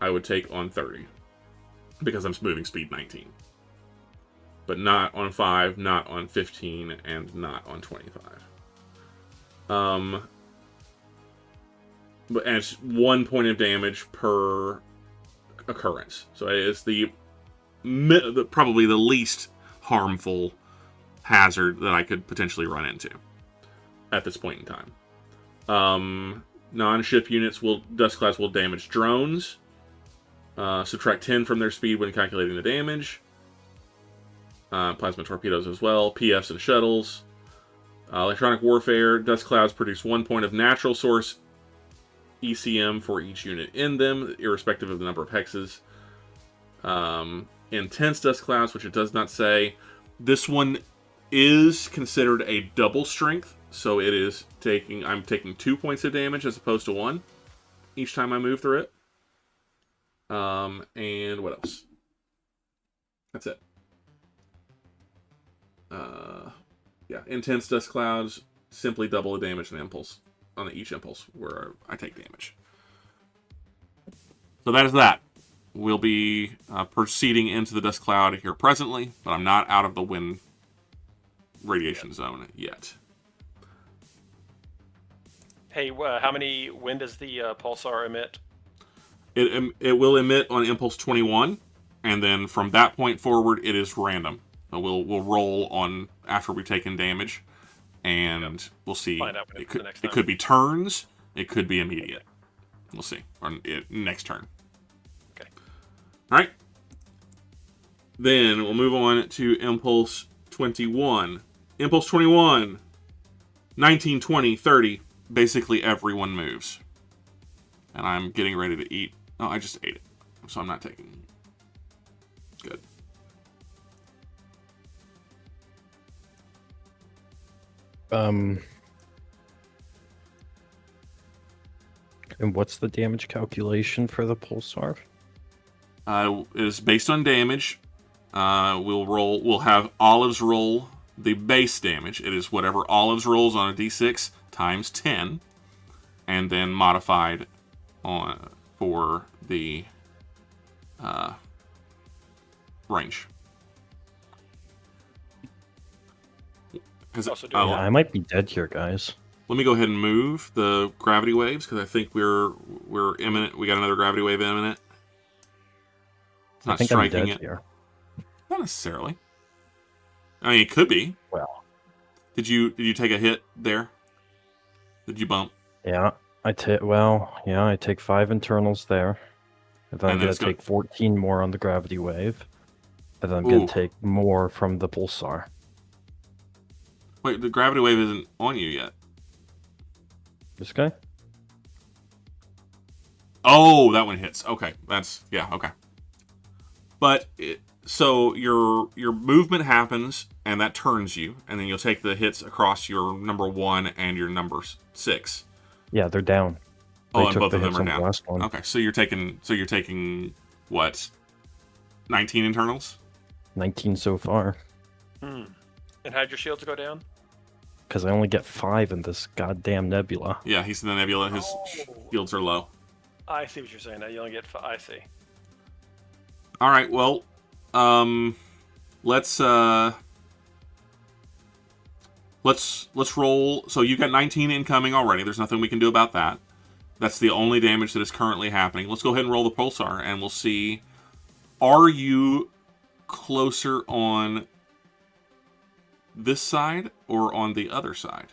I would take on 30. Because I'm moving speed 19. But not on 5, not on 15, and not on 25. And it's 1 point of damage per occurrence. So it's probably the least harmful hazard that I could potentially run into at this point in time. Non-ship units Dust Clouds will damage drones. Subtract 10 from their speed when calculating the damage. Plasma torpedoes as well. PFs and shuttles. Electronic warfare. Dust Clouds produce 1 point of natural source ECM for each unit in them, irrespective of the number of hexes. Intense Dust Clouds, which it does not say. This one is considered a double strength, so it is I'm taking 2 points of damage as opposed to 1 each time I move through it. And what else? That's it. Yeah, intense Dust Clouds, simply double the damage and impulse on each impulse where I take damage. So that is that. We'll be proceeding into the Dust Cloud here presently, but I'm not out of the wind radiation zone yet. Hey, how many wind does the pulsar emit? It will emit on impulse 21, and then from that point forward, it is random. So we'll roll on after we've taken damage, and we'll see. Find out it next time. could be turns, it could be immediate. We'll see on next turn. Okay. All right. Then we'll move on to impulse 21. Impulse 21, 19, 20, 30. Basically, everyone moves. And I'm getting ready to eat. Oh, I just ate it. So I'm not taking. Good. And what's the damage calculation for the pulsar? It is based on damage. We'll have Olives roll the base damage. It is whatever Olives rolls on a d6 times 10, and then modified for the range. I might be dead here, guys. Let me go ahead and move the gravity waves because I think we're imminent. We got another gravity wave imminent. It's not striking it here. Not necessarily. I mean, it could be. Well, did you take a hit there? Did you bump? Yeah, I take 5 internals there. And then I'm going to take 14 more on the gravity wave. And then I'm going to take more from the pulsar. Wait, the gravity wave isn't on you yet. This guy? Oh, that one hits. Okay, okay. But so your movement happens, and that turns you, and then you'll take the hits across your number 1 and your number 6. Yeah, they're down. And both of them are down. Okay, so you're taking what? 19 internals? 19 so far. And how'd your shields go down? Because I only get 5 in this goddamn nebula. Yeah, he's in the nebula. His shields are low. I see what you're saying. Now you only get 5. I see. All right. Well, let's roll. So you've got 19 incoming already. There's nothing we can do about that. That's the only damage that is currently happening. Let's go ahead and roll the pulsar, and we'll see. Are you closer on this side or on the other side?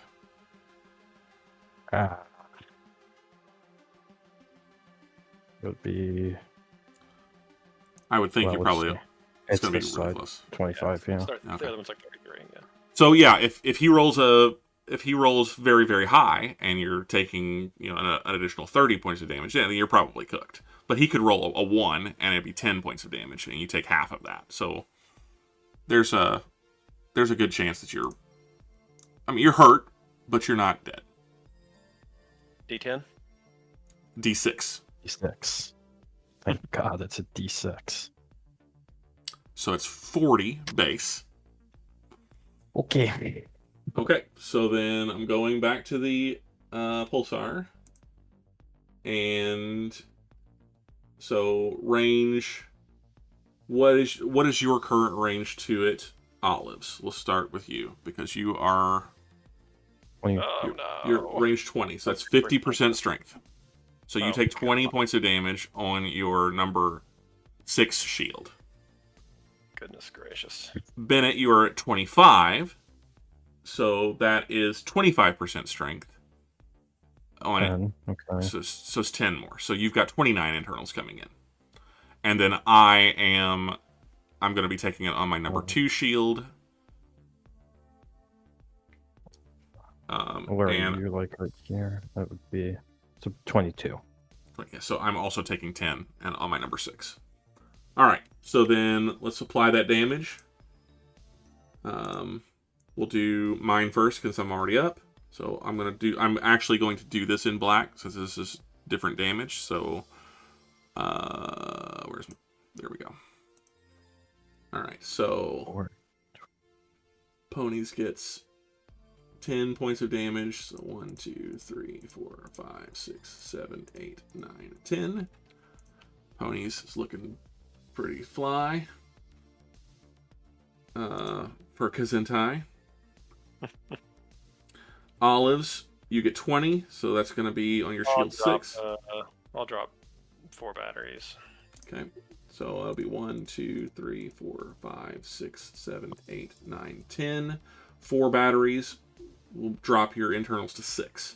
It would be. I would think you probably. It's going to be really close. 25, yeah. The other one's like 33. Yeah. So yeah, if he rolls very, very high, and you're taking an additional 30 points of damage, then you're probably cooked. But he could roll a 1, and it'd be 10 points of damage, and you take half of that. So there's a good chance that you're hurt, but you're not dead. D10? D6. D6. Thank God it's a D6. So it's 40 base. Okay. Okay, so then I'm going back to the pulsar. And so range. What is your current range to it, Olives? We'll start with you because you are. 20. Oh You're no. range 20, so that's 50% strength. So you Oh, take 20 God. points of damage on your number 6 shield. Goodness gracious. Bennett, you are at 25, so that is 25% strength on it. 10. Okay. So it's 10 more. So you've got 29 internals coming in. And then I'm going to be taking it on my number 2 shield. Where and are you, like, right here? That would be... So 22. so I'm also taking 10 and on my number 6. All right, so then let's apply that damage. We'll do mine first because I'm already up. So I'm actually going to do this in black since this is different damage. So, there we go. All right, so Ponies gets 10 points of damage. So 1, 2, 3, 4, 5, 6, 7, 8, 9, 10. Ponies is looking pretty fly. For Kzinti. Olives, you get 20, so that's going to be on your shield 6. I'll drop 4 batteries. Okay, so that'll be 1, 2, 3, 4, 5, 6, 7, 8, 9, 10. 4 batteries will drop your internals to 6.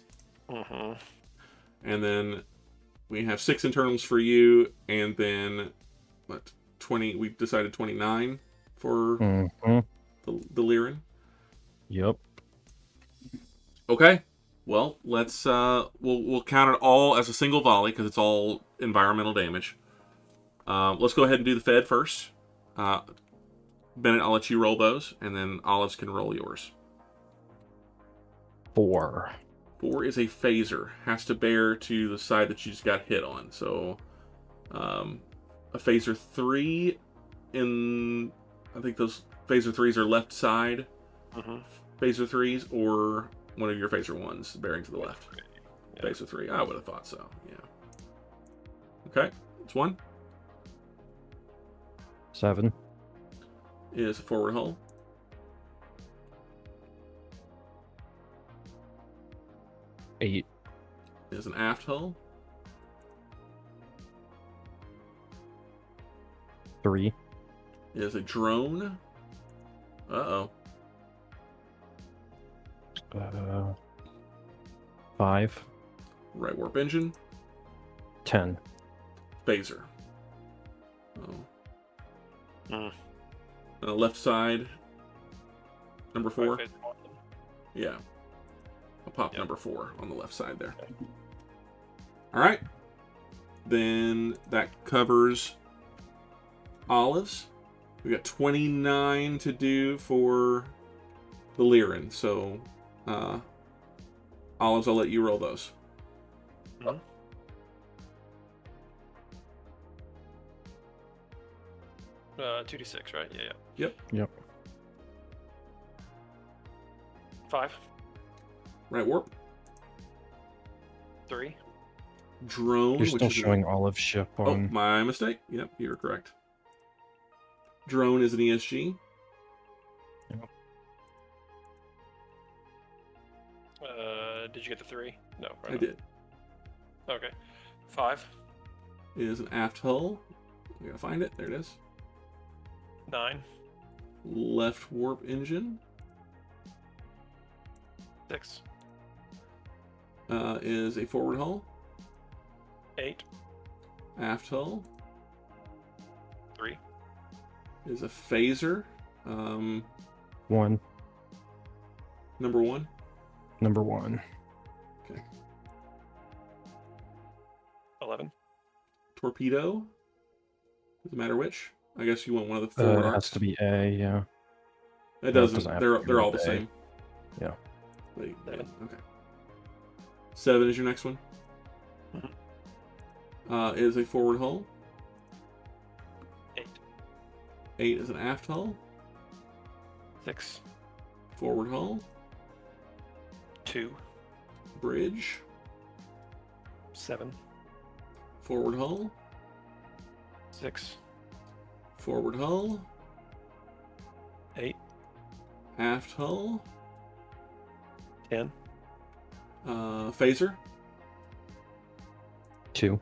Mm-hmm. And then we have 6 internals for you, and then, 20, we decided 29 for the Lyran. Yep. Okay. Well, let's we'll count it all as a single volley because it's all environmental damage. Let's go ahead and do the Fed first. Bennett, I'll let you roll those, and then Olives can roll yours. 4. 4 is a phaser. Has to bear to the side that you just got hit on. So, a phaser 3 in... I think those phaser 3s are left side. Mm-hmm. Phaser 3s, or one of your phaser 1s bearing to the left. Yeah. Phaser 3. I would have thought so, yeah. Okay, it's 1. 7. Is a forward hull. 8. Is an aft hull. 3. Is a drone. Uh-oh. 5. Right warp engine. 10. Phaser. Mm. Left side. Number 4. Right, Yeah. I'll pop Yep. number 4 on the left side there. Alright. Then that covers Olives. We got 29 to do for the Lyran. So, Olives, I'll let you roll those. Mhm. Uh, 2d6, right? Yeah. Yep. 5. Right warp. 3. Drone. You're which still is showing Olive ship Oh, on. my mistake. Yep, you're correct. Drone is an ESG. Did you get the 3? No. Right I did. Okay. 5. Is an aft hull. We gotta find it. There it is. 9. Left warp engine. 6. Is a forward hull. 8. Aft hull. 3. Is a phaser. 1. Number 1. Number 1. Okay. 11. Torpedo. Doesn't matter which. I guess you want one of the It forward has arcs. to be A, yeah. It No, it doesn't. doesn't have They're to be all the A. same. Yeah. Okay. 7 is your next one. Is a forward hull. 8. 8 is an aft hull. 6. Forward hull. 2. Bridge. 7. Forward hull. 6. Forward hull. 8. Aft hull. 10. Phaser. 2.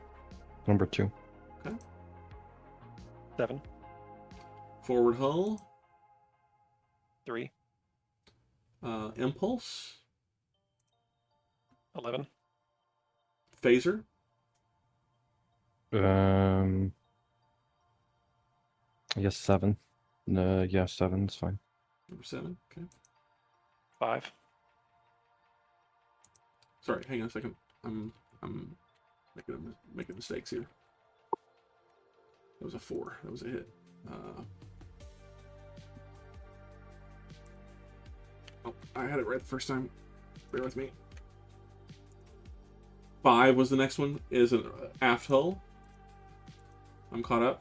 Number 2. Okay. 7. Forward hull. 3. Impulse. 11. Phaser. I guess 7. Yeah, 7 is fine. Number 7. Okay. 5. Sorry, hang on a second. I'm making mistakes here. That was a 4. That was a hit. Oh, I had it right the first time. Bear with me. 5 was the next one. Is an aft hull. I'm caught up.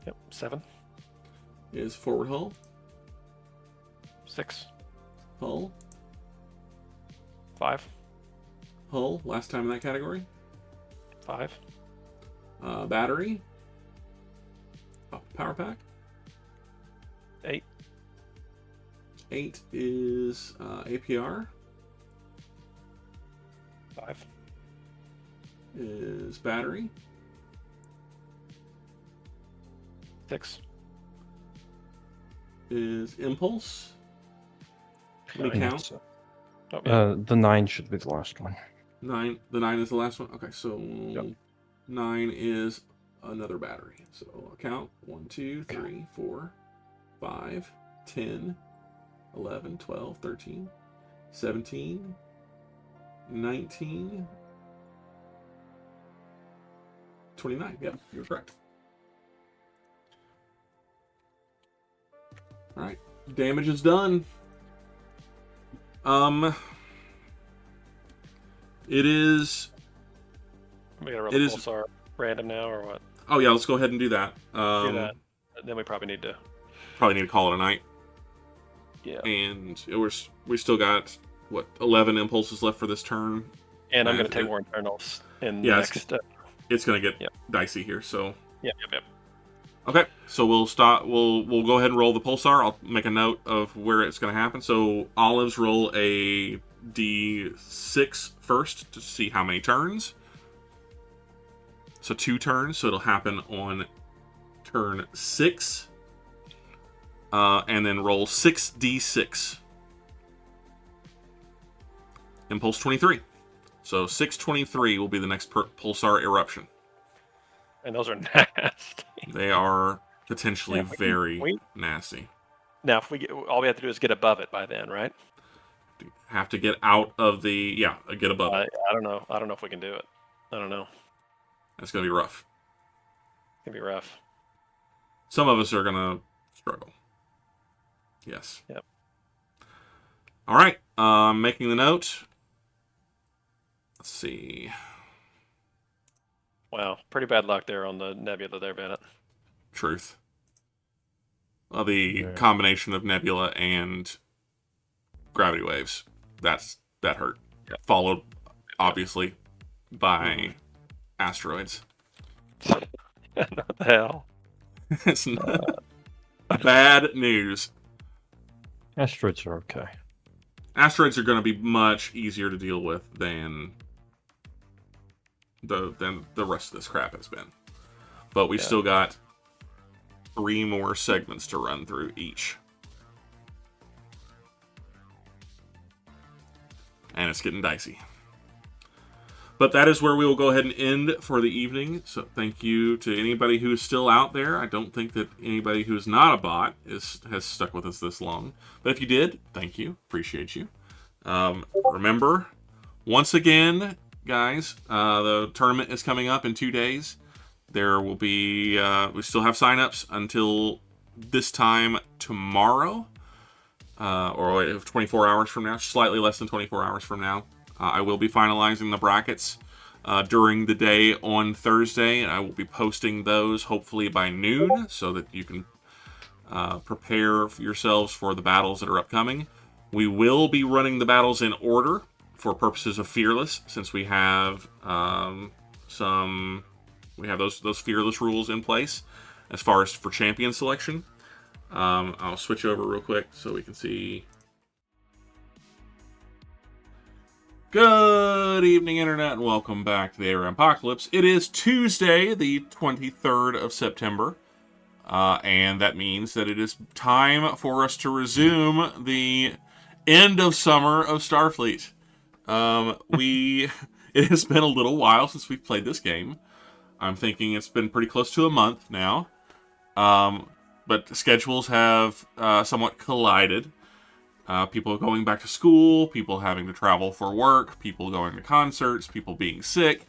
Yep. 7. Is forward hull. 6. Hull. 5. Hull. Last time in that category. 5. Battery. Power pack. 8. 8 is APR. 5. Is battery. 6. Is impulse. Let me Nine. count. Oh, yeah. The 9 should be the last one. 9. The 9 is the last one. Okay, so Yep. 9 is another battery. So I'll count 1, 2, 3, 4, 5, 10, 11, 12, 13, 17, 19, 29. Yep, you're correct. All right, damage is done. It is. We gotta roll it the is- pulsar random now, or what? Oh yeah, let's go ahead and do that. Do that. Then we probably need to. Probably need to call it a night. Yeah. And we still got what 11 impulses left for this turn. And I'm and gonna take it- more internals in Yeah, the it's- next. It's gonna get Yep. dicey here. So Yep. okay, so we'll stop. We'll go ahead and roll the pulsar. I'll make a note of where it's gonna happen. So olives roll a d6 first to see how many turns. So 2 turns. So it'll happen on turn 6. And then roll 6d6. Impulse 23. So 623 will be the next pulsar eruption. And those are nasty. They are potentially Yeah, very nasty. Now, if we get, all we have to do is get above it by then, right? Have to get out of the get above it. I don't know. I don't know if we can do it. I don't know. That's gonna be rough. It's gonna be rough. Some of us are gonna struggle. Yes. Yep. All right. Making the note. Let's see. Wow, pretty bad luck there on the nebula there, Bennett. Truth. Well, the Yeah. combination of nebula and gravity waves. That hurt. Yep. Followed, obviously, by asteroids. What the hell? It's not bad news. Asteroids are okay. Asteroids are going to be much easier to deal with than the rest of this crap has been. But we still got 3 more segments to run through each. And it's getting dicey. But that is where we will go ahead and end for the evening. So thank you to anybody who is still out there. I don't think that anybody who is not a bot has stuck with us this long. But if you did, thank you. Appreciate you. Remember, once again, guys, the tournament is coming up in 2 days. There will be, we still have signups until this time tomorrow. Or 24 hours from now, slightly less than 24 hours from now. I will be finalizing the brackets during the day on Thursday, and I will be posting those hopefully by noon so that you can prepare yourselves for the battles that are upcoming. We will be running the battles in order for purposes of Fearless, since we have some we have those fearless rules in place as far as for champion selection. I'll switch over real quick so we can see. Good evening, Internet, and welcome back to the ARAM Apocalypse. It is Tuesday, the 23rd of September, and that means that it is time for us to resume the end of summer of Starfleet. It has been a little while since we've played this game. I'm thinking it's been pretty close to a month now, but schedules have somewhat collided. People going back to school, people having to travel for work, people going to concerts, people being sick.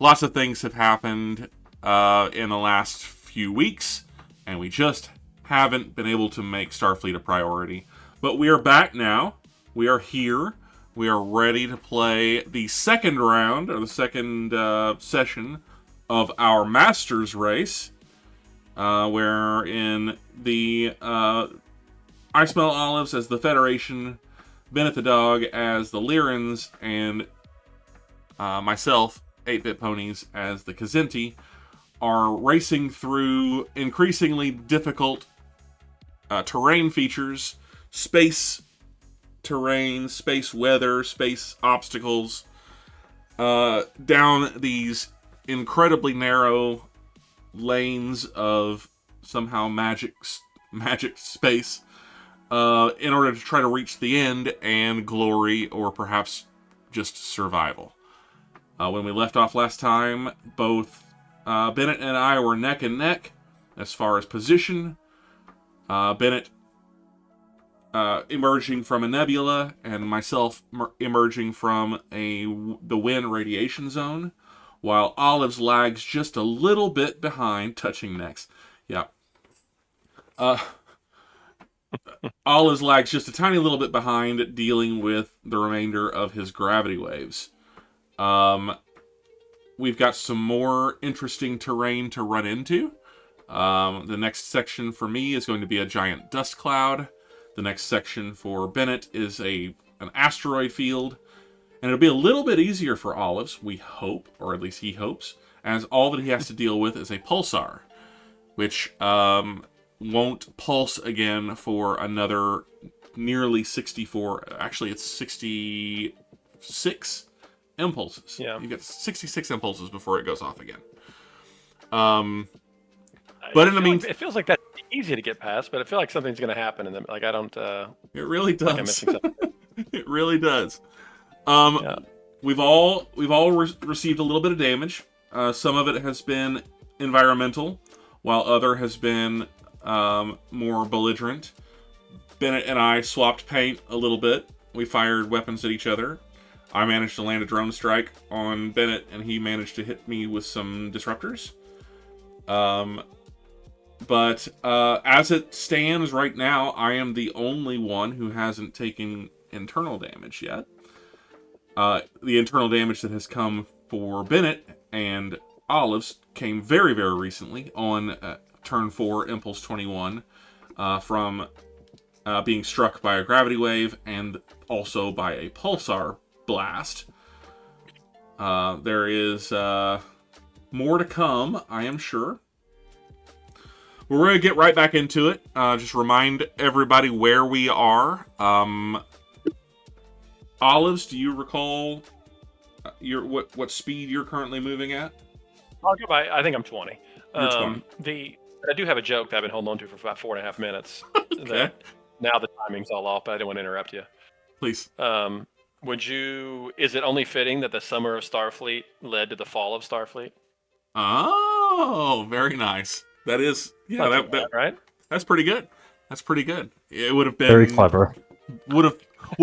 Lots of things have happened in the last few weeks, and we just haven't been able to make Starfleet a priority. But we are back now. We are here. We are ready to play the second round, or the second session of our Masters race, where in the ismellolives as the Federation, Bennett the Dog as the Lyrans, and myself, 8BitPonies, as the Kzinti, are racing through increasingly difficult terrain features, space terrain, space weather, space obstacles, down these incredibly narrow lanes of somehow magic space, in order to try to reach the end and glory, or perhaps just survival. When we left off last time, both Bennett and I were neck and neck as far as position. Bennett emerging from a nebula, and myself emerging from the wind radiation zone, while Olives lags just a little bit behind, touching necks. Yeah. Olives lags just a tiny little bit behind, dealing with the remainder of his gravity waves. We've got some more interesting terrain to run into. The next section for me is going to be a giant dust cloud. The next section for Bennett is an asteroid field. And it'll be a little bit easier for Olives, we hope, or at least he hopes, as all that he has to deal with is a pulsar, which won't pulse again for another nearly 64, actually it's 66 impulses. Yeah. You get 66 impulses before it goes off again. But in the meantime, it feels like that's easy to get past, but I feel like something's going to happen, and I don't. It really does. Like I'm missing something. It really does. Yeah. We've all received a little bit of damage. Some of it has been environmental, while other has been more belligerent. Bennett and I swapped paint a little bit. We fired weapons at each other. I managed to land a drone strike on Bennett, and he managed to hit me with some disruptors. But as it stands right now, I am the only one who hasn't taken internal damage yet. The internal damage that has come for Bennett and Olives came very, very recently on turn 4, Impulse 21, from being struck by a gravity wave and also by a pulsar blast. There is more to come, I am sure. We're going to get right back into it. Just remind everybody where we are. Olives, do you recall what speed you're currently moving at? I'll go by. I think I'm 20. You're 20. I do have a joke that I've been holding on to for about 4.5 minutes. Okay. Now the timing's all off, but I didn't want to interrupt you. Please. Is it only fitting that the summer of Starfleet led to the fall of Starfleet? Oh, very nice. That is, yeah, that right? That's pretty good. That's pretty good. It would have been Very clever. Would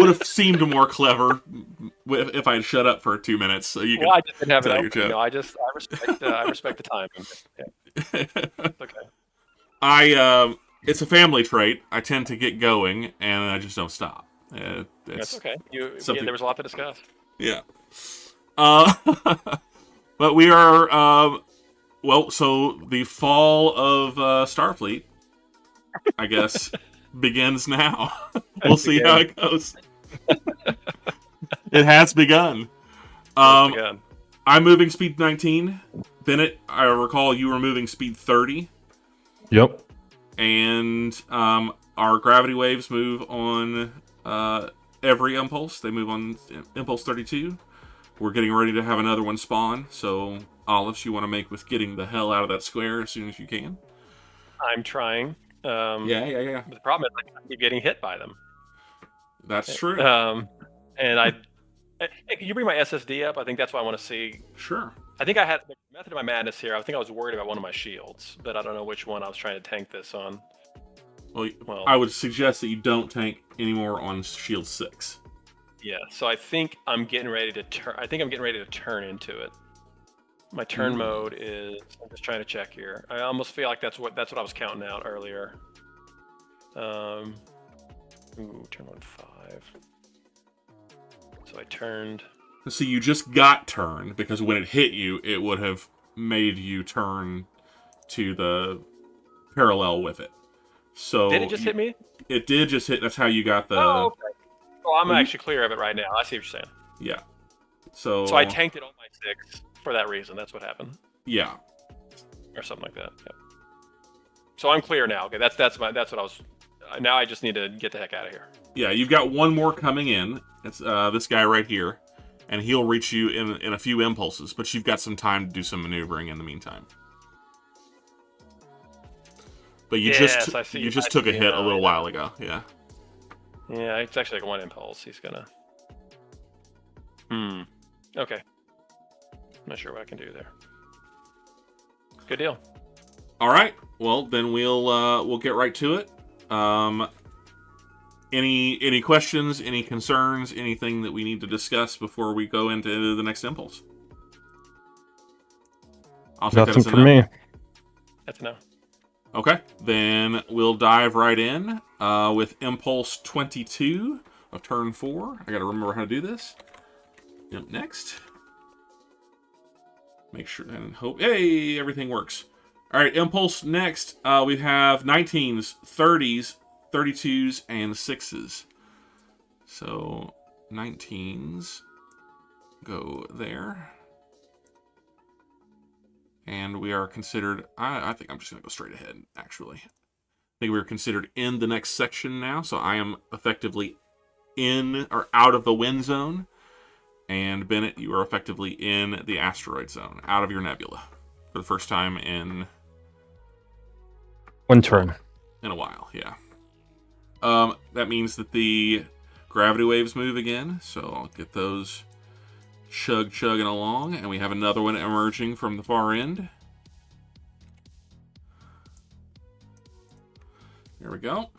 have seemed more clever if I had shut up for 2 minutes. So you I just didn't have tell it your open. joke. I respect the timing. Yeah. Okay. It's a family trait. I tend to get going and I just don't stop. That's okay. Something... there was a lot to discuss. Yeah. But we are. So the fall of Starfleet, I guess, begins now. We'll see how it goes. It has begun. I'm moving speed 19. Bennett, I recall you were moving speed 30, Yep. and our gravity waves move on every impulse. They move on impulse 32. We're getting ready to have another one spawn, so Olives, you want to make with getting the hell out of that square as soon as you can? I'm trying. Yeah. But the problem is I keep getting hit by them. That's true. And hey, can you bring my SSD up? I think that's what I want to see. Sure. I think I had the method of my madness here. I think I was worried about one of my shields, but I don't know which one I was trying to tank this on. Well, I would suggest that you don't tank anymore on shield 6. Yeah, so I think I'm getting ready to turn. I think I'm getting ready to turn into it. My turn mode is. I'm just trying to check here. I almost feel like that's what I was counting out earlier. Turn on 5. So I turned. So you just got turned, because when it hit you, it would have made you turn to the parallel with it. So did it just hit me? It did just hit. That's how you got the. Oh, okay. Oh, I'm actually clear of it right now. I see what you're saying. Yeah. So I tanked it on my 6 for that reason. That's what happened. Yeah. Or something like that. Yep. So I'm clear now. Okay, that's what I was. Now I just need to get the heck out of here. Yeah, you've got one more coming in. It's this guy right here, and he'll reach you in a few impulses. But you've got some time to do some maneuvering in the meantime. But you just took a hit a little while ago. Yeah. Yeah, it's actually like one impulse. He's gonna. Okay. I'm not sure what I can do there. Good deal. All right. Well, then we'll get right to it. Any questions? Any concerns? Anything that we need to discuss before we go into the next impulse? I'll take Nothing that as a for no. me. That's a no. Okay, then we'll dive right in with impulse 22 of turn 4. I gotta remember how to do this. Yep, next. Make sure and hope. Hey, everything works. All right, impulse next. We have 19s, 30s, 32s, and 6s. So 19s go there. And we are considered, I think I'm just going to go straight ahead, actually. I think we're considered in the next section now, so I am effectively in or out of the wind zone. And Bennett, you are effectively in the asteroid zone, out of your nebula, for the first time in... One turn. In a while, yeah. That means that the gravity waves move again, so I'll get those... chugging along, and we have another one emerging from the far end. There we go.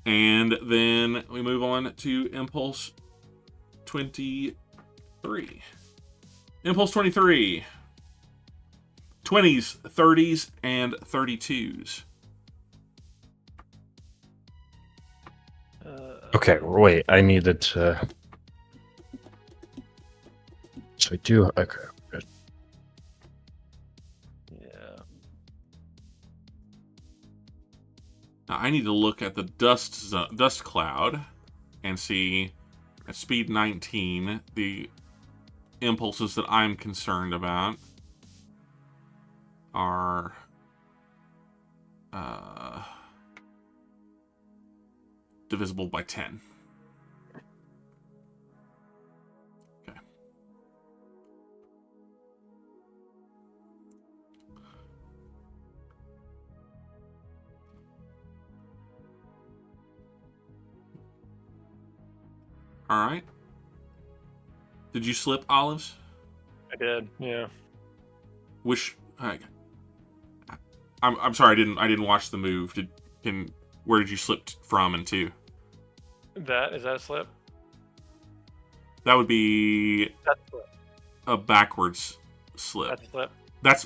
And then we move on to impulse 23. Impulse 23. 20s, 30s, and 32s. Okay, wait. I needed to. So I do. Okay. Good. Yeah. Now I need to look at the dust cloud and see at speed 19 the impulses that I'm concerned about are divisible by 10. Okay. All right. Did you slip, Olives? I did. Yeah. Which I'm sorry, I didn't watch the move. Where did you slip from and to? Is that a slip? That would be That's a slip. a backwards slip. That's a slip.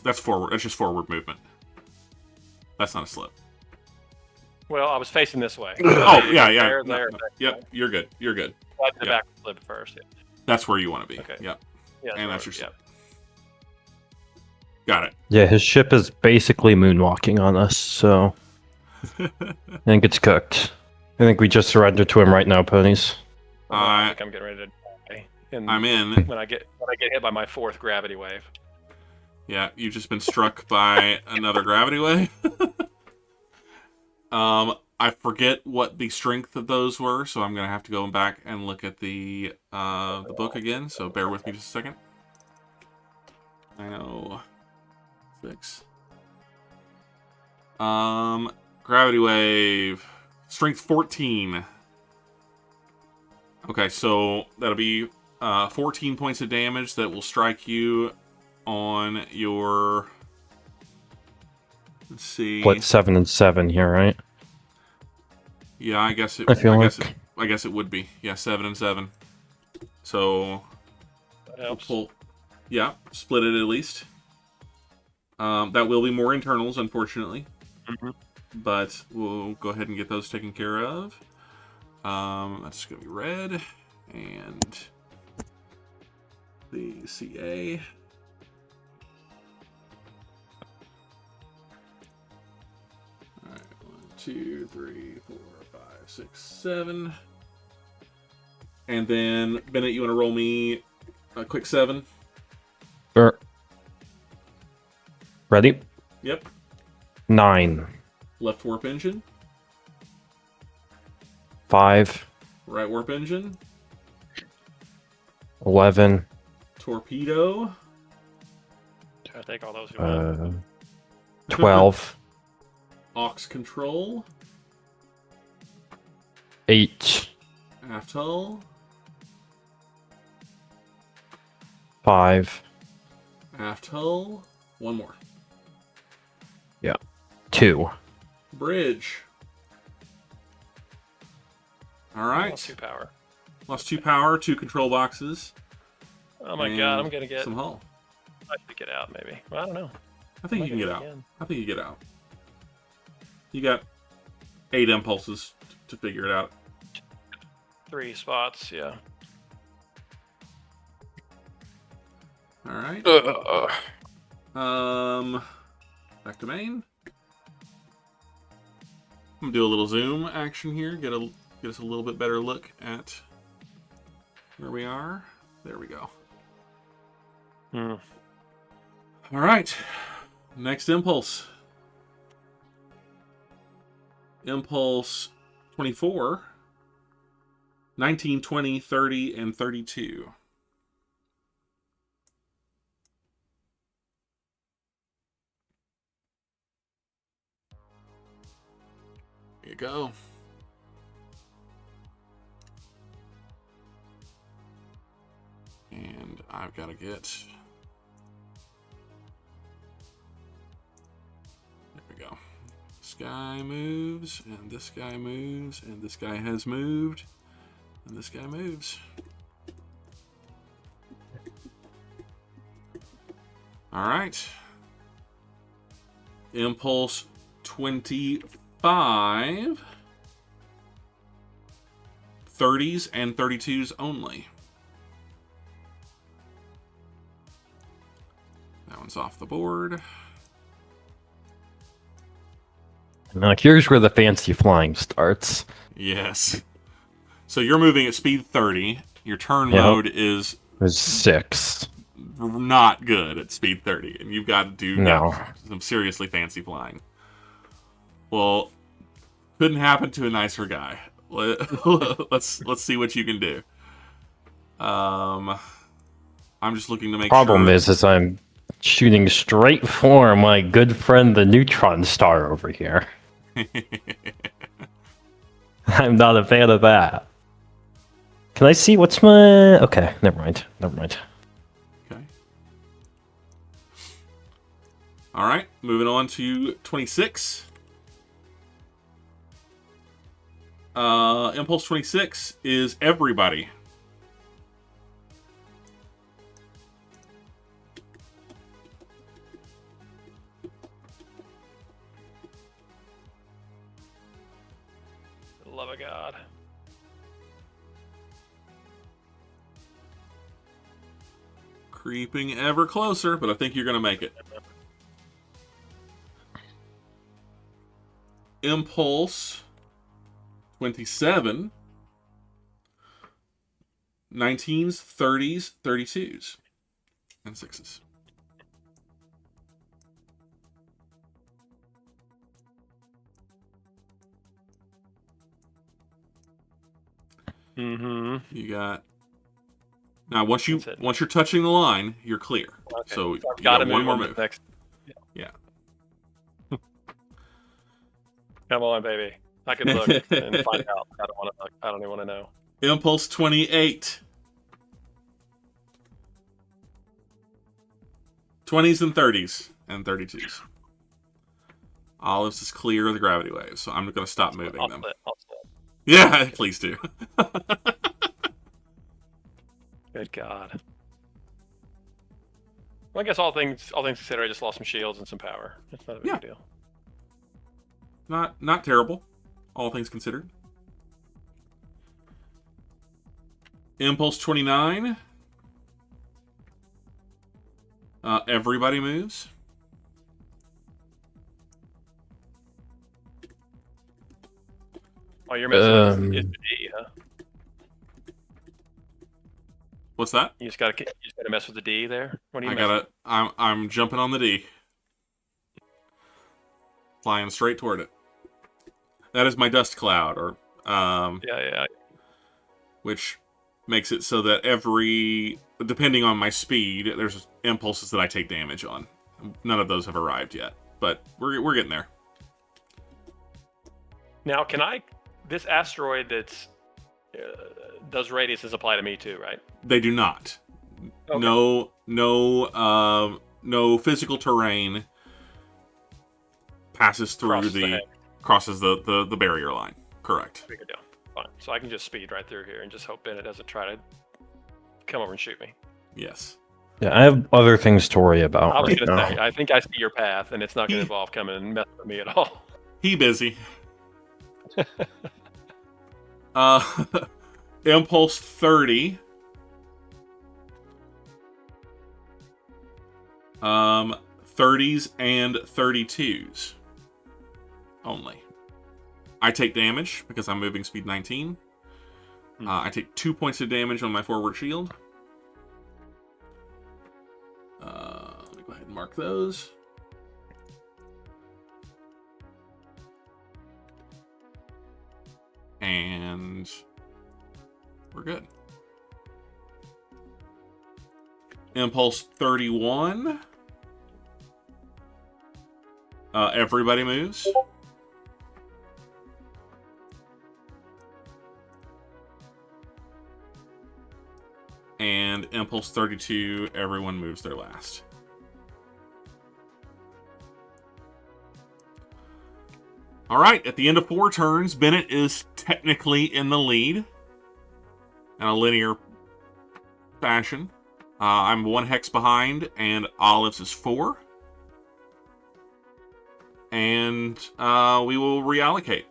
That's forward. That's just forward movement. That's not a slip. Well, I was facing this way. Oh yeah. There. Yep, you're good. You're good. I did the Yeah. back slip first. Yeah. That's where you want to be. Okay. Yep. Yeah, And that's your slip. slip. Got it. Yeah, his ship is basically moonwalking on us, so I think it's cooked. I think we just surrender to him right now, ponies. I think I'm getting ready to die. I'm in. when I get hit by my 4th gravity wave. Yeah, you've just been struck by another gravity wave. I forget what the strength of those were, so I'm gonna have to go back and look at the book again. So bear with me just a second. 906. Gravity wave, strength 14. Okay, so that'll be 14 points of damage that will strike you on your. Let's see. Split 7 and 7 here, right? Yeah, I guess it. I feel I guess it would be. Yeah, 7 and 7. So That helps. Yeah, split it at least. That will be more internals, unfortunately. Mm-hmm. But we'll go ahead and get those taken care of. That's going to be red. And the CA. Alright, 1, 2, 3, 4, 5, 6, 7. And then, Bennett, you want to roll me a quick 7? Sure. Ready? Yep. 9. Left warp engine. 5. Right warp engine. 11. Torpedo. I think all those who 12. Aux control. 8. Aft hull. 5. Aft hull. One more. 2. Bridge. Alright. lost 2 power. Lost 2 power, 2 control boxes. Oh my god, I'm gonna get. some hull. I should get out maybe. Well, I don't know. I think Might you can do get it out. again. I think you get out. You got 8 impulses to figure it out. 3 spots, yeah. Alright. Back to main. I'm gonna do a little zoom action here. Get us a little bit better look at where we are. There we go. All right. Next impulse. Impulse 24, 19, 20, 30, and 32. There you go. And I've got to get... There we go. This guy moves, and this guy moves, and this guy has moved, and this guy moves. All right. Impulse 25. 30s and 32s only. That one's off the board. Now here's where the fancy flying starts. Yes. So you're moving at speed 30. Your turn Yep. mode is There's 6. not good at speed 30, and you've got to do No. some seriously fancy flying. Well, couldn't happen to a nicer guy. Let's see what you can do. I'm just looking to make Problem sure. is I'm shooting straight for my good friend the neutron star over here. I'm not a fan of that. Can I see what's my... Okay, never mind. Okay. All right, moving on to 26. Impulse 26 is everybody. For the love of God. Creeping ever closer, but I think you're going to make it. Impulse 27 19s, 30s, 32s, and 6s. Mm-hmm. You got now once you're That's it. touching the line, you're clear. Okay. So I've you got got to one move more on to move. the next. Yeah. Come on, baby. I could look and find out. I don't want to look. I don't even want to know. Impulse 28. 20s and 30s and 32s. Olives is clear of the gravity waves, so I'm going to stop moving them. I'll split. Yeah, please do. Good God. Well, I guess all things considered, I just lost some shields and some power. That's not a big deal. Not terrible, all things considered. Impulse 29. Everybody moves. Oh, you're missing it's D, huh? What's that? You just gotta mess with the D there. What are you messing? I'm jumping on the D. Flying straight toward it. That is my dust cloud, or Yeah. which makes it so that depending on my speed, there's impulses that I take damage on. None of those have arrived yet, but we're getting there. Now, this asteroid that's those radiuses apply to me too, right? They do not. Okay. No physical terrain passes through crosses the barrier line. Correct. Big deal. Fine. So I can just speed right through here and just hope Bennett doesn't try to come over and shoot me. Yes. Yeah, I have other things to worry about. I was right gonna now. say, I think I see your path, and it's not gonna involve coming and messing with me at all. He busy. Impulse 30. 30s and 32s only. I take damage because I'm moving speed 19. I take 2 points of damage on my forward shield. Let me go ahead and mark those. And we're good. Impulse 31. Everybody moves. And Impulse 32, everyone moves their last. All right, at the end of 4 turns, Bennett is technically in the lead in a linear fashion. I'm 1 hex behind, and Olives is 4. And we will reallocate.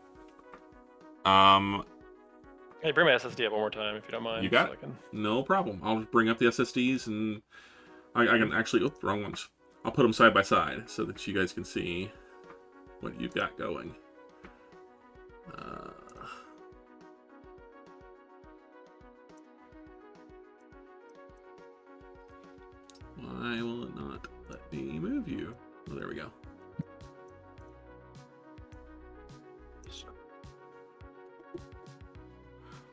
Hey, bring my SSD up one more time if you don't mind. You got it. No problem. I'll just bring up the SSDs, and I can actually... Oh, wrong ones. I'll put them side by side so that you guys can see what you've got going. Why will it not let me move you? Oh, there we go.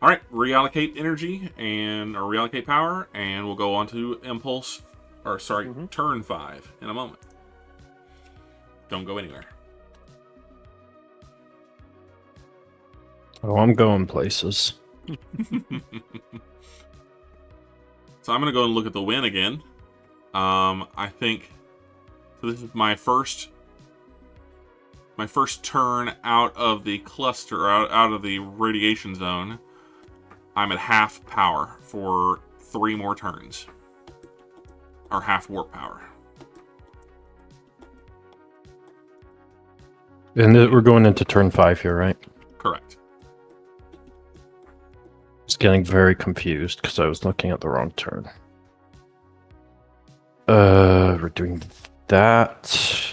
All right, reallocate energy or reallocate power, and we'll go on to impulse, or sorry, turn 5 in a moment. Don't go anywhere. Oh, I'm going places. So I'm going to go and look at the win again. I think so. This is my first turn out of the cluster, out of the radiation zone. I'm at half power for 3 more turns, or half warp power. And we're going into turn 5 here, right? Correct. It's getting very confused because I was looking at the wrong turn. We're doing that.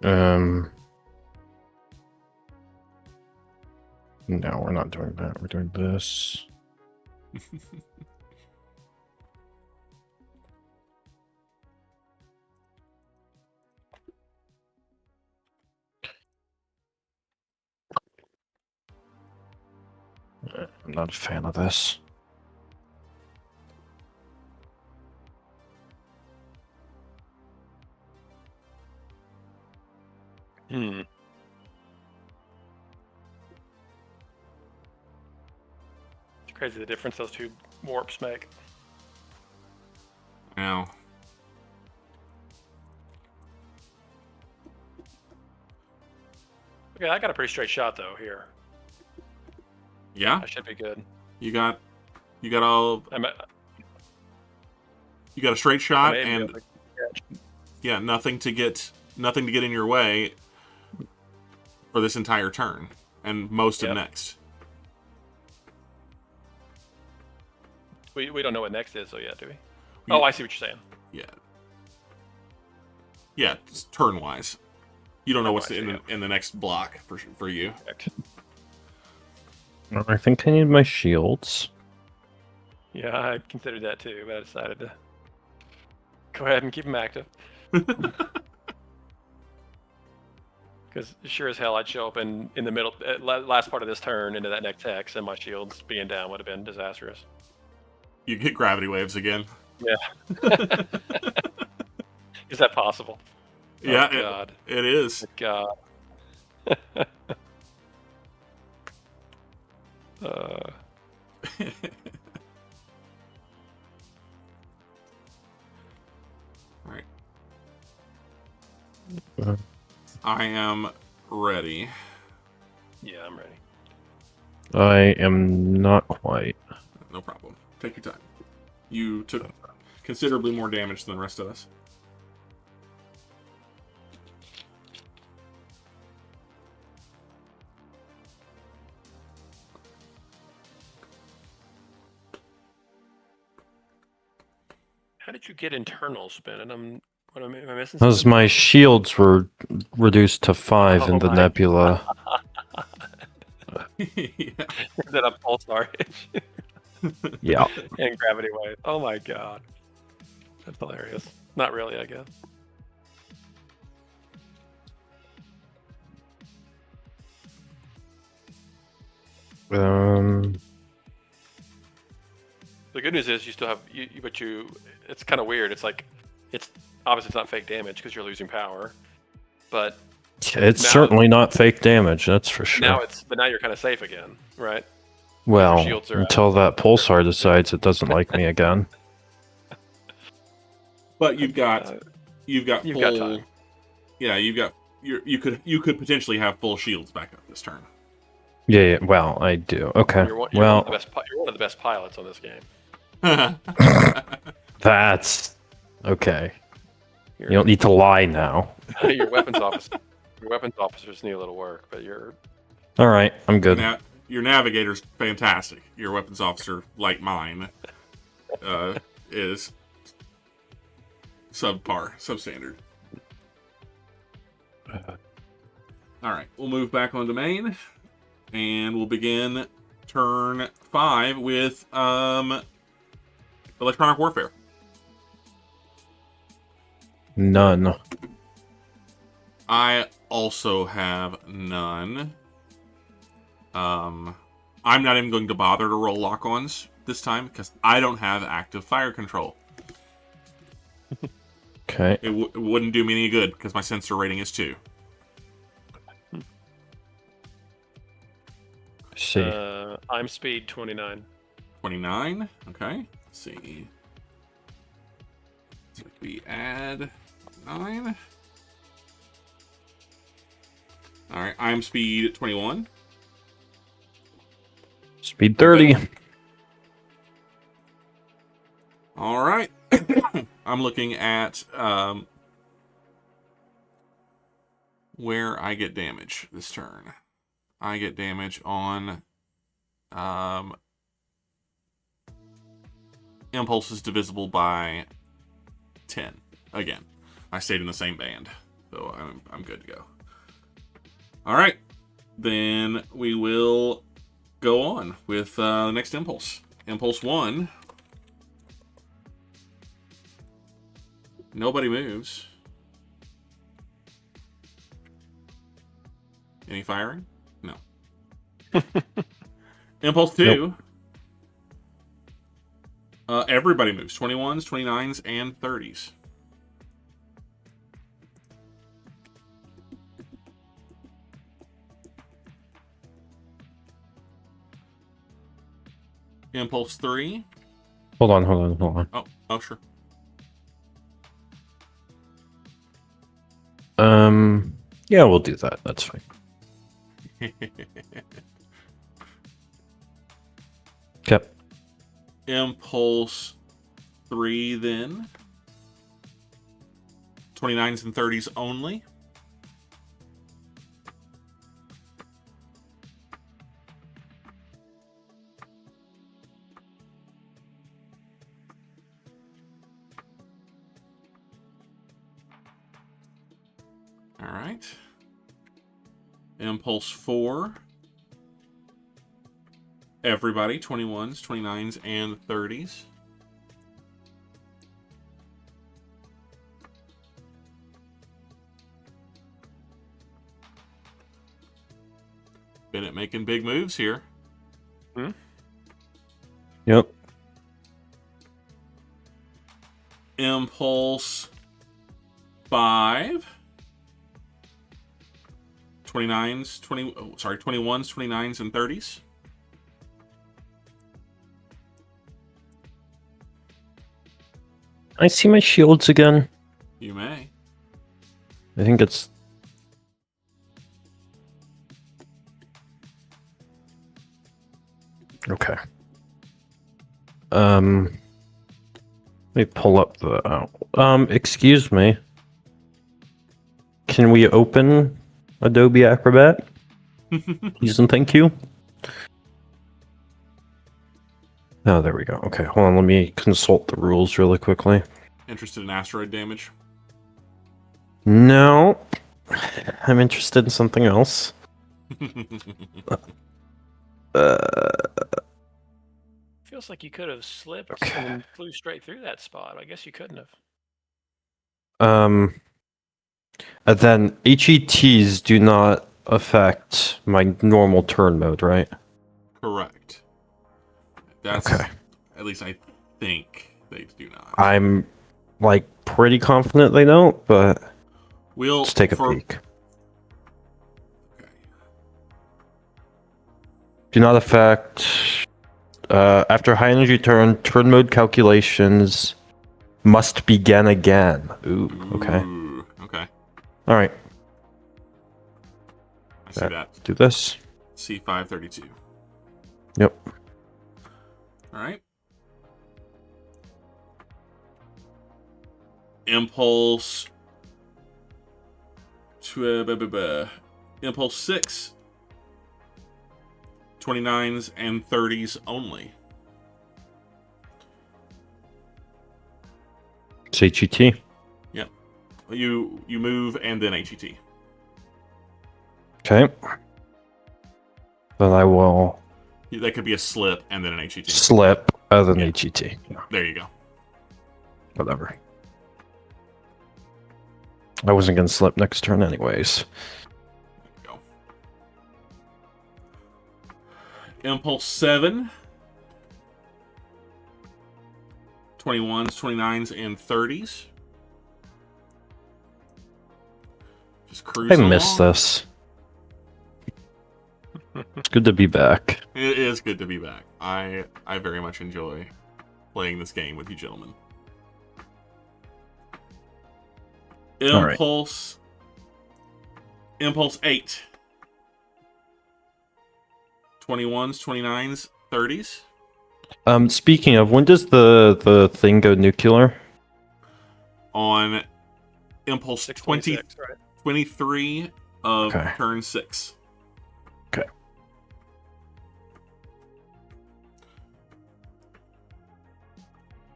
No, we're not doing that. We're doing this. I'm not a fan of this. Hmm. It's crazy the difference those two warps make. Now, Okay, I got a pretty straight shot though here. yeah, I should be good. you got all. I'm, You got a straight I shot, may be and able to catch. yeah, nothing to get in your way for this entire turn and most of Yep. next. We don't know what next is though yet, do we? You- Oh, I see what you're saying. Yeah, just turn wise. You don't know what's Turn-wise, in the next block for you. Correct. I think I need my shields. Yeah, I considered that too, but I decided to go ahead and keep them active. Because sure as hell, I'd show up in the middle, last part of this turn into that next hex, and my shields being down would have been disastrous. You get gravity waves again. Is that possible? Yeah, Oh, God. it is. God. All right. Uh, I am ready. Yeah, I'm ready. I am not quite. No problem. Take your time. You took considerably more damage than the rest of us. How did you get internal spin? And am I missing Because something? my shields were reduced to 5 in Oh the my nebula. Yeah. That a pulsar Yeah. and gravity wave. Oh my God. That's hilarious. Not really, I guess. Um. The good news is you still have but it's kind of weird. It's like it's obviously it's not fake damage because you're losing power, but It's Now- certainly not fake damage, that's for sure. now you're kind of safe again, right? well, shields are until that pulsar decides it doesn't like me again. But you've got You've full. got time. Yeah, you could potentially have full shields back up this turn. Yeah, well, I do. Okay. You're one Well, of the best. You're one of the best pilots on this game. that's okay. You're, You don't need to lie now. your weapons officer. Your weapons officers need a little work, but you're All right, I'm good. Your navigator's fantastic. Your weapons officer, like mine, is substandard. All right, we'll move back onto main, and we'll begin turn 5 with electronic warfare. None. I also have none. I'm not even going to bother to roll lock-ons this time because I don't have active fire control. Okay. It wouldn't do me any good because my sensor rating is 2. See. I'm speed 29. 29. Okay. Let's see. So we add 9. All right. I'm speed 21. Speed 30. All right. I'm looking at where I get damage this turn. I get damage on impulses divisible by 10. Again, I stayed in the same band. So I'm good to go. All right. Then we will go on with the next impulse. Impulse 1. Nobody moves. Any firing? No. Impulse 2. Nope. Everybody moves. 21s, 29s, and 30s. Impulse 3. Hold on. Oh, sure. Yeah, we'll do that. That's fine. Okay. Impulse 3 then. 29s and 30s only. All right. Impulse 4. Everybody, 21s, 29s, and 30s. Bennett making big moves here. Yep. Impulse 5. 21s, 29s, and 30s. I see my shields again. You may. I think it's... Okay. Let me pull up the... excuse me. Can we open Adobe Acrobat? Please and thank you. Oh, there we go. Okay, hold on. Let me consult the rules really quickly. Interested in asteroid damage? No. I'm interested in something else. Feels like you could have slipped Okay. and flew straight through that spot. I guess you couldn't have. And then HETs do not affect my normal turn mode, right? Correct. That's Okay. At least I think they do not. I'm like pretty confident they don't, but let's take a peek. Okay. Do not affect after high energy turn mode calculations must begin again. Ooh, okay. Ooh, okay. All right. I see that. Do this. C532. Yep. All right. Impulse. Impulse 6. 29s and 30s only. It's HET. Yep. You move and then HET. Okay. Then I will That could be a slip and then an HET. slip other than HET. Yeah, There you go. whatever. I wasn't gonna slip next turn anyways. There you go. Impulse 7. 21s, 29s, and 30s. Just cruise I along. missed this. It's good to be back. It is good to be back. I very much enjoy playing this game with you gentlemen. Impulse. Right. Impulse 8. 21s, 29s, 30s. Speaking of, when does the thing go nuclear? On Impulse 20, right? 23 of Okay. turn 6. Okay.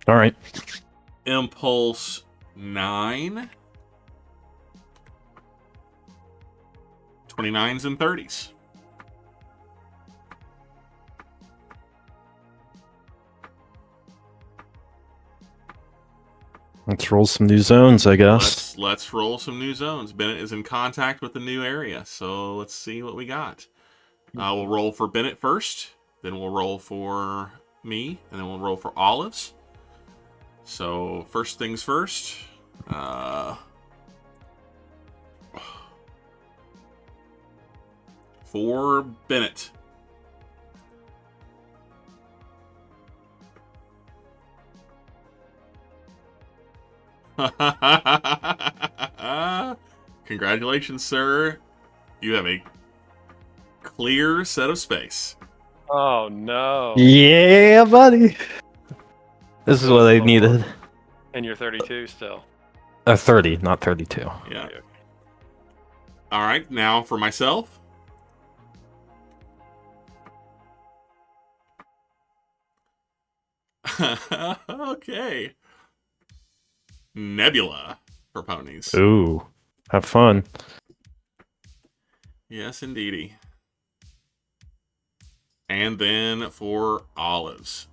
All right. Impulse 9. 29s and 30s. Let's roll some new zones, I guess. Let's roll some new zones. Bennett is in contact with the new area, so let's see what we got. We'll roll for Bennett first, then we'll roll for me, and then we'll roll for Olives. So first things first. For Bennett. Congratulations, sir. You have a clear set of space. Oh no. Yeah, buddy. This is what I needed. And you're 32 still. 30, not 32. Yeah. All right, now for myself. Okay. Nebula for ponies. Ooh, have fun. Yes, indeedy. And then for Olives.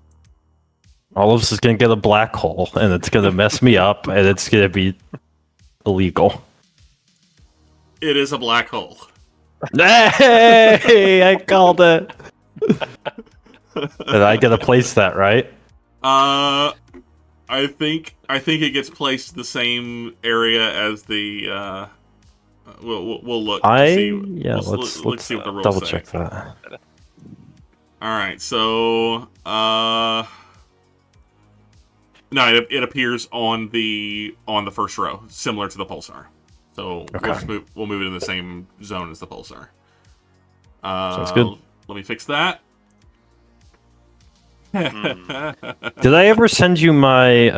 Olives is gonna get a black hole, and it's gonna mess me up, and it's gonna be illegal. It is a black hole. Hey, I called it. And I gotta place that, right? I think it gets placed the same area as the. We'll look. To see. Let's see what the rules double say. check that. All right, so no, it appears on the first row, similar to the pulsar. So Okay. we'll move it in the same zone as the pulsar. Sounds good. Let me fix that. Did I ever send you my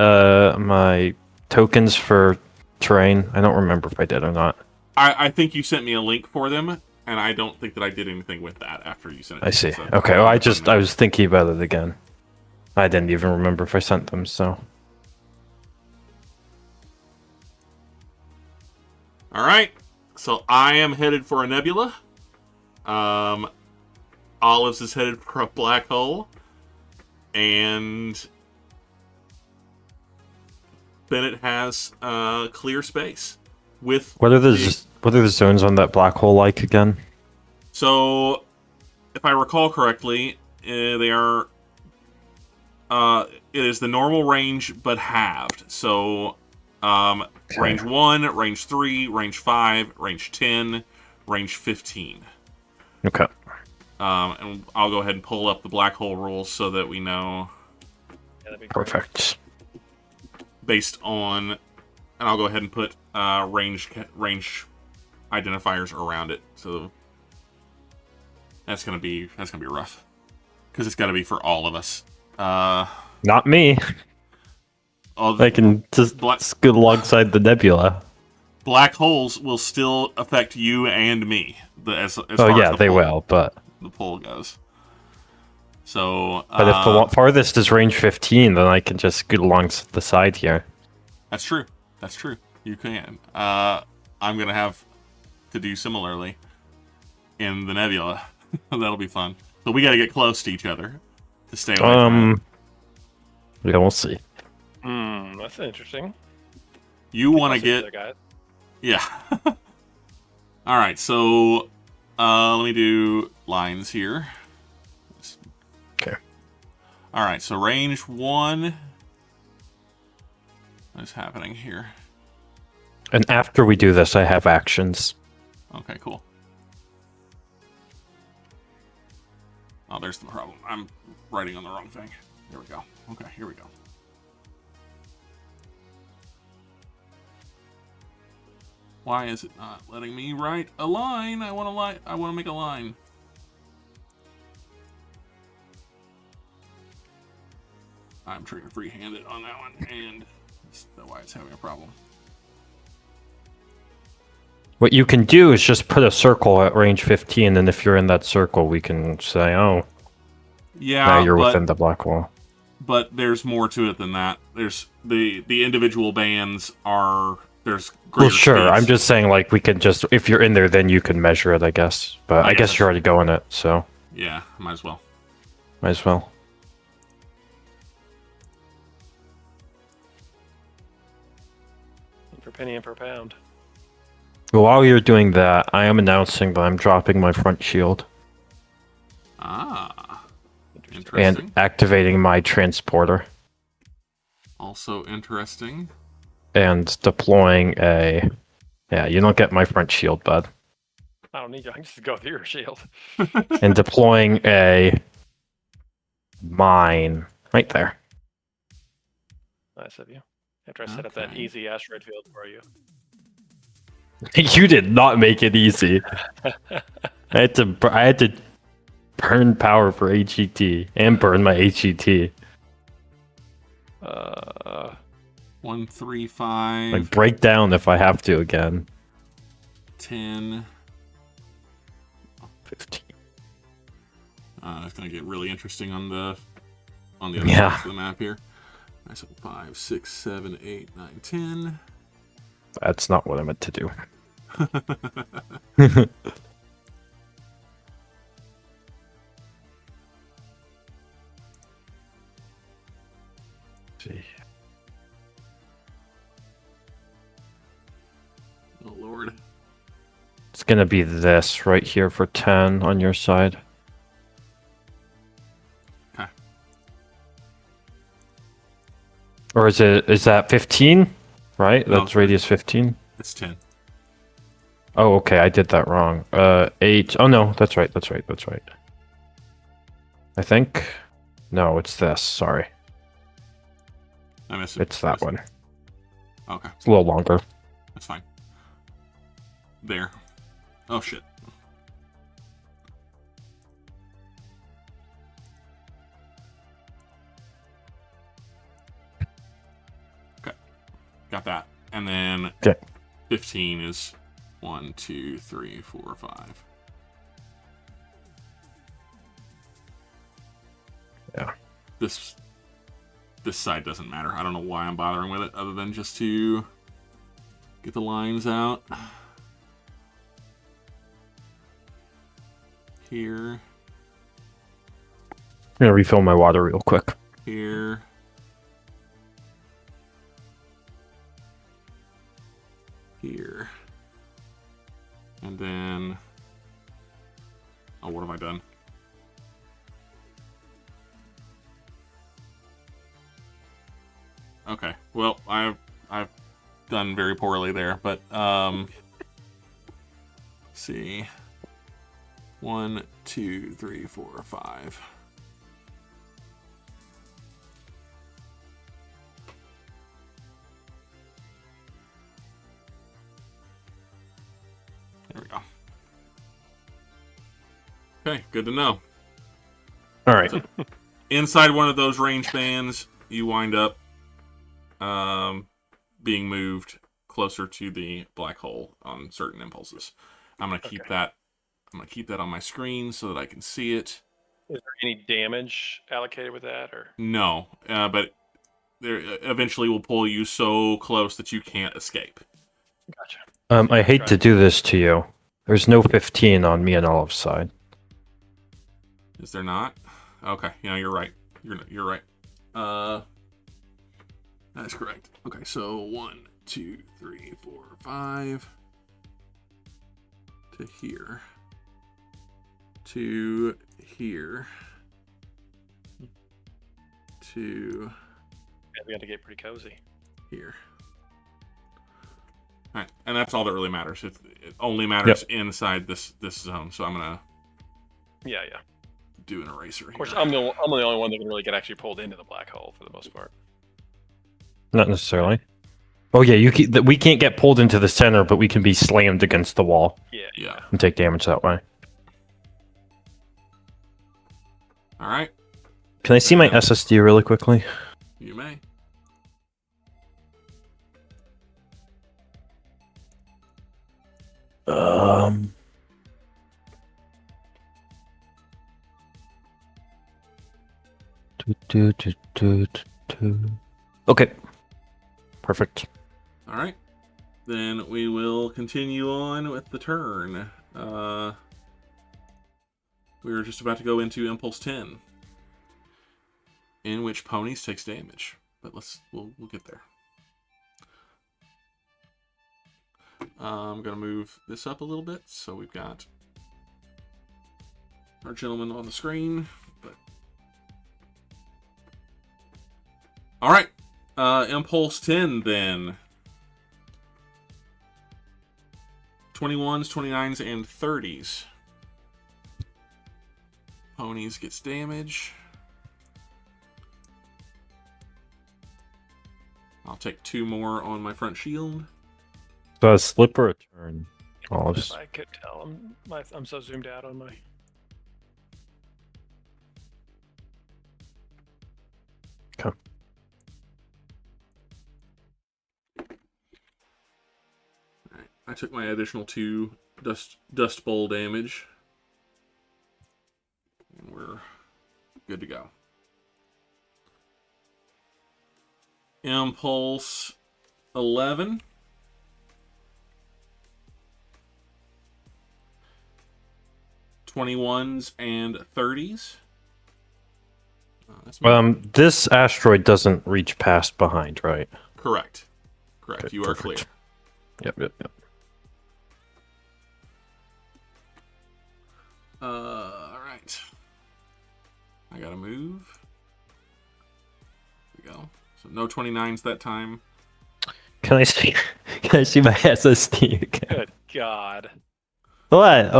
my tokens for terrain? I don't remember if I did or not. I think you sent me a link for them, and I don't think that I did anything with that after you sent it. I see. So Okay, well, I was thinking about it again. I didn't even remember if I sent them, so. All right, so I am headed for a nebula. Olives is headed for a black hole, and Bennett has clear space with. What are the zones on that black hole like again? So, if I recall correctly, they are. It is the normal range, but halved. So, range 1, range 3, range 5, range 10, range 15. Okay. And I'll go ahead and pull up the black hole rules so that we know. Yeah, that'd be great. Perfect. Based on, and I'll go ahead and put range identifiers around it. So that's gonna be rough because it's got to be for all of us. Not me. I can just scoot alongside the nebula. Black holes will still affect you and me. As Oh far yeah, as they will, but the pull goes. So, but if the farthest is range 15, then I can just scoot along the side here. That's true. That's true. You can. I'm gonna have to do similarly in the nebula. That'll be fun. So we got to get close to each other to stay away from it. Yeah, we'll see. That's interesting. You want to get. There, guys. Yeah. All right. So let me do lines here. Okay. All right. So range 1. What is happening here? And after we do this, I have actions. Okay. Cool. Oh, there's the problem. I'm writing on the wrong thing. Here we go. Okay. Here we go. Why is it not letting me write a line? I want to make a line. I'm trying to freehand it on that one, and that's why it's having a problem. What you can do is just put a circle at range 15, and if you're in that circle, we can say, oh, Yeah, now you're within the black hole. But there's more to it than that. There's the individual bands are there's greater Well, sure. space. I'm just saying, like, we can just if you're in there, then you can measure it, I guess. But I guess you're already going it, so Yeah, might as well. might as well. Per penny and per pound. Well, while you're doing that, I am announcing that I'm dropping my front shield Ah, Interesting. interesting. and activating my transporter Also interesting. and deploying a. Yeah, you don't get my front shield, bud. I don't need you. I can just go through your shield. And deploying a mine right there. Nice of you. After I set up that Okay. easy asteroid field for you. You did not make it easy. I had to burn power for HET and burn my HET. 1, 3, 5, Like break down if I have to again. 10. 15. It's gonna get really interesting on the other Yeah. side of the map here. Nice. So 5, 6, 7, 8, 9, 10. That's not what I meant to do. See. Oh Lord. It's gonna be this right here for 10 on your side. Okay. Or is that 15? Right? No, That's radius 15. It's 10. Oh, okay, I did that wrong. 8. Oh no, that's right. I think. No, it's this. Sorry. I missed it. It's that one. Okay, It's a little longer. that's fine. There. Oh shit. Okay. Got that. And then Okay. 15 is 1, 2, 3, 4, 5. Yeah. This side doesn't matter. I don't know why I'm bothering with it other than just to get the lines out. Here, I'm gonna refill my water real quick. here. Here. And then... Oh, what have I done? Okay, well, I've done very poorly there, but, let's see. 1, 2, 3, 4, 5. There we go. Okay, good to know. All right. Inside one of those range bands, you wind up being moved closer to the black hole on certain impulses. I'm gonna keep that. I'm gonna keep that on my screen so that I can see it. Is there any damage allocated with that, or No, but there eventually will pull you so close that you can't escape. gotcha? I hate to do this to you. There's no 15 on me and Olive's side. Is there not? Okay, yeah, you're right. You're right. That's correct. Okay, so 1, 2, 3, 4, 5 to here. To here. To Yeah, we got to get pretty cozy. here. All right, and that's all that really matters. It only matters inside this zone. So I'm gonna Yeah. do an eraser here. Of course, I'm the only one that can really get actually pulled into the black hole for the most part. Not necessarily. Oh yeah, we can't get pulled into the center, but we can be slammed against the wall Yeah. and take damage that way. All right. Can I see my SSD really quickly? You may. Um. Okay. Perfect. All right. Then we will continue on with the turn. We're just about to go into Impulse 10, in which Ponies takes damage. But we'll get there. I'm gonna move this up a little bit, so we've got our gentleman on the screen. But all right, Impulse 10 then. 21s, 29s, and 30s. Ponies gets damage. I'll take 2 more on my front shield. So a slip or a turn? Olives. I could tell. I'm so zoomed out on my. Okay. Alright, I took my additional 2 dust bowl damage. And we're good to go. Impulse 11. '21s and 30s. This asteroid doesn't reach past behind, right? Correct. Okay, you are clear. Yep. All right. I gotta move. There we go. So no 29s that time. Can I see? Can I see my SSD again? Good God. What?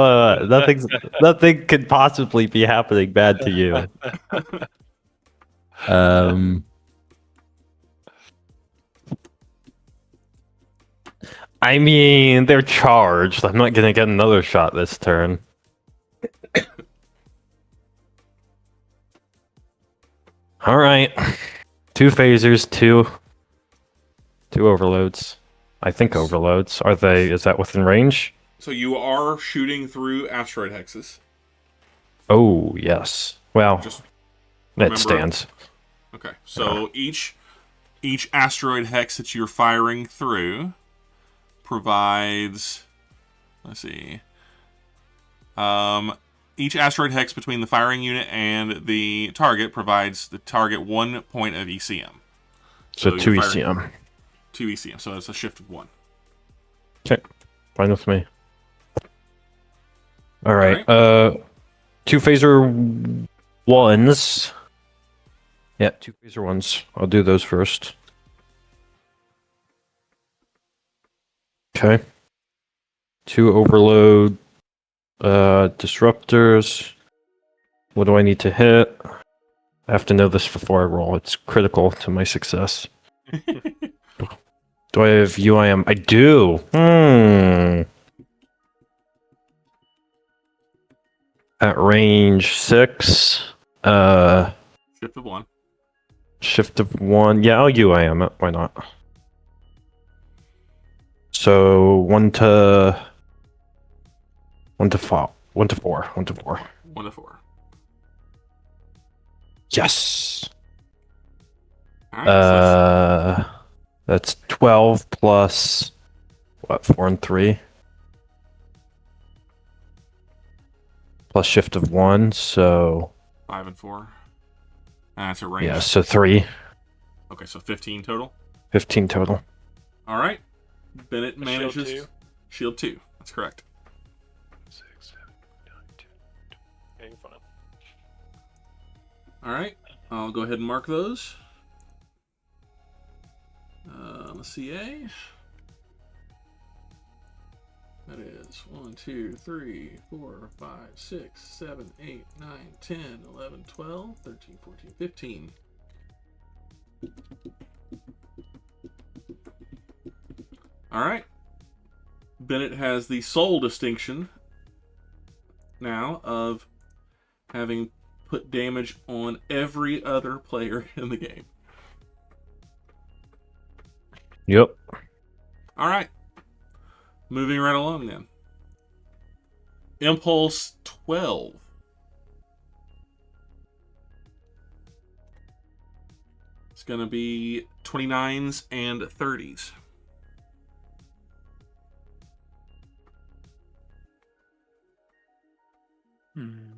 Nothing could possibly be happening bad to you. I mean, they're charged. I'm not gonna get another shot this turn. All right, 2 phasers, two overloads. I think overloads. Are they? Is that within range? So you are shooting through asteroid hexes. Oh yes. Well, Just that remember- stands. Okay. So each asteroid hex that you're firing through provides. Let's see. Each asteroid hex between the firing unit and the target provides the target 1 point of ECM. So 2 you're firing ECM. 2 ECM. So it's a shift of 1. Okay, fine with me. All right. 2 phaser 1s. Yeah, 2 phaser 1s. I'll do those first. Okay. 2 overload disruptors. What do I need to hit? I have to know this before I roll. It's critical to my success. Do I have UIM? I do. At range 6. Shift of 1. Shift of 1. Yeah, I'll UIM it. Why not? So 1 to 4. 1 to 4. 1 to 4. Yes. All right. That's 12 plus what? 4 and 3. Plus shift of 1, so 5 and 4. And that's a range. yeah, so 3. Okay, so 15 total. 15 total. All right. Bennett Shield manages. 2. Shield 2. That's correct. 6, 7, 9, 10. Okay, you're fine. All right. I'll go ahead and mark those. CA. That is 1, 2, 3, 4, 5, 6, 7, 8, 9, 10, 11, 12, 13, 14, 15. All right. Bennett has the sole distinction now of having put damage on every other player in the game. Yep. All right. Moving right along then. Impulse 12. It's going to be 29s and 30s. I'm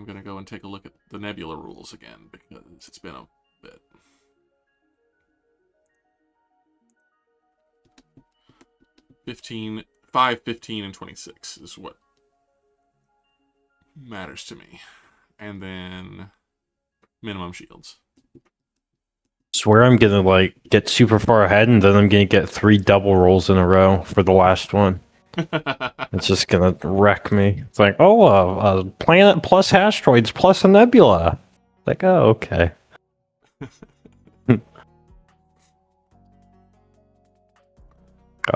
going to go and take a look at the nebula rules again because it's been a bit. Five, 15, and 26 is what matters to me. And then minimum shields. Swear I'm gonna like get super far ahead, and then I'm gonna get 3 double rolls in a row for the last one. It's just gonna wreck me. It's like, oh, a planet plus asteroids plus a nebula. Like, oh, okay.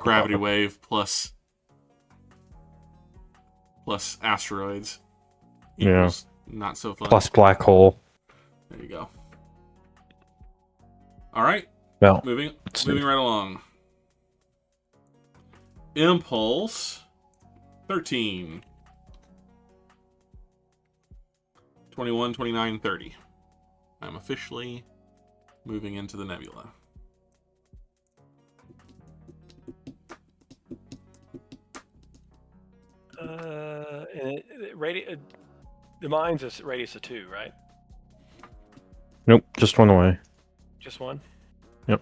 Gravity wave plus asteroids equals not so fun. Plus black hole. There you go. All right. Well, moving right along. Impulse 13. 21, 29, 30. I'm officially moving into the nebula. The mine's a radius of 2, right? Nope, just one away. Just one? Yep.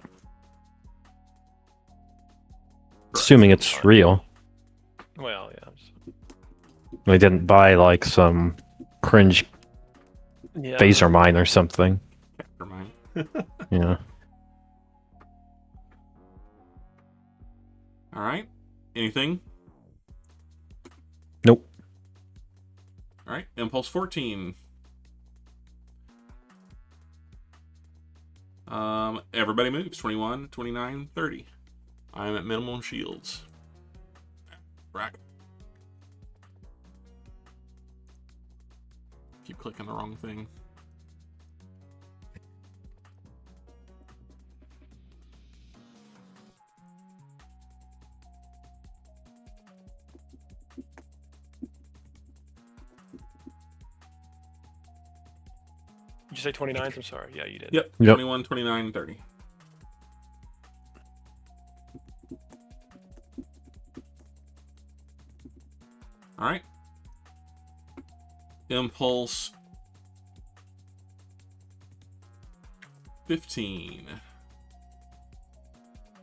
Assuming it's real. Well, yeah. They didn't buy like some cringe phaser mine or something. Mine. Yeah. All right. Anything? Nope. All right. Impulse 14. Everybody moves. 21, 29, 30. I'm at minimum shields. Bracket. Keep clicking the wrong thing. Did you say 29s? I'm sorry. Yeah, you did. Yep. 21, 29, 30. All right. Impulse 15.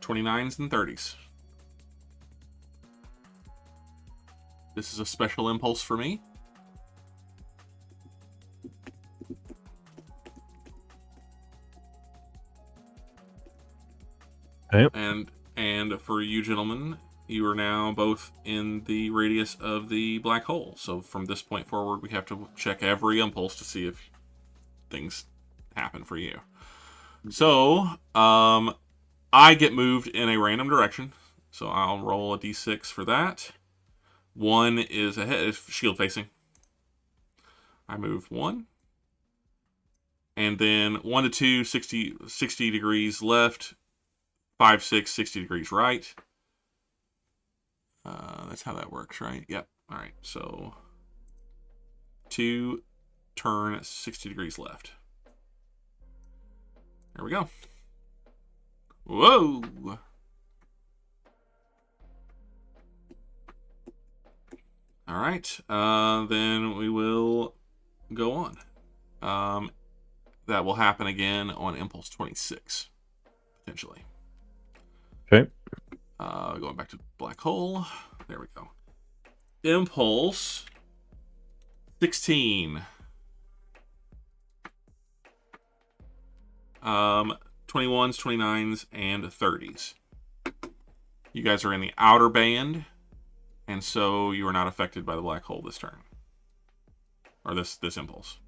29s and 30s. This is a special impulse for me. Yep. And for you gentlemen, you are now both in the radius of the black hole. So from this point forward, we have to check every impulse to see if things happen for you. So, I get moved in a random direction. So I'll roll a d6 for that. 1 is ahead, is shield facing. I move 1. And then 1 to 2, 60 degrees left. 5, 6, 60 degrees right. That's how that works, right? Yep. All right. So 2, turn 60 degrees left. There we go. Whoa. All right. Then we will go on. That will happen again on Impulse 26, potentially. Okay. Going back to black hole. There we go. Impulse 16. 21s, 29s, and 30s. You guys are in the outer band, and so you are not affected by the black hole this turn. Or this impulse.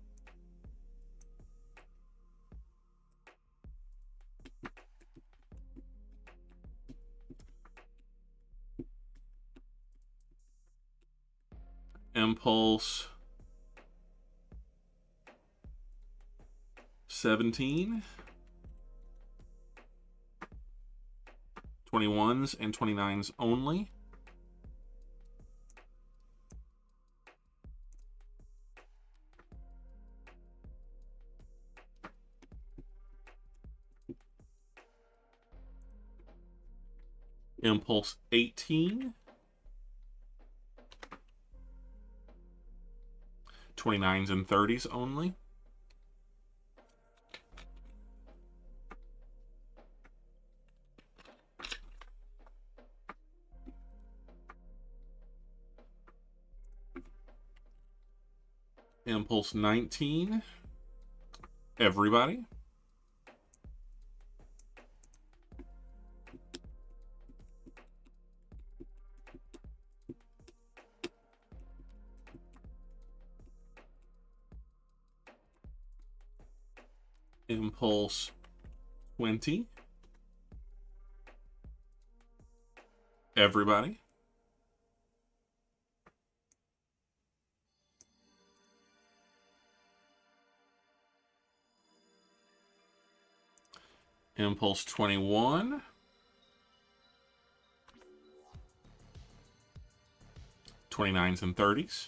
Impulse 17. 21s and 29s only. Impulse 18. 29s and 30s only. Impulse 19. Everybody. Impulse 20. Everybody. Impulse 21. Twenty-nines and 30s.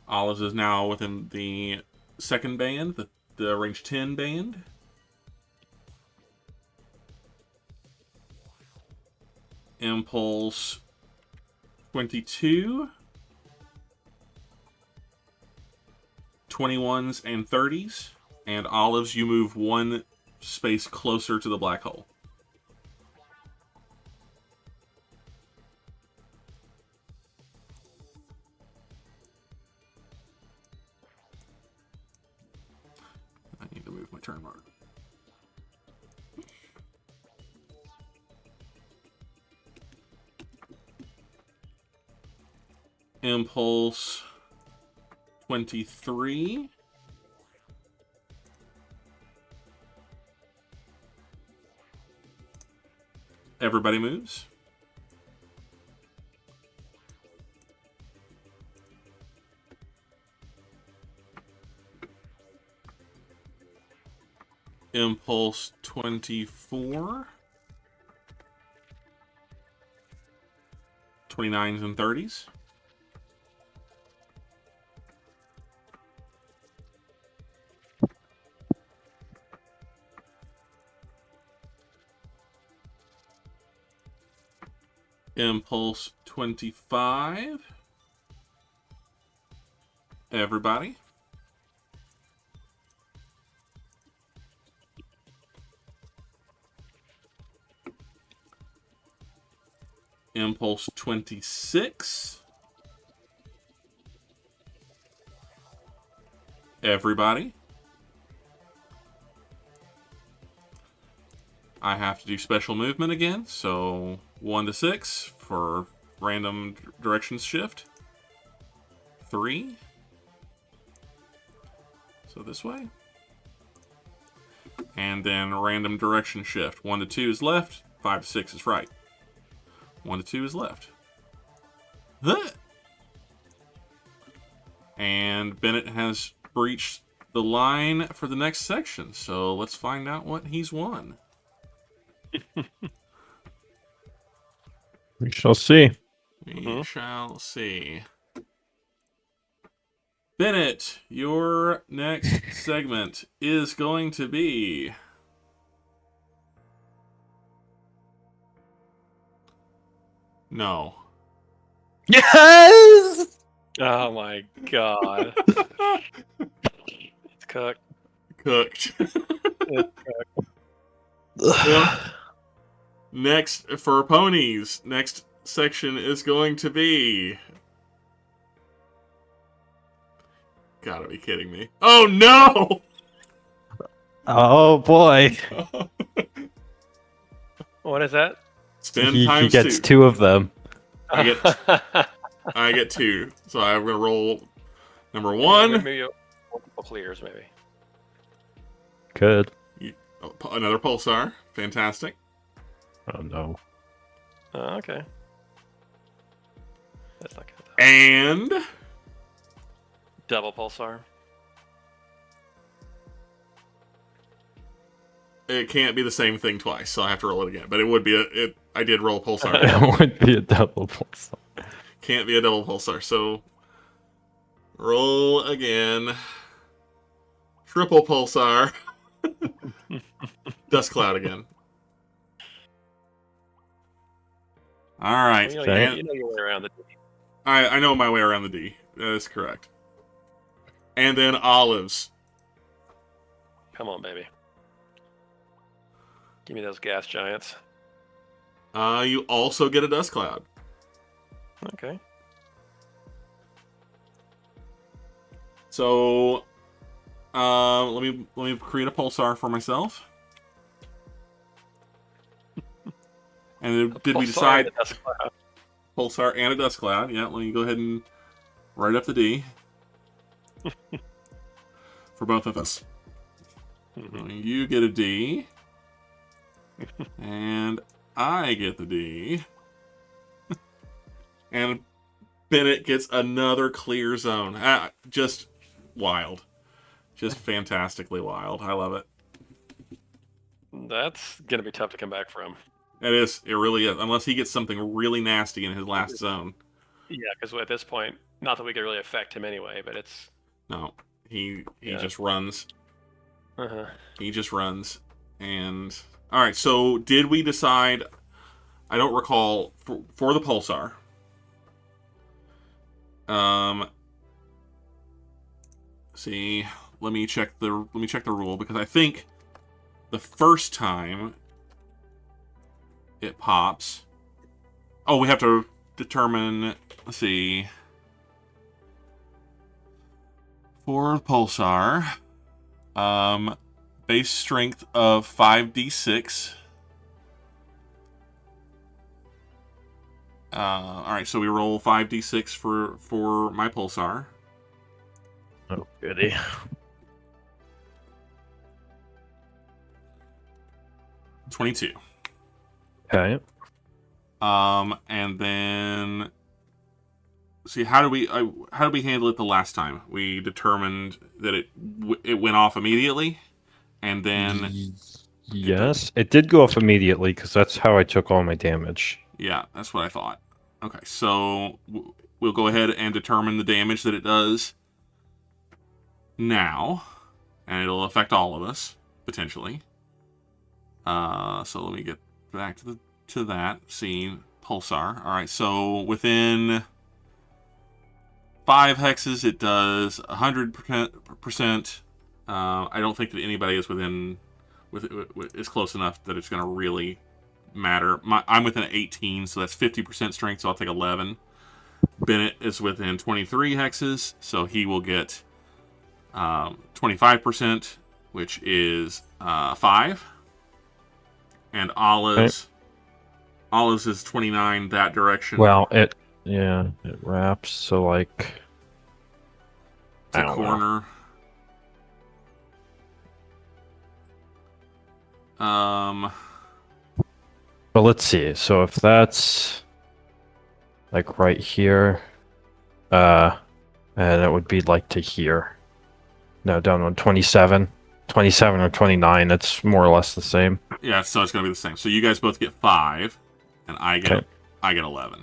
Olives is now within the second band, the range 10 band. Impulse 22. 21s and 30s. And Olives, you move one space closer to the black hole. I need to move my turn mark. Impulse 23. Everybody moves. Impulse 24. 29s and 30s. Impulse 25. Everybody. Impulse 26. Everybody. I have to do special movement again, so 1 to 6 for random directions shift. 3. So this way. And then random direction shift. 1 to 2 is left, 5 to 6 is right. 1 to 2 is left. Huh! And Bennett has breached the line for the next section, so let's find out what he's won. We shall see. We shall see. Bennett, your next segment is going to be... No. Yes! Oh my god. It's cooked. Cooked. It's Well, next, for ponies, next section is going to be... Gotta be kidding me. Oh no! Oh boy. What is that? Spin He times gets 2. 2 of them. I get 2. So I'm going to roll number 1. Maybe multiple clears, maybe. Good. Another pulsar. Fantastic. Oh no. Okay. That's not good. And... Double pulsar. It can't be the same thing twice, so I have to roll it again. But it would be I did roll a pulsar. It would be a double pulsar. Can't be a double pulsar, so... Roll again. Triple pulsar. Dust cloud again. All right. You Okay. know your way around the D. I know my way around the D. That is correct. And then olives. Come on, baby. Give me those gas giants. You also get a dust cloud. Okay. So, let me create a pulsar for myself. And then, did we decide The dust cloud. pulsar and a dust cloud? Yeah. Let me go ahead and write up the D for both of us. You get a D, and I get the D, and Bennett gets another clear zone. Just wild. Just fantastically wild. I love it. That's gonna be tough to come back from. It is. It really is. Unless he gets something really nasty in his last zone. Yeah, because at this point, not that we could really affect him anyway, but it's. No. He Yeah. just runs. Uh-huh. He just runs. And alright, so did we decide, I don't recall, for the pulsar. See, let me check the rule, because I think the first time it pops. Oh, we have to determine, let's see. For pulsar, base strength of 5d6. All right, so we roll 5d6 for my pulsar. Oh, goody. 22. Okay. And then see, how do we handle it the last time? We determined that it went off immediately, and then Yes, it did go off immediately because that's how I took all my damage. yeah, that's what I thought. Okay, so we'll go ahead and determine the damage that it does now, and it'll affect all of us potentially. So let me get back to that. See, pulsar. All right, so within 5 hexes, it does 100%. I don't think that anybody is is close enough that it's going to really matter. I'm within 18, so that's 50% strength, so I'll take 11. Bennett is within 23 hexes, so he will get 25%, which is 5. And Olives is 29 that direction. Well, it wraps, so like It's a corner. But let's see. So if that's like right here, and it would be like to here. No, down on 27. 27 or 29, it's more or less the same. Yeah, so it's going to be the same. So you guys both get 5, and I get 11.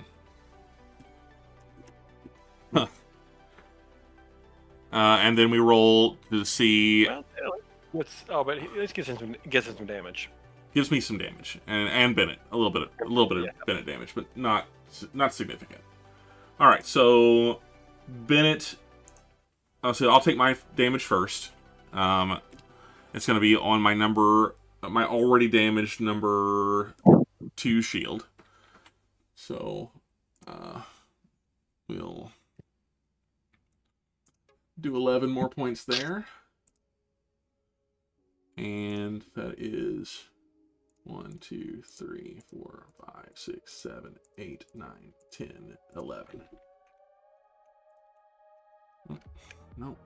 Huh. And then we roll to see. Well, but this gets him some damage. Gives me some damage, and Bennett a little bit of Bennett damage, but not significant. All right, so Bennett. I'll take my damage first. It's going to be on my already damaged number 2 shield. So we'll do 11 more points there. And that is 1, 2, 3, 4, 5, 6, 7, 8, 9, 10, 11. No.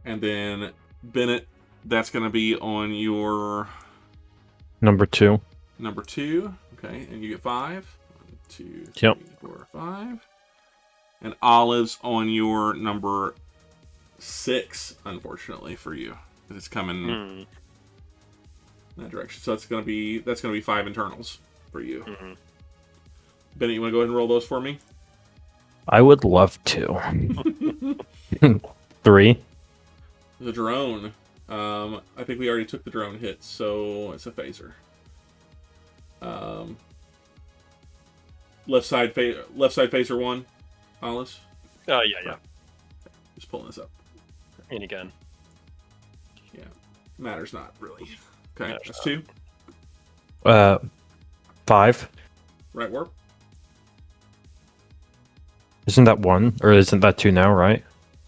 And then Bennett, that's going to be on your Number 2. Number 2. Okay, and you get 5. 1, 2, 3, Yep. 4, 5. And Olives on your number 6, unfortunately for you, because it's coming that direction. So that's gonna be 5 internals for you. Bennett, you want to go ahead and roll those for me? I would love to. 3. The drone. I think we already took the drone hit, so it's a phaser. left side phaser 1, Alice. Oh yeah. Just pulling this up. Any gun. Yeah, matters not really. Okay, Matters that's not. 2. 5. Right warp. Isn't that 1? Or isn't that 2 now, right?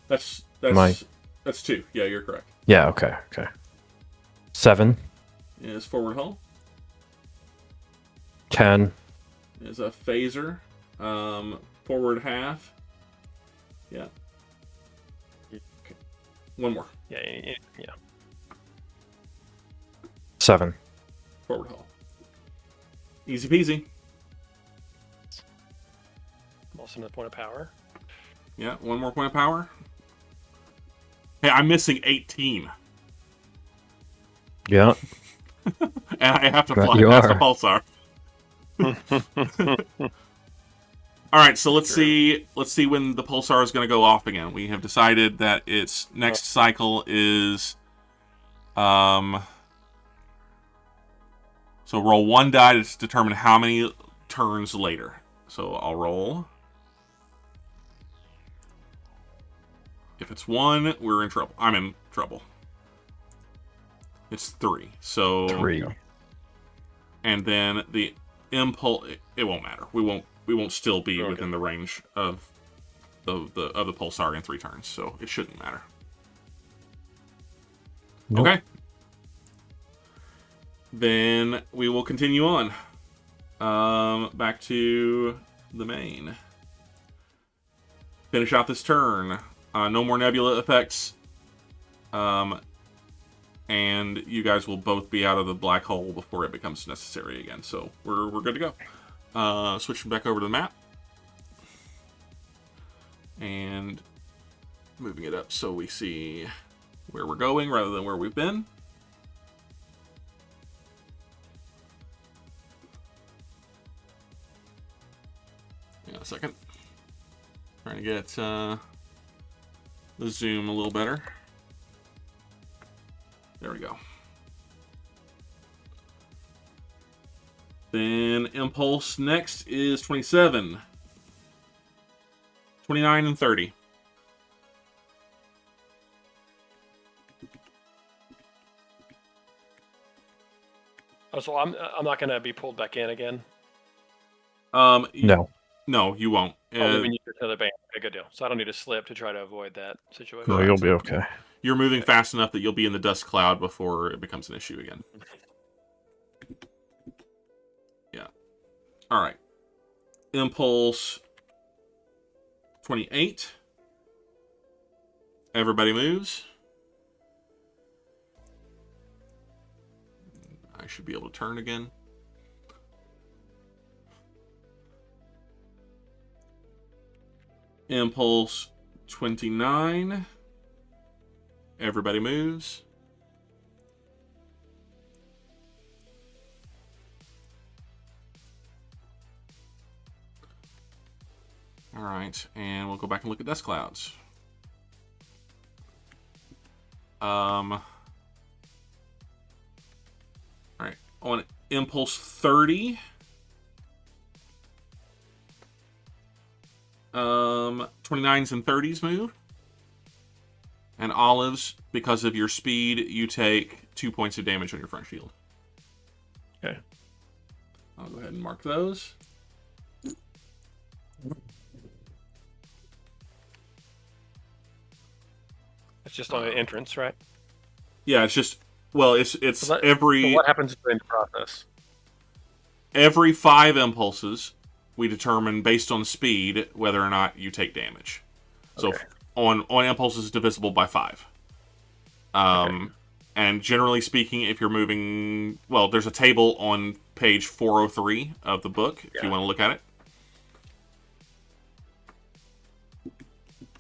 That's 2. Yeah, you're correct. Yeah, okay. 7. Is forward hull. 10. Is a phaser. Forward half. Yeah. Okay. One more. Yeah. 7. Forward hull. Easy peasy. Also another point of power. Yeah, one more point of power. Hey, I'm missing 18. Yeah. And I have to Right, fly you past are. the pulsar. All right, so let's see when the pulsar is going to go off again. We have decided that its next cycle is so roll 1 die to determine how many turns later. So I'll roll. If it's 1, we're in trouble. I'm in trouble. It's 3. So 3. And then the impulse, it won't matter. We won't still be within the range of the pulsar in 3 turns, so it shouldn't matter. Nope. Okay. Then we will continue on. Back to the main. Finish out this turn. No more nebula effects. And you guys will both be out of the black hole before it becomes necessary again. So we're good to go. Switching back over to the map. And moving it up so we see where we're going rather than where we've been. Hang on a second. Trying to get the zoom a little better. There we go. Then impulse next is 27, 29, and 30. Oh, so I'm not gonna be pulled back in again. No. No, you won't. Only when you get to the band. Okay, good deal. So I don't need to slip to try to avoid that situation. No, you'll be okay. You're moving fast enough that you'll be in the dust cloud before it becomes an issue again. Yeah. All right. Impulse 28. Everybody moves. I should be able to turn again. Impulse 29. Everybody moves. All right, and we'll go back and look at dust clouds. All right, on impulse 30. 29s and 30s move. And olives, because of your speed, you take 2 points of damage on your front shield. Okay. I'll go ahead and mark those. It's just on the entrance, right? Yeah, it's just, well, it's So every what happens during the process? every 5 impulses we determine based on speed whether or not you take damage. So Okay. on impulses divisible by 5. And generally speaking, if you're moving, well, there's a table on page 403 of the book if you want to look at it.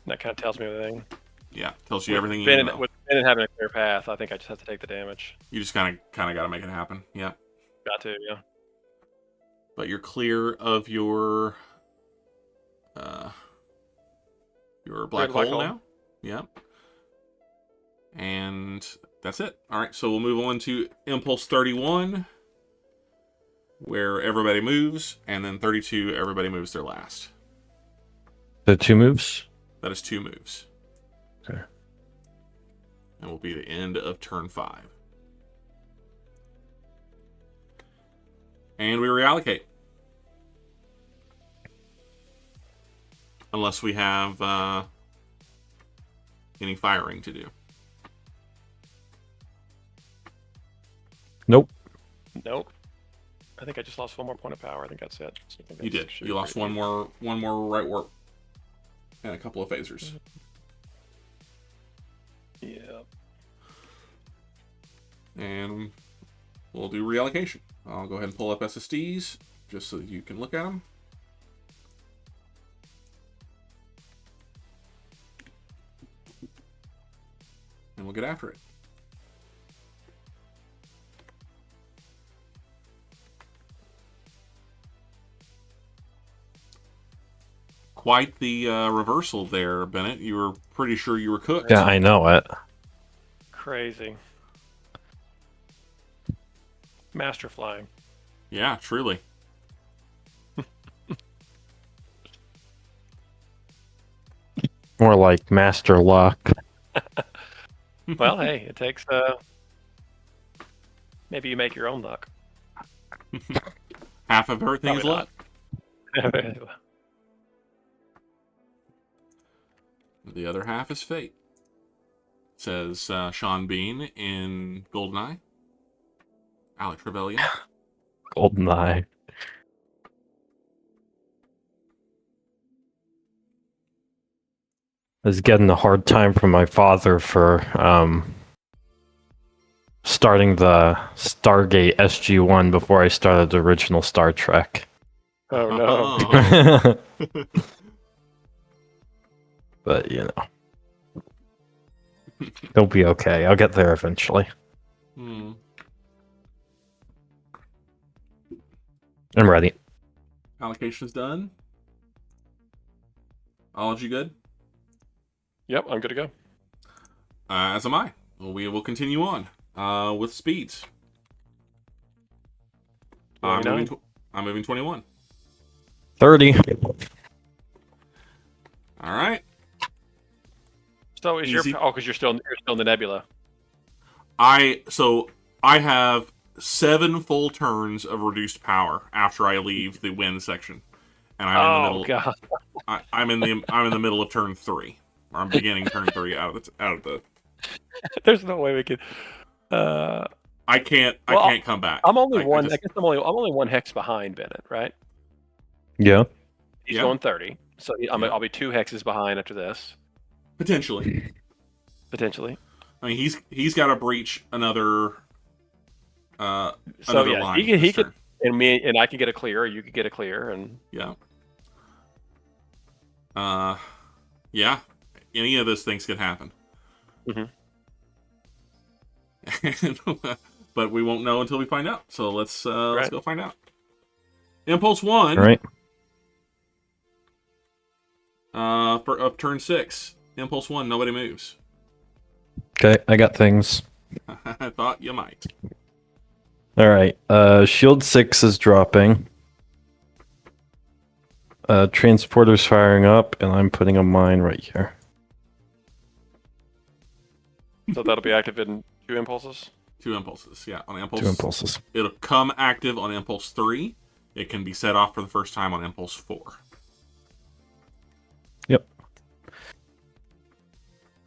That kind of tells me everything. Yeah, tells you everything you Ben, know. with Ben having a clear path, I think I just have to take the damage. You just kind of got to make it happen. Yeah. Got to, yeah. But you're clear of your black hole now. Yeah. And that's it. All right, so we'll move on to impulse 31. where everybody moves, and then 32, everybody moves their last. The 2 moves? That is 2 moves. Okay. And will be the end of turn 5. And we reallocate. Unless we have any firing to do. Nope. Nope. I think I just lost 1 more point of power. I think that's it. So I think You that's did. should You be lost pretty one more right warp. And a couple of phasers. good. Yeah. And we'll do reallocation. I'll go ahead and pull up SSDs just so you can look at them. And we'll get after it. Quite the reversal there, Bennett. You were pretty sure you were cooked. Yeah, I know it. Crazy. Master flying. Yeah, truly. More like master luck. Well, hey, it takes. Maybe you make your own luck. Half of everything is Probably luck. not. The other half is fate. Says Sean Bean in Goldeneye. Alex Rebellion. GoldenEye. I was getting a hard time from my father for starting the Stargate SG-1 before I started the original Star Trek. Oh no. But, you know. It'll be okay. I'll get there eventually. Hmm. I'm ready. Allocation's done. Ology good? Yep, I'm good to go. As am I. Well, we will continue on with speeds. I'm 29. moving 21. 30. All right. So is Easy. because you're still in the nebula. I have 7 full turns of reduced power after I leave the wind section, and I'm in the middle. God. I'm in the middle of turn 3. Or I'm beginning turn 3 out of the. There's no way we could. I can't come back. I'm only I I guess I'm only 1 hex behind Bennett, right? Yeah. He's Yeah. going 30, so Yeah. I'll be 2 hexes behind after this, Potentially. potentially. I mean, he's got to breach another. So Another yeah, line. he this could, turn. and I could get a clear, or you could get a clear, and Yeah. Yeah. Any of those things could happen. Mhm. But we won't know until we find out. So let's Right. go find out. Impulse 1. All right. Of turn 6. Impulse 1. Nobody moves. Okay, I got things. I thought you might. All right. Shield 6 is dropping. Transporter's firing up, and I'm putting a mine right here. so that'll be active in 2 impulses. 2 impulses. Yeah, on impulse. 2 impulses. It'll come active on impulse 3. It can be set off for the first time on impulse 4. Yep.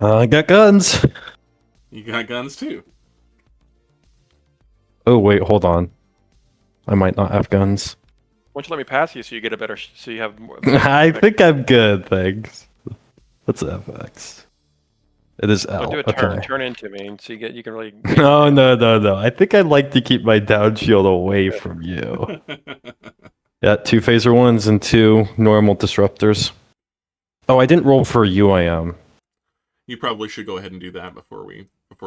I got guns. You got guns too. Oh wait, hold on. I might not have guns. Why don't you let me pass you so you get a better, so you have more. I think I'm good, thanks. What's FX? It is L. Don't do a turn. Okay. Turn into me, and so you can really. No. I think I'd like to keep my down shield away from you. Yeah, 2 phaser 1s and 2 normal disruptors. Oh, I didn't roll for UIM. You probably should go ahead and do that before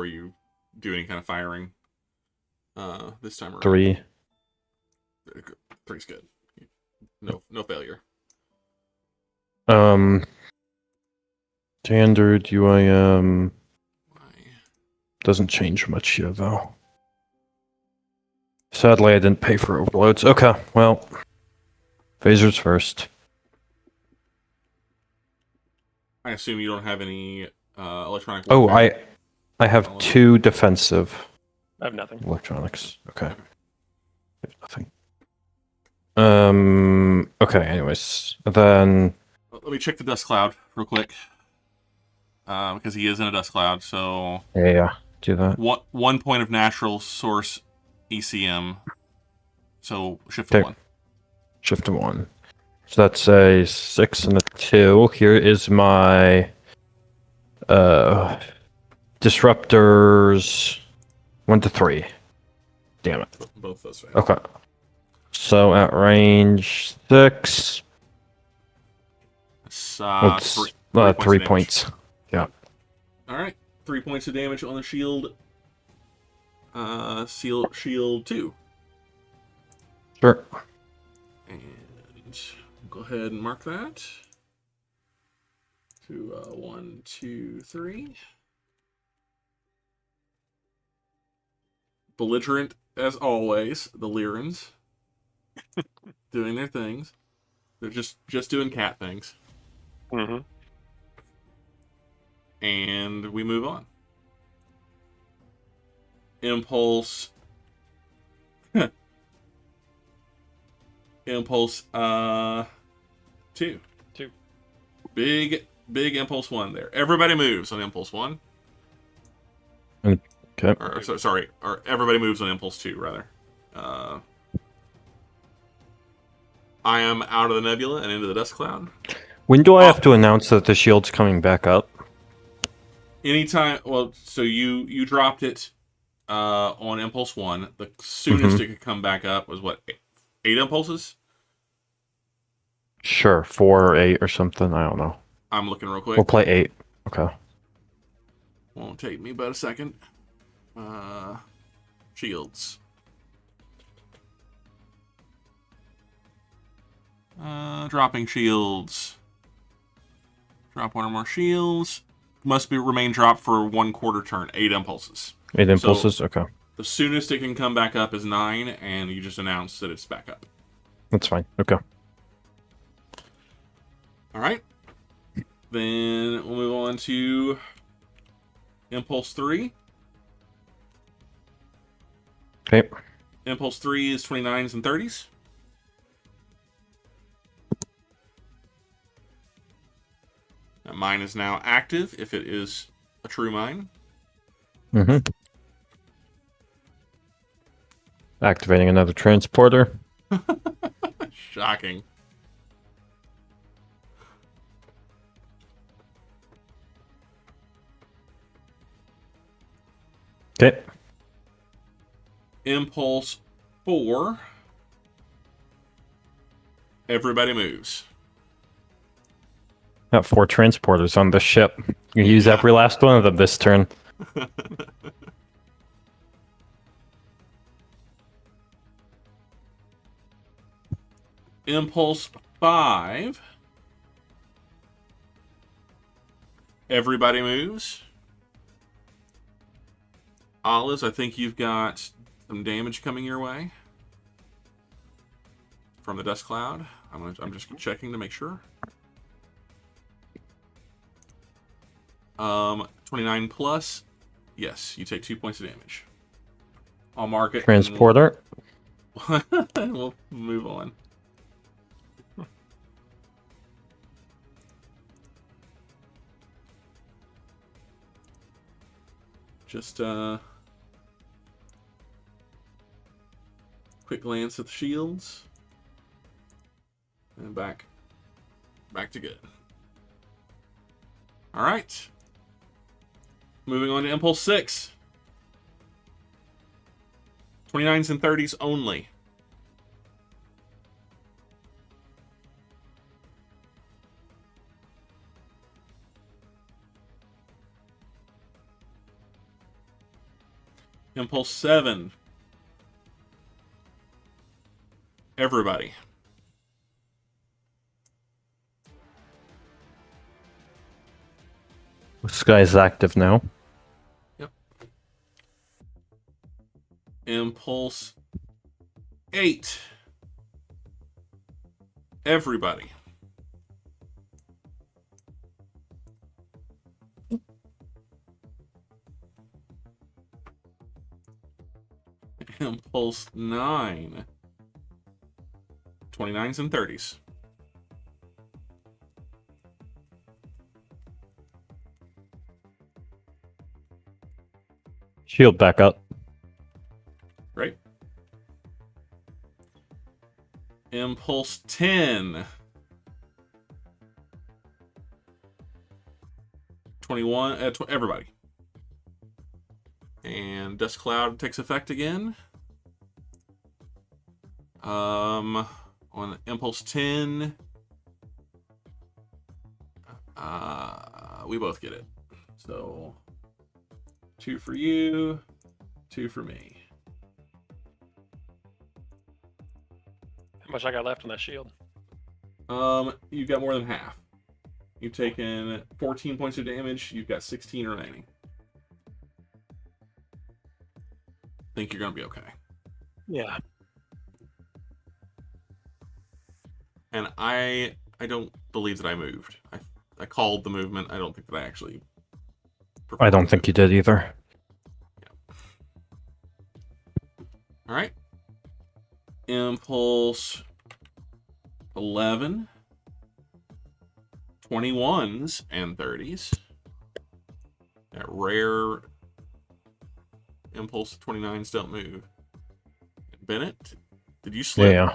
you do any kind of firing. This time around. 3. 3's good. No failure. Standard UIM Why? doesn't change much here though. Sadly, I didn't pay for overloads. Okay, well, phasers first. I assume you don't have any electronic Oh, warfare. I have 2 defensive I have nothing. electronics. Okay. Nothing. Okay, anyways. Then Let me check the dust cloud real quick. Because he is in a dust cloud, so yeah, do that. 1 point of natural source ECM. So shift to Okay. 1. Shift to 1. So that's a 6 and a 2. Here is my disruptors 1 to 3. Damn it. Both those fail. Okay. So at range 6. It's, It's 3 points. Yeah. All right, 3 points of damage on the shield. Shield 2. Sure. And go ahead and mark that. 1, 2, 3. Belligerent as always. The Lyrans doing their things. They're just doing cat things. Mm-hmm. And we move on. Impulse. Impulse 2. 2. Big impulse 1 there. Everybody moves on impulse 1. Okay. Sorry. Or everybody moves on impulse 2, rather. I am out of the nebula and into the dust cloud. When do I have to announce that the shield's coming back up? Anytime. Well, so you dropped it on impulse 1. The soonest it could come back up was what, 8 impulses? Sure, 4 or 8 or something. I don't know. I'm looking real quick. We'll play 8. Okay. Won't take me but a second. Shields. Dropping shields. Drop 1 or more shields. Must remain dropped for 1/4 turn. 8 impulses. 8 impulses? So, okay. The soonest it can come back up is 9, and you just announce that it's back up. That's fine. Okay. All right. Then we'll move on to Impulse 3. Okay. Impulse 3 is 29s and 30s. Now, mine is now active if it is a true mine. Mm-hmm. Activating another transporter. Shocking. Okay. Impulse 4. Everybody moves. Got 4 transporters on the ship. You use every last one of them this turn. Impulse 5. Everybody moves. Olives, I think you've got some damage coming your way from the dust cloud. I'm just checking to make sure. 29 plus. Yes, you take 2 points of damage. I'll mark it. Transporter. We'll move on. Just quick glance at the shields. And back to good. All right. Moving on to Impulse 6. 29s and 30s only. Impulse 7. Everybody. This guy's active now. Yep. Impulse 8. Everybody. Impulse 9. 29s and 30s. Shield back up. Right. Impulse 10. 21. Everybody. And Dust Cloud takes effect again. On Impulse 10. We both get it. So 2 for you, 2 for me. How much I got left on that shield? You've got more than half. You've taken 14 points of damage. You've got 16 remaining. Think you're gonna be okay. Yeah. And I don't believe that I moved. I called the movement. I don't think that I actually. I don't think you did either. All right. Impulse 11, 21s and 30s. That rare Impulse 29s don't move. Bennett, did you slip? Yeah.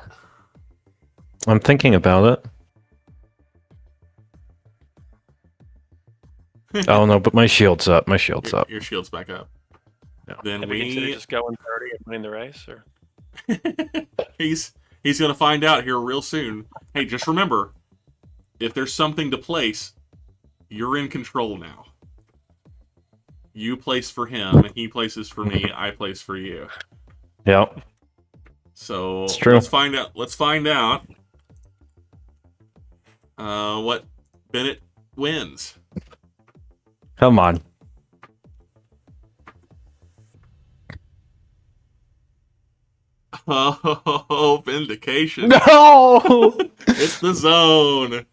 I'm thinking about it. Oh no, but my shield's up. My shield's up. Your shield's back up. Yeah. Then Have we considered just going 30 and winning the race, or? he's gonna find out here real soon. Hey, just remember, if there's something to place, you're in control now. You place for him, he places for me, I place for you. Yep. So It's true. let's find out. Let's find out what Bennett wins. Come on. Oh, vindication! No. It's the zone.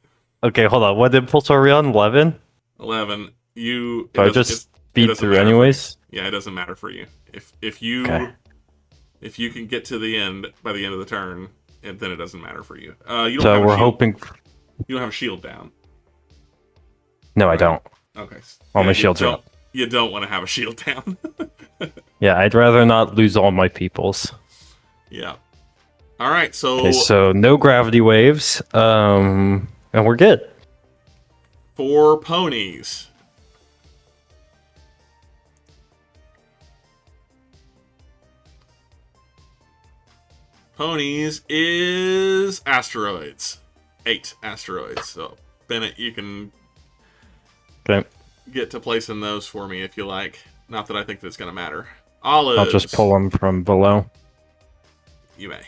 Okay, hold on. What impulse are we on? 11? 11. You. So I it doesn't- just it speed doesn't through matter for anyways. you. Yeah, it doesn't matter for you. If you Okay. if you can get to the end by the end of the turn, then it doesn't matter for you. You don't So have a we're shield. hoping. You don't have a shield down. No, I don't. Okay. All my you shields are don't- up. You don't want to have a shield down. Yeah, I'd rather not lose all my peoples. Yeah. All right. So, Okay, so no gravity waves. And we're good. 4 ponies. Ponies is asteroids. 8 asteroids. So, Bennett, you can Okay. get to placing those for me if you like. Not that I think that's going to matter. Olives. I'll just pull them from below. You may.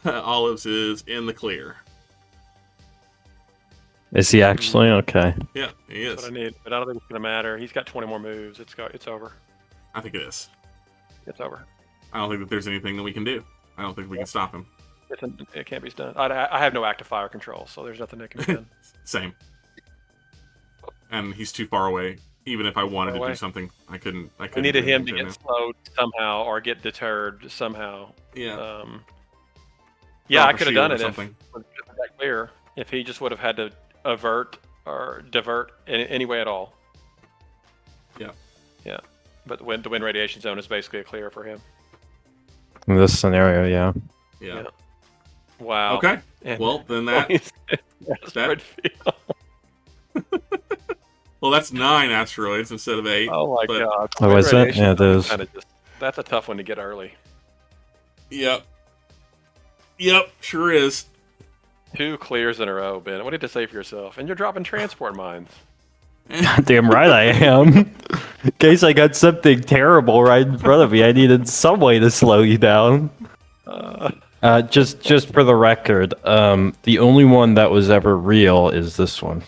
Olives is in the clear. Is he actually? Okay. Yeah, he That's is. what I need, but I don't think it's gonna matter. He's got 20 more moves. It's over. I think it is. It's over. I don't think that there's anything that we can do. I don't think we can stop him. It can't be done. I have no active fire control, so there's nothing that can be done. Same. And he's too far away. Even if I wanted to Far do away? something, I couldn't. I We couldn't. needed do him to anything get now. slowed somehow or get deterred somehow. Yeah. Yeah, Drop I a could have shield done or it if something. it was that clear. If he just would have had to avert or divert in any way at all. Yeah. Yeah. But the wind radiation zone is basically a clear for him. In this scenario, yeah. Yeah. Yeah. Wow. Okay. And Well, then that. asteroid field. Well, that's 9 asteroids instead of 8. Oh my but- god. Oh, Wind is it? radiation Yeah, it zone is. kinda just- that's a tough one to get early. Yep. Yep. Sure is. 2 clears in a row, Ben. What did you say for yourself? And you're dropping transport mines. Damn right I am. In case I got something terrible right in front of me, I needed some way to slow you down. Just for the record, the only one that was ever real is this one.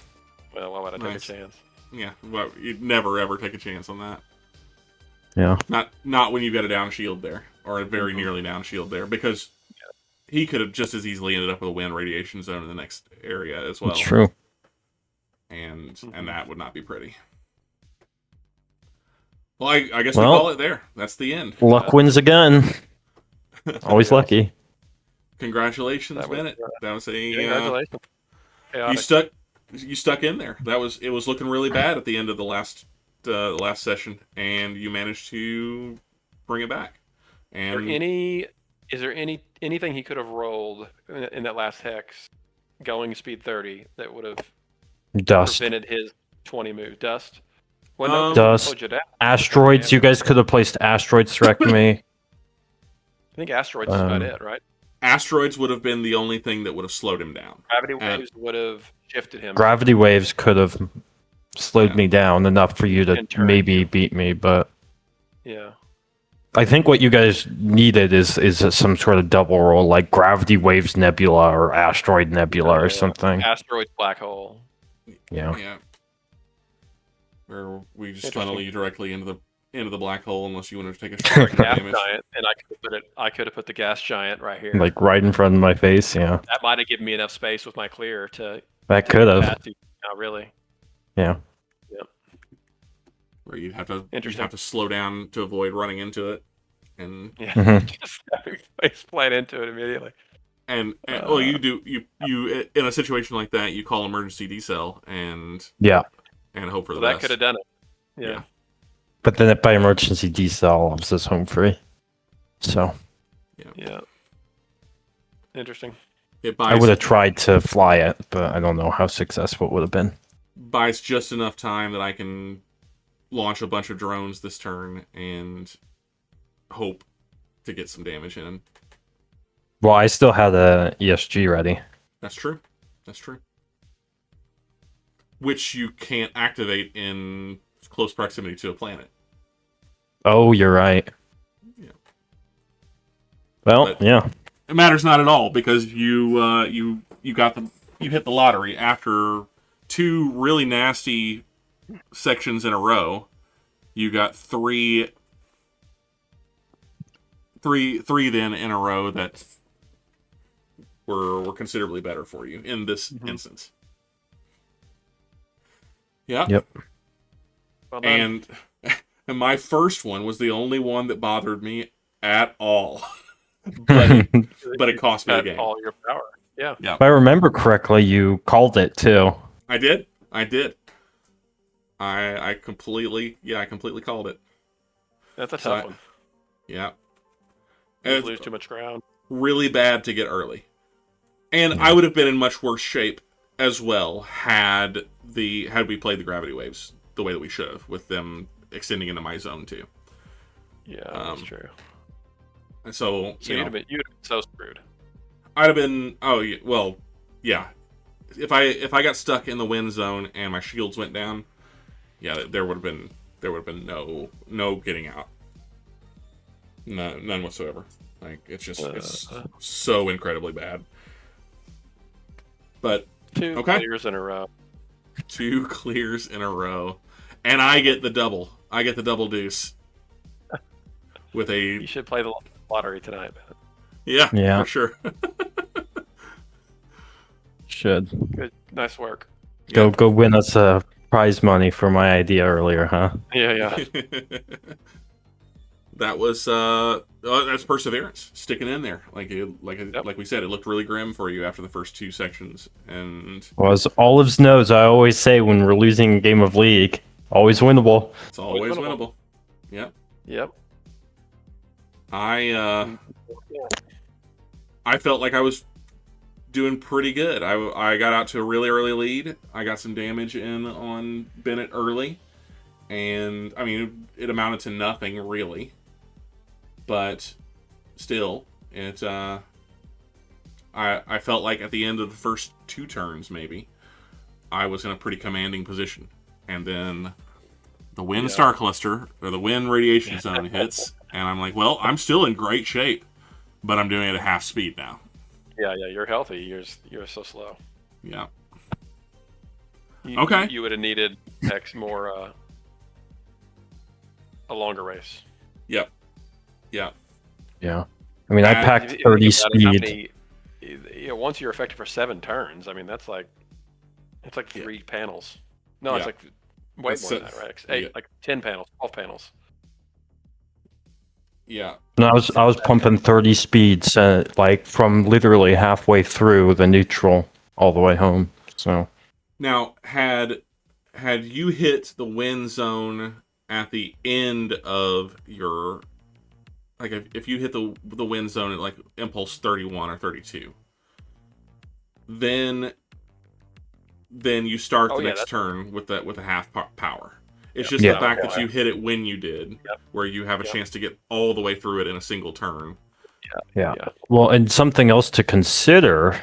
Well, why would I take Nice. a chance? Yeah. Well, you'd never ever take a chance on that. Yeah. Not when you've got a down shield there, or a very nearly down shield there, because he could have just as easily ended up with a wind radiation zone in the next area as well. It's true. And that would not be pretty. Well, I guess we call it there. That's the end. Luck wins again. Always lucky. Congratulations, Bennett. That was a Congratulations. you stuck in there. It was looking really bad at the end of the last session, and you managed to bring it back. And is there anything he could have rolled in that last hex, going speed 30, that would have prevented his 20 move? Dust. Well, no, Dust. Asteroids. You guys could have placed asteroids to wreck me. I think asteroids is about it, right? Asteroids would have been the only thing that would have slowed him down. Gravity waves would have shifted him. Gravity waves could have slowed me down enough for you to maybe beat me, but yeah. I think what you guys needed is some sort of double roll, like gravity waves nebula or asteroid nebula or something. Asteroid black hole. Yeah. Yeah. Where we just funnel you directly into the black hole, unless you wanted to take a shot. Gas giant, and I could have put the gas giant right here, like right in front of my face. Yeah. That might have given me enough space with my clear to. That could have. Not really. Yeah. Yep. Where you'd have to slow down to avoid running into it, and just having face plant into it immediately. And well, you in a situation like that, you call emergency decel and hope for the best. That could have done it. Yeah. But then by emergency decel, I was just home free. So. Yeah. Interesting. I would have tried to fly it, but I don't know how successful it would have been. Buys just enough time that I can launch a bunch of drones this turn and hope to get some damage in. Well, I still had a ESG ready. That's true. Which you can't activate in close proximity to a planet. Oh, you're right. Yeah. Well, yeah. It matters not at all, because you hit the lottery after 2 really nasty sections in a row. You got three then in a row that were considerably better for you in this instance. Yeah. Yep. Well done. And my first one was the only one that bothered me at all. but it cost me a game. All your power. Yeah. If I remember correctly, you called it too. I did. I completely called it. That's a tough one. Yeah. You lose too much ground. Really bad to get early. And I would have been in much worse shape as well had we played the gravity waves the way that we should have, with them extending into my zone too. Yeah, that's true. And so you'd have been so screwed. I'd have been yeah. If I got stuck in the wind zone and my shields went down, there would have been no getting out. None whatsoever. Like, it's just it's so incredibly bad. But 2 clears in a row. 2 clears in a row, and I get the double. I get the double deuce. You should play the lottery tonight. Yeah, for sure. Should. Good, nice work. Go win us prize money for my idea earlier, huh? Yeah. That was that's perseverance, sticking in there. Like we said, it looked really grim for you after the first 2 sections. And well, as Olives knows, I always say when we're losing a game of League, always winnable. It's always winnable. Yep. I felt like I was doing pretty good. I got out to a really early lead. I got some damage in on Bennett early, and I mean it amounted to nothing really. But still, I felt like at the end of the first 2 turns, maybe, I was in a pretty commanding position. And then the wind star cluster, or the wind radiation zone hits, and I'm like, well, I'm still in great shape, but I'm doing it at half speed now. Yeah, you're healthy. You're so slow. Yeah. Okay. You would have needed X more a longer race. Yep. Yeah. I mean, I And packed If you 30 think about it, how speed. many, once you're effective for 7 turns, I mean that's like it's like 3 panels. No, it's Yeah. like way That's more than that, right? 8, like 10 panels, 12 panels. Yeah. No, I was pumping 30 speeds, like from literally halfway through the neutral all the way home. So Now, had you hit the wind zone at the end of your, like, if you hit the wind zone at like impulse 31 or 32, then you start the next turn with a half power. It's just the fact that you hit it when you did, where you have a chance to get all the way through it in a single turn. yeah. Well, and something else to consider,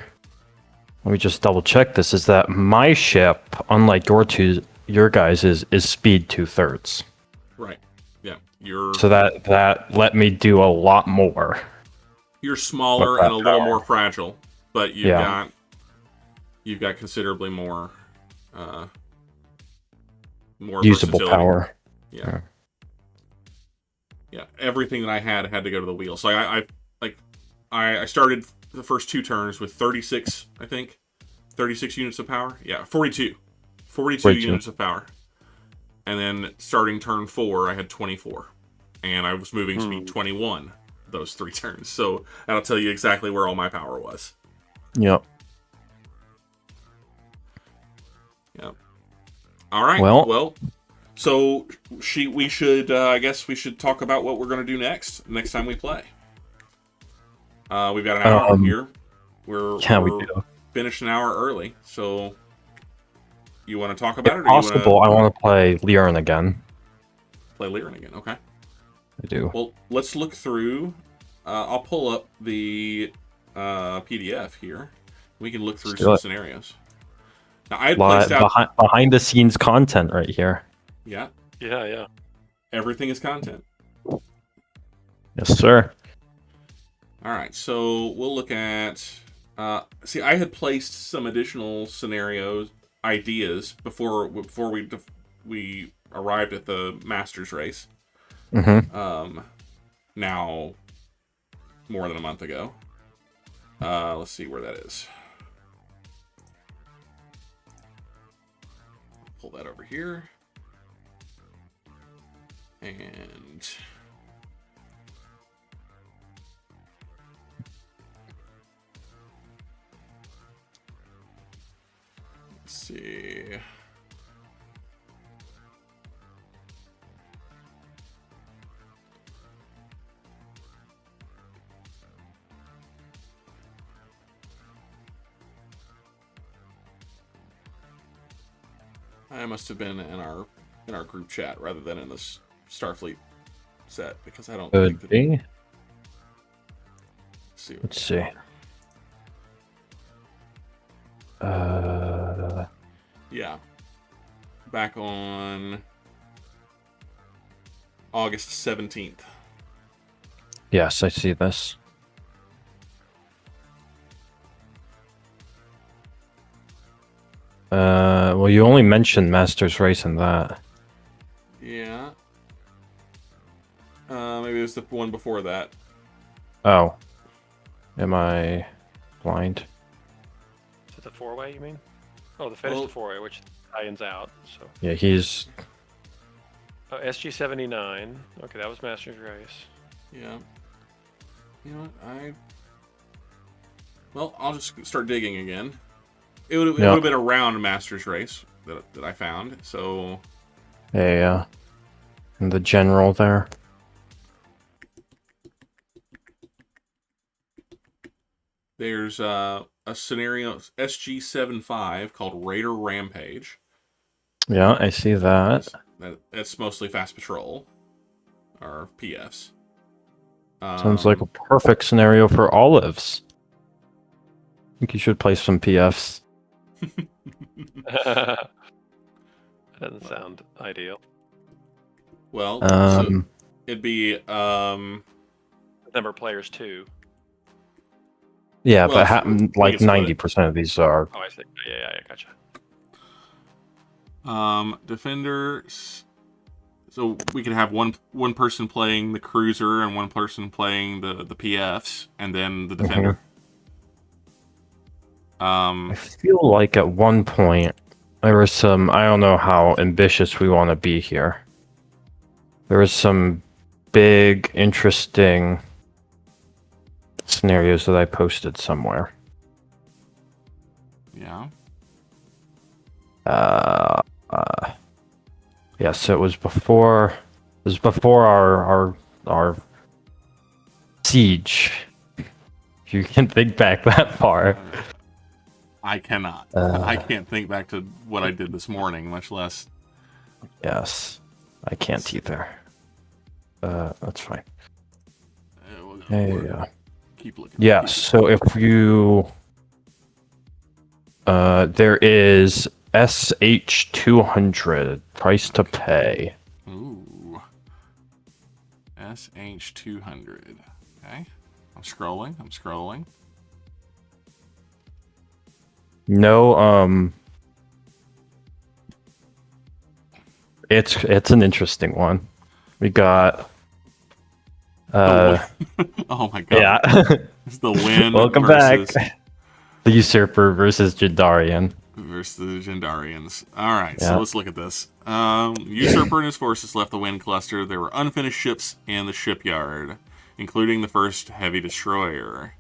let me just double check this, is that my ship, unlike your guys, is speed 2/3. Right. Yeah. So that let me do a lot more. You're smaller and a little more fragile, but you've got considerably more usable versatility. power. Yeah. Everything that I had to go to the wheel. So I started the first 2 turns with 36, I think, 36 units of power. Yeah, 42 units of power. And then starting turn 4, I had 24, and I was moving speed 21 those 3 turns. So that'll tell you exactly where all my power was. Yep. All right. Well, so we should, I guess we should talk about what we're going to do next time we play. We've got an hour here. We're finished an hour early. So you want to talk about it? Or possible, I want to play Lyran again. Play Lyran again. Okay. I do. Well, let's look through. I'll pull up the PDF here. We can look through some scenarios. Now, I had placed out behind the scenes content right here. Yeah. Everything is content. Yes, sir. All right, so we'll look at. See, I had placed some additional scenarios, ideas before we arrived at the Masters race. Mm-hmm. Now, more than a month ago. Let's see where that is. Pull that over here. And let's see. I must have been in our group chat rather than in this Starfleet set, because I don't think that. Be. Let's see. Yeah. Back on August 17th. Yes, I see this. Well, you only mentioned Masters Race in that. Yeah. Maybe it was the one before that. Oh. Am I blind? Is it the 4-way, you mean? Oh, the finish the 4-way, which tie-ins out. So. Yeah, he's... Oh, SG-79. Okay, that was Masters Race. Yeah. You know what? Well, I'll just start digging again. It would have been around Masters Race that I found, so... Yeah. And the general there. There's a scenario, SG-75, called Raider Rampage. Yeah, I see that. That's mostly Fast Patrol, or PFs. Sounds like a perfect scenario for Olives. I think you should play some PFs. That doesn't sound ideal. Well, so it'd be number of players too. Yeah, but like 90% of these are. Oh, I see. Yeah, gotcha. Defenders. So we could have one person playing the cruiser and one person playing the PFs, and then the defender. I feel like at one point there was some. I don't know how ambitious we want to be here. There was some big, interesting scenarios that I posted somewhere. Yeah. Yes, it was before. It was before our siege. If you can think back that far. I cannot. I can't think back to what I did this morning, much less. Yes, I can't either. That's fine. We'll keep looking. Yeah. So if you, there is SH200 price to pay. Ooh. SH200. Okay. I'm scrolling. No, it's an interesting one. We got oh my god. Yeah. It's the win. Welcome versus, back. The Usurper versus Jandarian. Versus the Jandarians. Alright, Yeah. so let's look at this. Usurper and his forces left the wind cluster. There were unfinished ships in the shipyard, including the first heavy destroyer.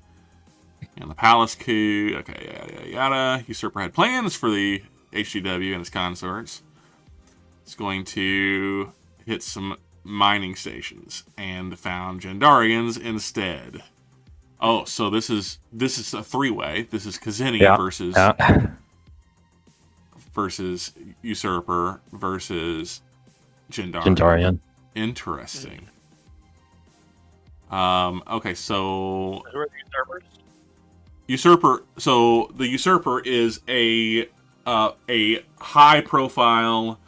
And the palace coup. Okay, yada yada. Usurper had plans for the HGW and his consorts. It's going to hit some mining stations and found Jandarians instead. Oh, so this is a three-way. This is Kzinti versus Usurper versus Jandarian. Interesting. Okay, so Who are the usurpers? Usurper. So the Usurper is a high-profile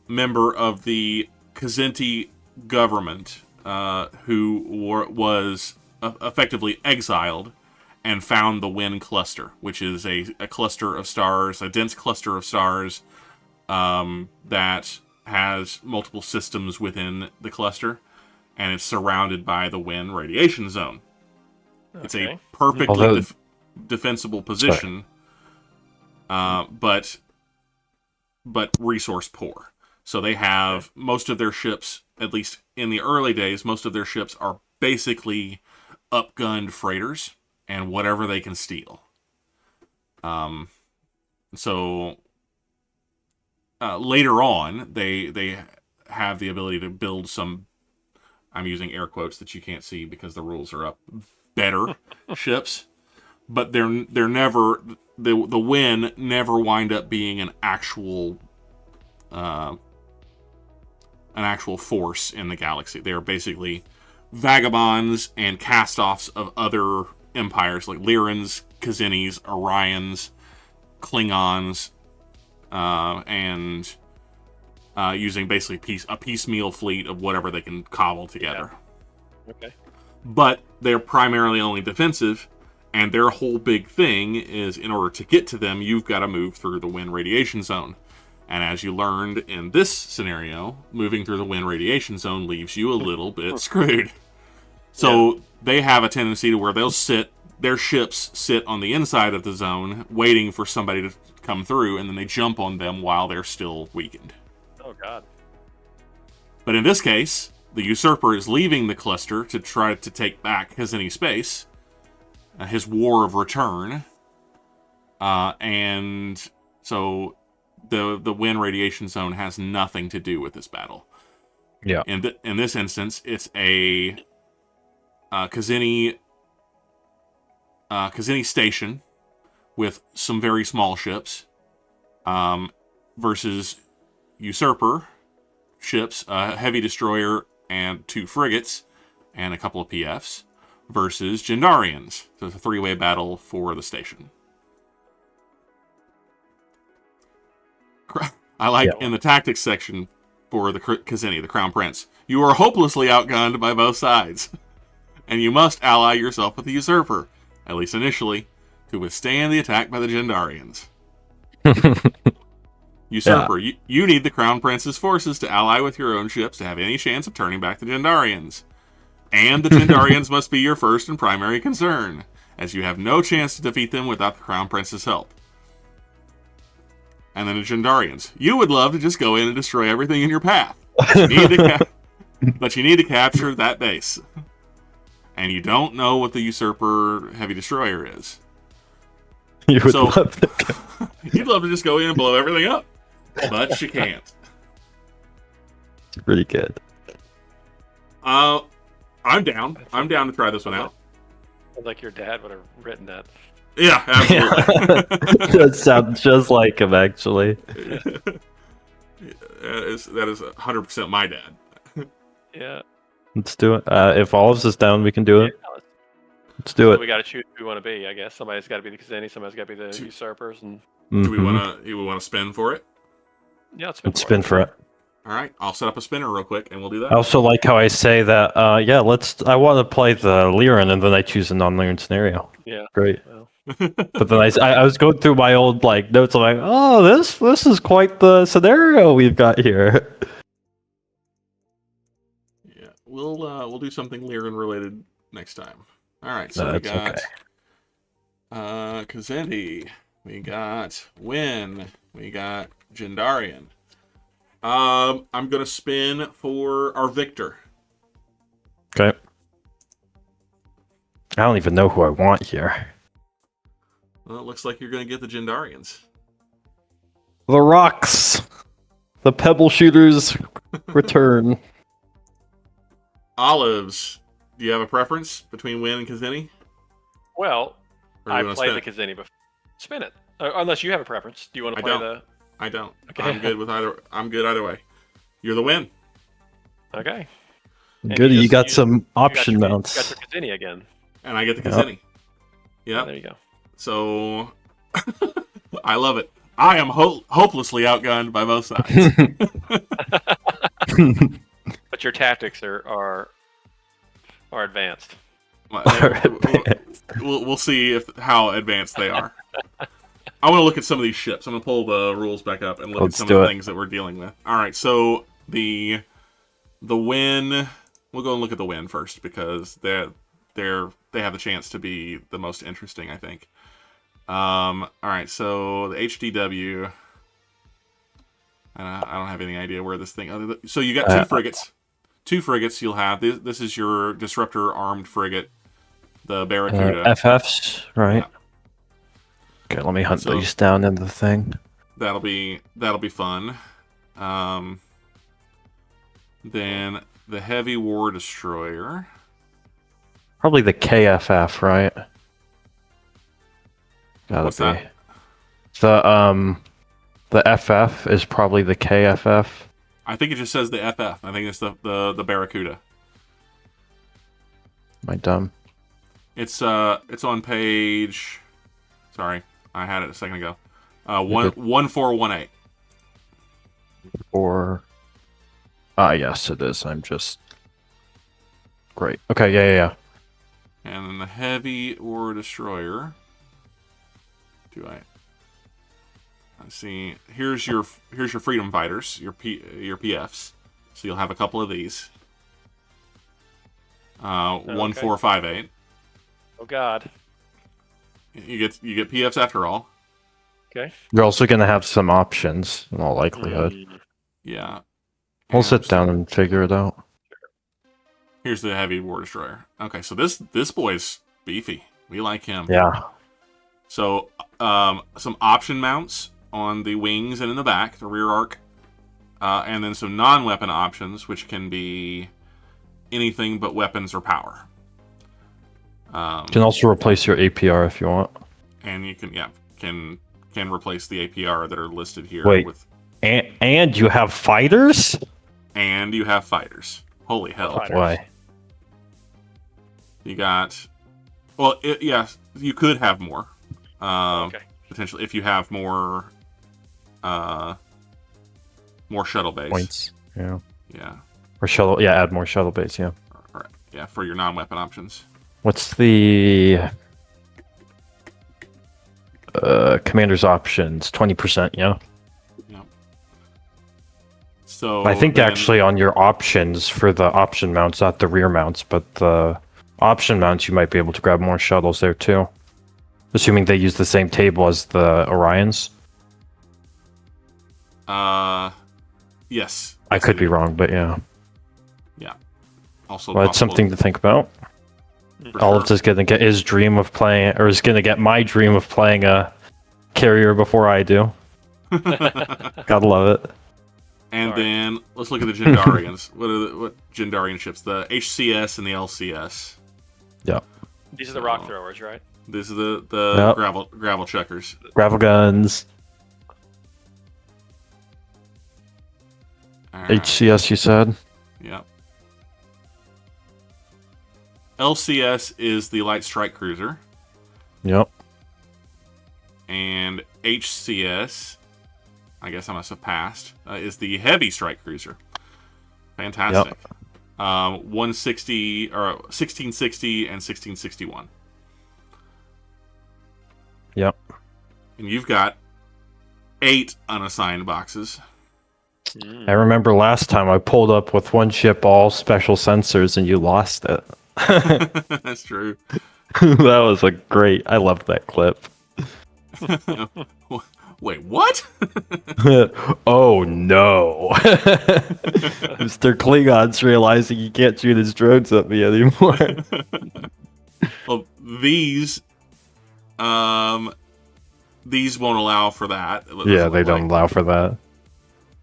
member of the Kzinti government who was effectively exiled and found the Wind Cluster, which is a cluster of stars, a dense cluster of stars that has multiple systems within the cluster, and it's surrounded by the Wind radiation zone. Okay. It's a perfectly defensible position, but resource poor. So they have most of their ships, at least in the early days, most of their ships are basically upgunned freighters and whatever they can steal. So later on, they have the ability to build some, I'm using air quotes that you can't see because the rules are up, better ships, but they're never, the Win never wind up being an actual force in the galaxy. They are basically vagabonds and cast-offs of other empires like Lyrans, Kzintis, Orions, Klingons, and using basically a piecemeal fleet of whatever they can cobble together. Yeah. Okay. But they're primarily only defensive, and their whole big thing is in order to get to them, you've got to move through the Wind radiation zone. And as you learned in this scenario, moving through the Wind radiation zone leaves you a little bit screwed. So they have a tendency to where their ships sit on the inside of the zone, waiting for somebody to come through, and then they jump on them while they're still weakened. Oh, God. But in this case, the Usurper is leaving the cluster to try to take back Kzinti space, his war of return, and so the Wind radiation zone has nothing to do with this battle. Yeah. In this instance, it's a Kzinti station with some very small ships versus Usurper ships, a heavy destroyer and 2 frigates and a couple of PFs versus Jandarians. So it's a 3-way battle for the station. I like in the tactics section for the Kzinti, the Crown Prince, you are hopelessly outgunned by both sides, and you must ally yourself with the Usurper, at least initially, to withstand the attack by the Jandarians. Usurper, you need the Crown Prince's forces to ally with your own ships to have any chance of turning back the Jandarians. And the Jandarians must be your first and primary concern, as you have no chance to defeat them without the Crown Prince's help. And then the Jandarians, you would love to just go in and destroy everything in your path. But you need to capture that base. And you don't know what the Usurper Heavy Destroyer is. You would love to. You'd love to just go in and blow everything up. But you can't. It's pretty good. I'm down. I'm down to try this one out. Like your dad would have written that. Yeah, absolutely. That sounds just like him, actually. That is 100% my dad. Yeah. Let's do it. If Olives is down, we can do it. Let's do it. We got to choose who we want to be, I guess. Somebody's got to be the Kzinti, somebody's got to be the Usurpers. And... Do we want to spin for it? Yeah, let's spin for it. All right, I'll set up a spinner real quick, and we'll do that. I also like how I say that. I want to play the Lyran, and then I choose a non-Lyran scenario. Yeah, great. Well. But then I was going through my old notes. I'm like, oh, this is quite the scenario we've got here. Yeah, we'll do something Lyran related next time. All right, so we got Kzinti, we got Wynn, we got Jandarian. I'm gonna spin for our Victor. Okay. I don't even know who I want here. Well, it looks like you're gonna get the Jandarians. The rocks, the pebble shooters return. Olives, do you have a preference between Wynn and Kzinti? Well, I played the Kzinti before. Spin it, unless you have a preference. Do you want to play the? I don't. Okay. I'm good with either. I'm good either way. You're the Win. Okay. Good. You got some option mounts. You got your Kzinti again. And I get the Kzinti. Yeah. There you go. So I love it. I am hopelessly outgunned by both sides. But your tactics are advanced. We'll see how advanced they are. I want to look at some of these ships. I'm going to pull the rules back up and look at some of the things that we're dealing with. All right, so the Win. We'll go and look at the Win first because they have the chance to be the most interesting, I think. All right, so the HDW. I don't have any idea where this thing. So you got two frigates. Two frigates you'll have. This is your disruptor armed frigate, the Barracuda. FFs, right? Yeah. Okay, let me hunt these down in the thing. That'll be fun. Then the Heavy War Destroyer. Probably the KFF, right? Gotta What's be. that? The FF is probably the KFF. I think it just says the FF. I think it's the Barracuda. Am I dumb? It's on page. Sorry, I had it a second ago. 1418. Or. Yes, it is. I'm just. Great. Okay. Yeah. And then the Heavy War Destroyer. Let's see. Here's your freedom fighters, your PFs. So you'll have a couple of these. 1458. Oh God. You get PFs after all. Okay. You're also gonna have some options in all likelihood. Yeah. We'll sit down and figure it out. Here's the Heavy War Destroyer. Okay, so this boy's beefy. We like him. Yeah. So some option mounts on the wings and in the back, the rear arc, and then some non-weapon options, which can be anything but weapons or power. You can also replace your APR if you want. And you can replace the APR that are listed here. Wait, and you have fighters? And you have fighters. Holy hell! Why? You got. Well, yes, you could have more. Okay. Potentially, if you have more shuttle base points. Yeah. Or shuttle. Yeah, add more shuttle base. Yeah. Right. Yeah, for your non-weapon options. What's the commander's options? 20%. Yeah. So I think then- actually on your options for the option mounts, not the rear mounts, but the option mounts, you might be able to grab more shuttles there too. Assuming they use the same table as the Orions. Yes. I Yes, could they be do. wrong, but yeah. Yeah. Also, Well, it's possible- something to think about. for Olives sure. is gonna get his dream of playing, or is gonna get my dream of playing a carrier before I do. Gotta love it. And Sorry. then let's look at the Jindarians. What Jindarian ships? The HCS and the LCS. Yep. These are the rock throwers, right? This is the Yep. gravel checkers. Gravel guns. All right. HCS, you said? Yep. LCS is the light strike cruiser, Yep. and HCS, I guess I must have passed, is the heavy strike cruiser. Fantastic. 160 or 1660 and 1661. Yep. And you've got 8 unassigned boxes. I remember last time I pulled up with one ship, all special sensors, and you lost it. That's true. That was a great. I loved that clip. Wait, what? Oh no. Mr. Klingon's realizing he can't shoot his drones at me anymore. Well, these won't allow for that. Yeah, they don't allow for that. It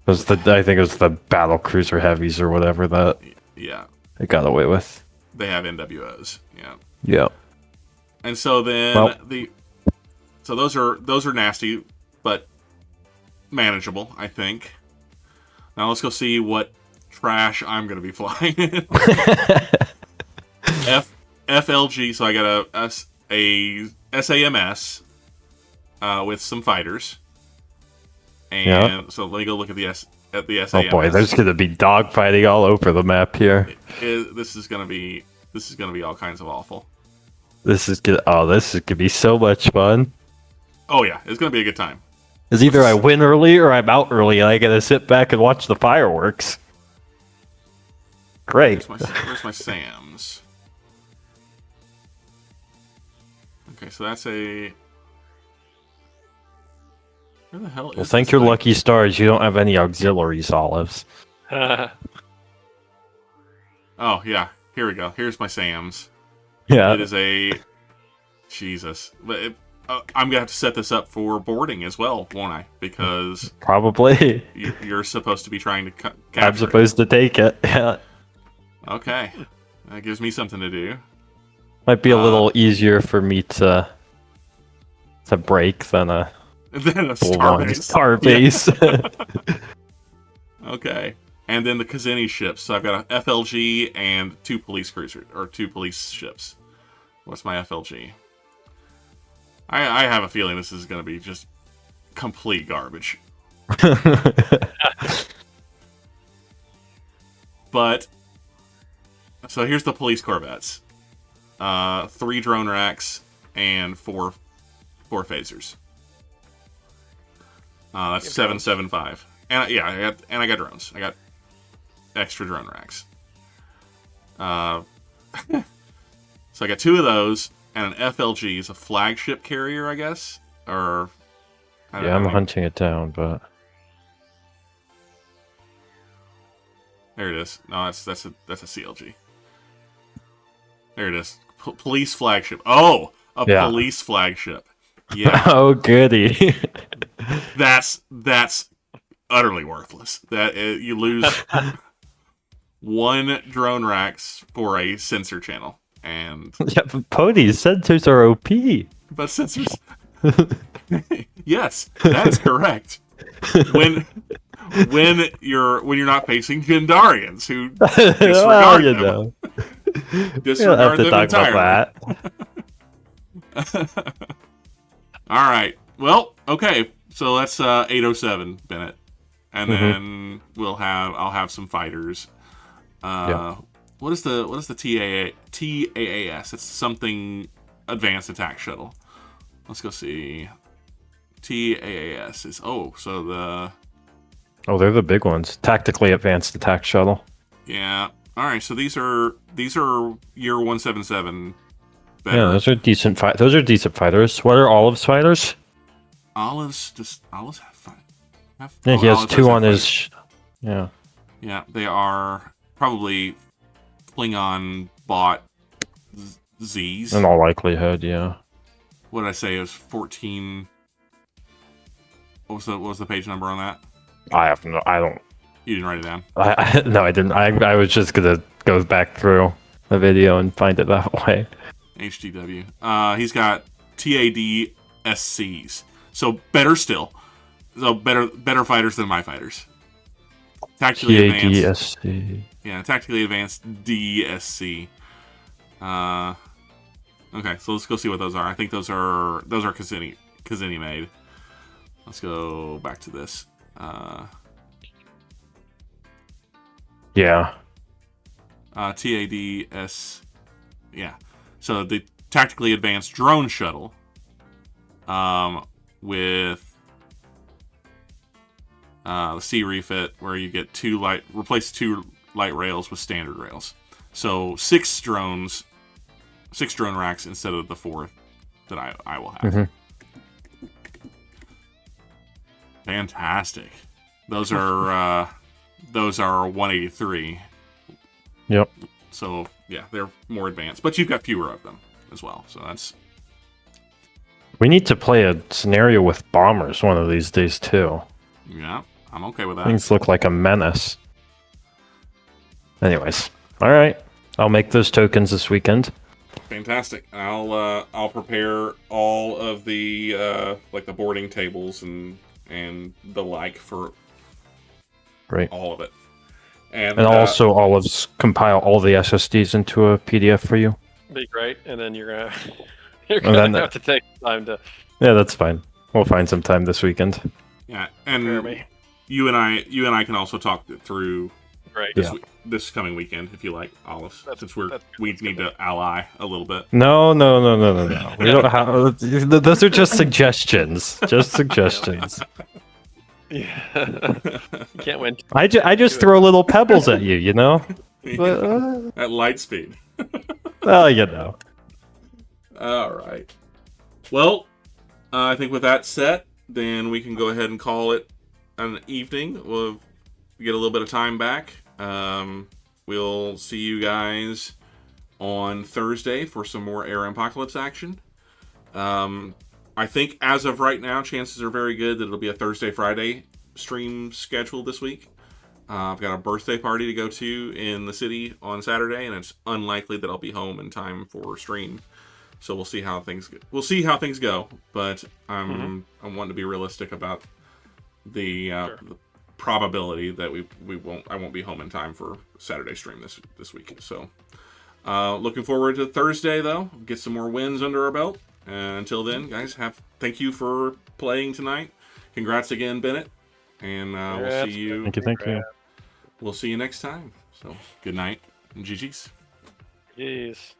was I think it was the battle cruiser heavies or whatever that Yeah, it got away with. they have NWOs. Yeah, Yeah. and so then Well- so those are nasty, but manageable, I think. Now let's go see what trash I'm going to be flying. FLG. So I got a SAMS with some fighters, and Yeah. so let me go look at the SAMS. Oh boy, there's gonna be dogfighting all over the map here. This is gonna be all kinds of awful. This is gonna be so much fun. Oh yeah, it's gonna be a good time. It's either I win early or I'm out early, and I gotta sit back and watch the fireworks. Great. Where's my SAMs? Okay, so that's a. Where the hell is Well, thank this your thing? lucky stars you don't have any auxiliaries, Olives. Oh yeah, here we go. Here's my SAMs. Yeah. It is a. Jesus, but I'm gonna have to set this up for boarding as well, won't I? Because Probably. you're supposed to be trying to capture. I'm supposed to take it. Yeah. It. Okay, that gives me something to do. Might be a little easier for me to break than a Then a full star on base. star base. Okay, and then the Kzinti ships. So I've got a FLG and 2 police cruisers or 2 police ships. What's my FLG? I have a feeling this is going to be just complete garbage. But so here's the police corvettes. 3 drone racks and 4 phasers. That's 775. And yeah, I got drones. I got extra drone racks. So I got 2 of those, and an FLG is a flagship carrier, I guess, or I don't Yeah, I'm know. hunting it down, but There it is. No, that's a CLG. There it is. Police flagship. Oh, a Yeah. police flagship. Yeah, oh goody. that's utterly worthless. That you lose 1 drone racks for a sensor channel, and Yeah, but ponies sensors are OP. but sensors. Yes, that is correct. When you're not facing Jindarians who Well, disregard you them. know. We don't have Disregard to them talk entirely. about that. All right. Well, okay. So that's 807 Bennett, and then I'll have some fighters. Yeah. What is the TAAS? It's something advanced attack shuttle. Let's go see. TAAS is so Oh, they're the big ones. Tactically advanced attack shuttle. Yeah. All right. So these are year 177. Better. Yeah, those are decent Those are decent fighters. What are Olive's fighters? Olives have fun. Yeah, he has Olives 2 have on fighters. his. Yeah. Yeah, they are probably Klingon bought Z's. In all likelihood, yeah. What did I say? It was 14. What was the page number on that? I don't. You didn't write it down. No, I didn't. I was just gonna go back through the video and find it that way. HTW. He's got TADSCs. So better still. So better fighters than my fighters. Tactically advanced. TADSC. Yeah, tactically advanced DSC. Okay, so let's go see what those are. I think those are Kzinti made. Let's go back to this. Yeah. TADS. Yeah. So the tactically advanced drone shuttle. With the C refit, where you get replace 2 light rails with standard rails. So 6 drone racks instead of the 4 that I will have. Mm-hmm. Fantastic. Those are 183. Yep. So yeah, they're more advanced, but you've got fewer of them as well. So that's. We need to play a scenario with bombers one of these days too. Yeah, I'm okay with that. Things look like a menace. Anyways, all right. I'll make those tokens this weekend. Fantastic. I'll prepare all of the like the boarding tables and the like for Great. all of it. And also compile all the SSDs into a PDF for you. Be great, and then you're gonna have to take time to. Yeah, that's fine. We'll find some time this weekend. Yeah, prepare and me. you and I can also talk it through Right. this coming weekend if you like, Olive. Since we need to good. ally a little bit. No. We don't have. Those are just suggestions. Just suggestions. Yeah. You can't win. I just throw little pebbles at you, you know? At light speed. Well, you know. All right. Well, I think with that set, then we can go ahead and call it an evening. We'll get a little bit of time back. We'll see you guys on Thursday for some more Air Apocalypse action. I think as of right now, chances are very good that it'll be a Thursday-Friday stream schedule this week. I've got a birthday party to go to in the city on Saturday, and it's unlikely that I'll be home in time for a stream. So we'll see how things go. But I'm wanting to be realistic about the probability that I won't be home in time for Saturday stream this week. So looking forward to Thursday though. Get some more wins under our belt. Until then, guys, thank you for playing tonight. Congrats again, Bennett. And we'll see you. Thank you. We'll see you next time. So good night and GG's. Jeez.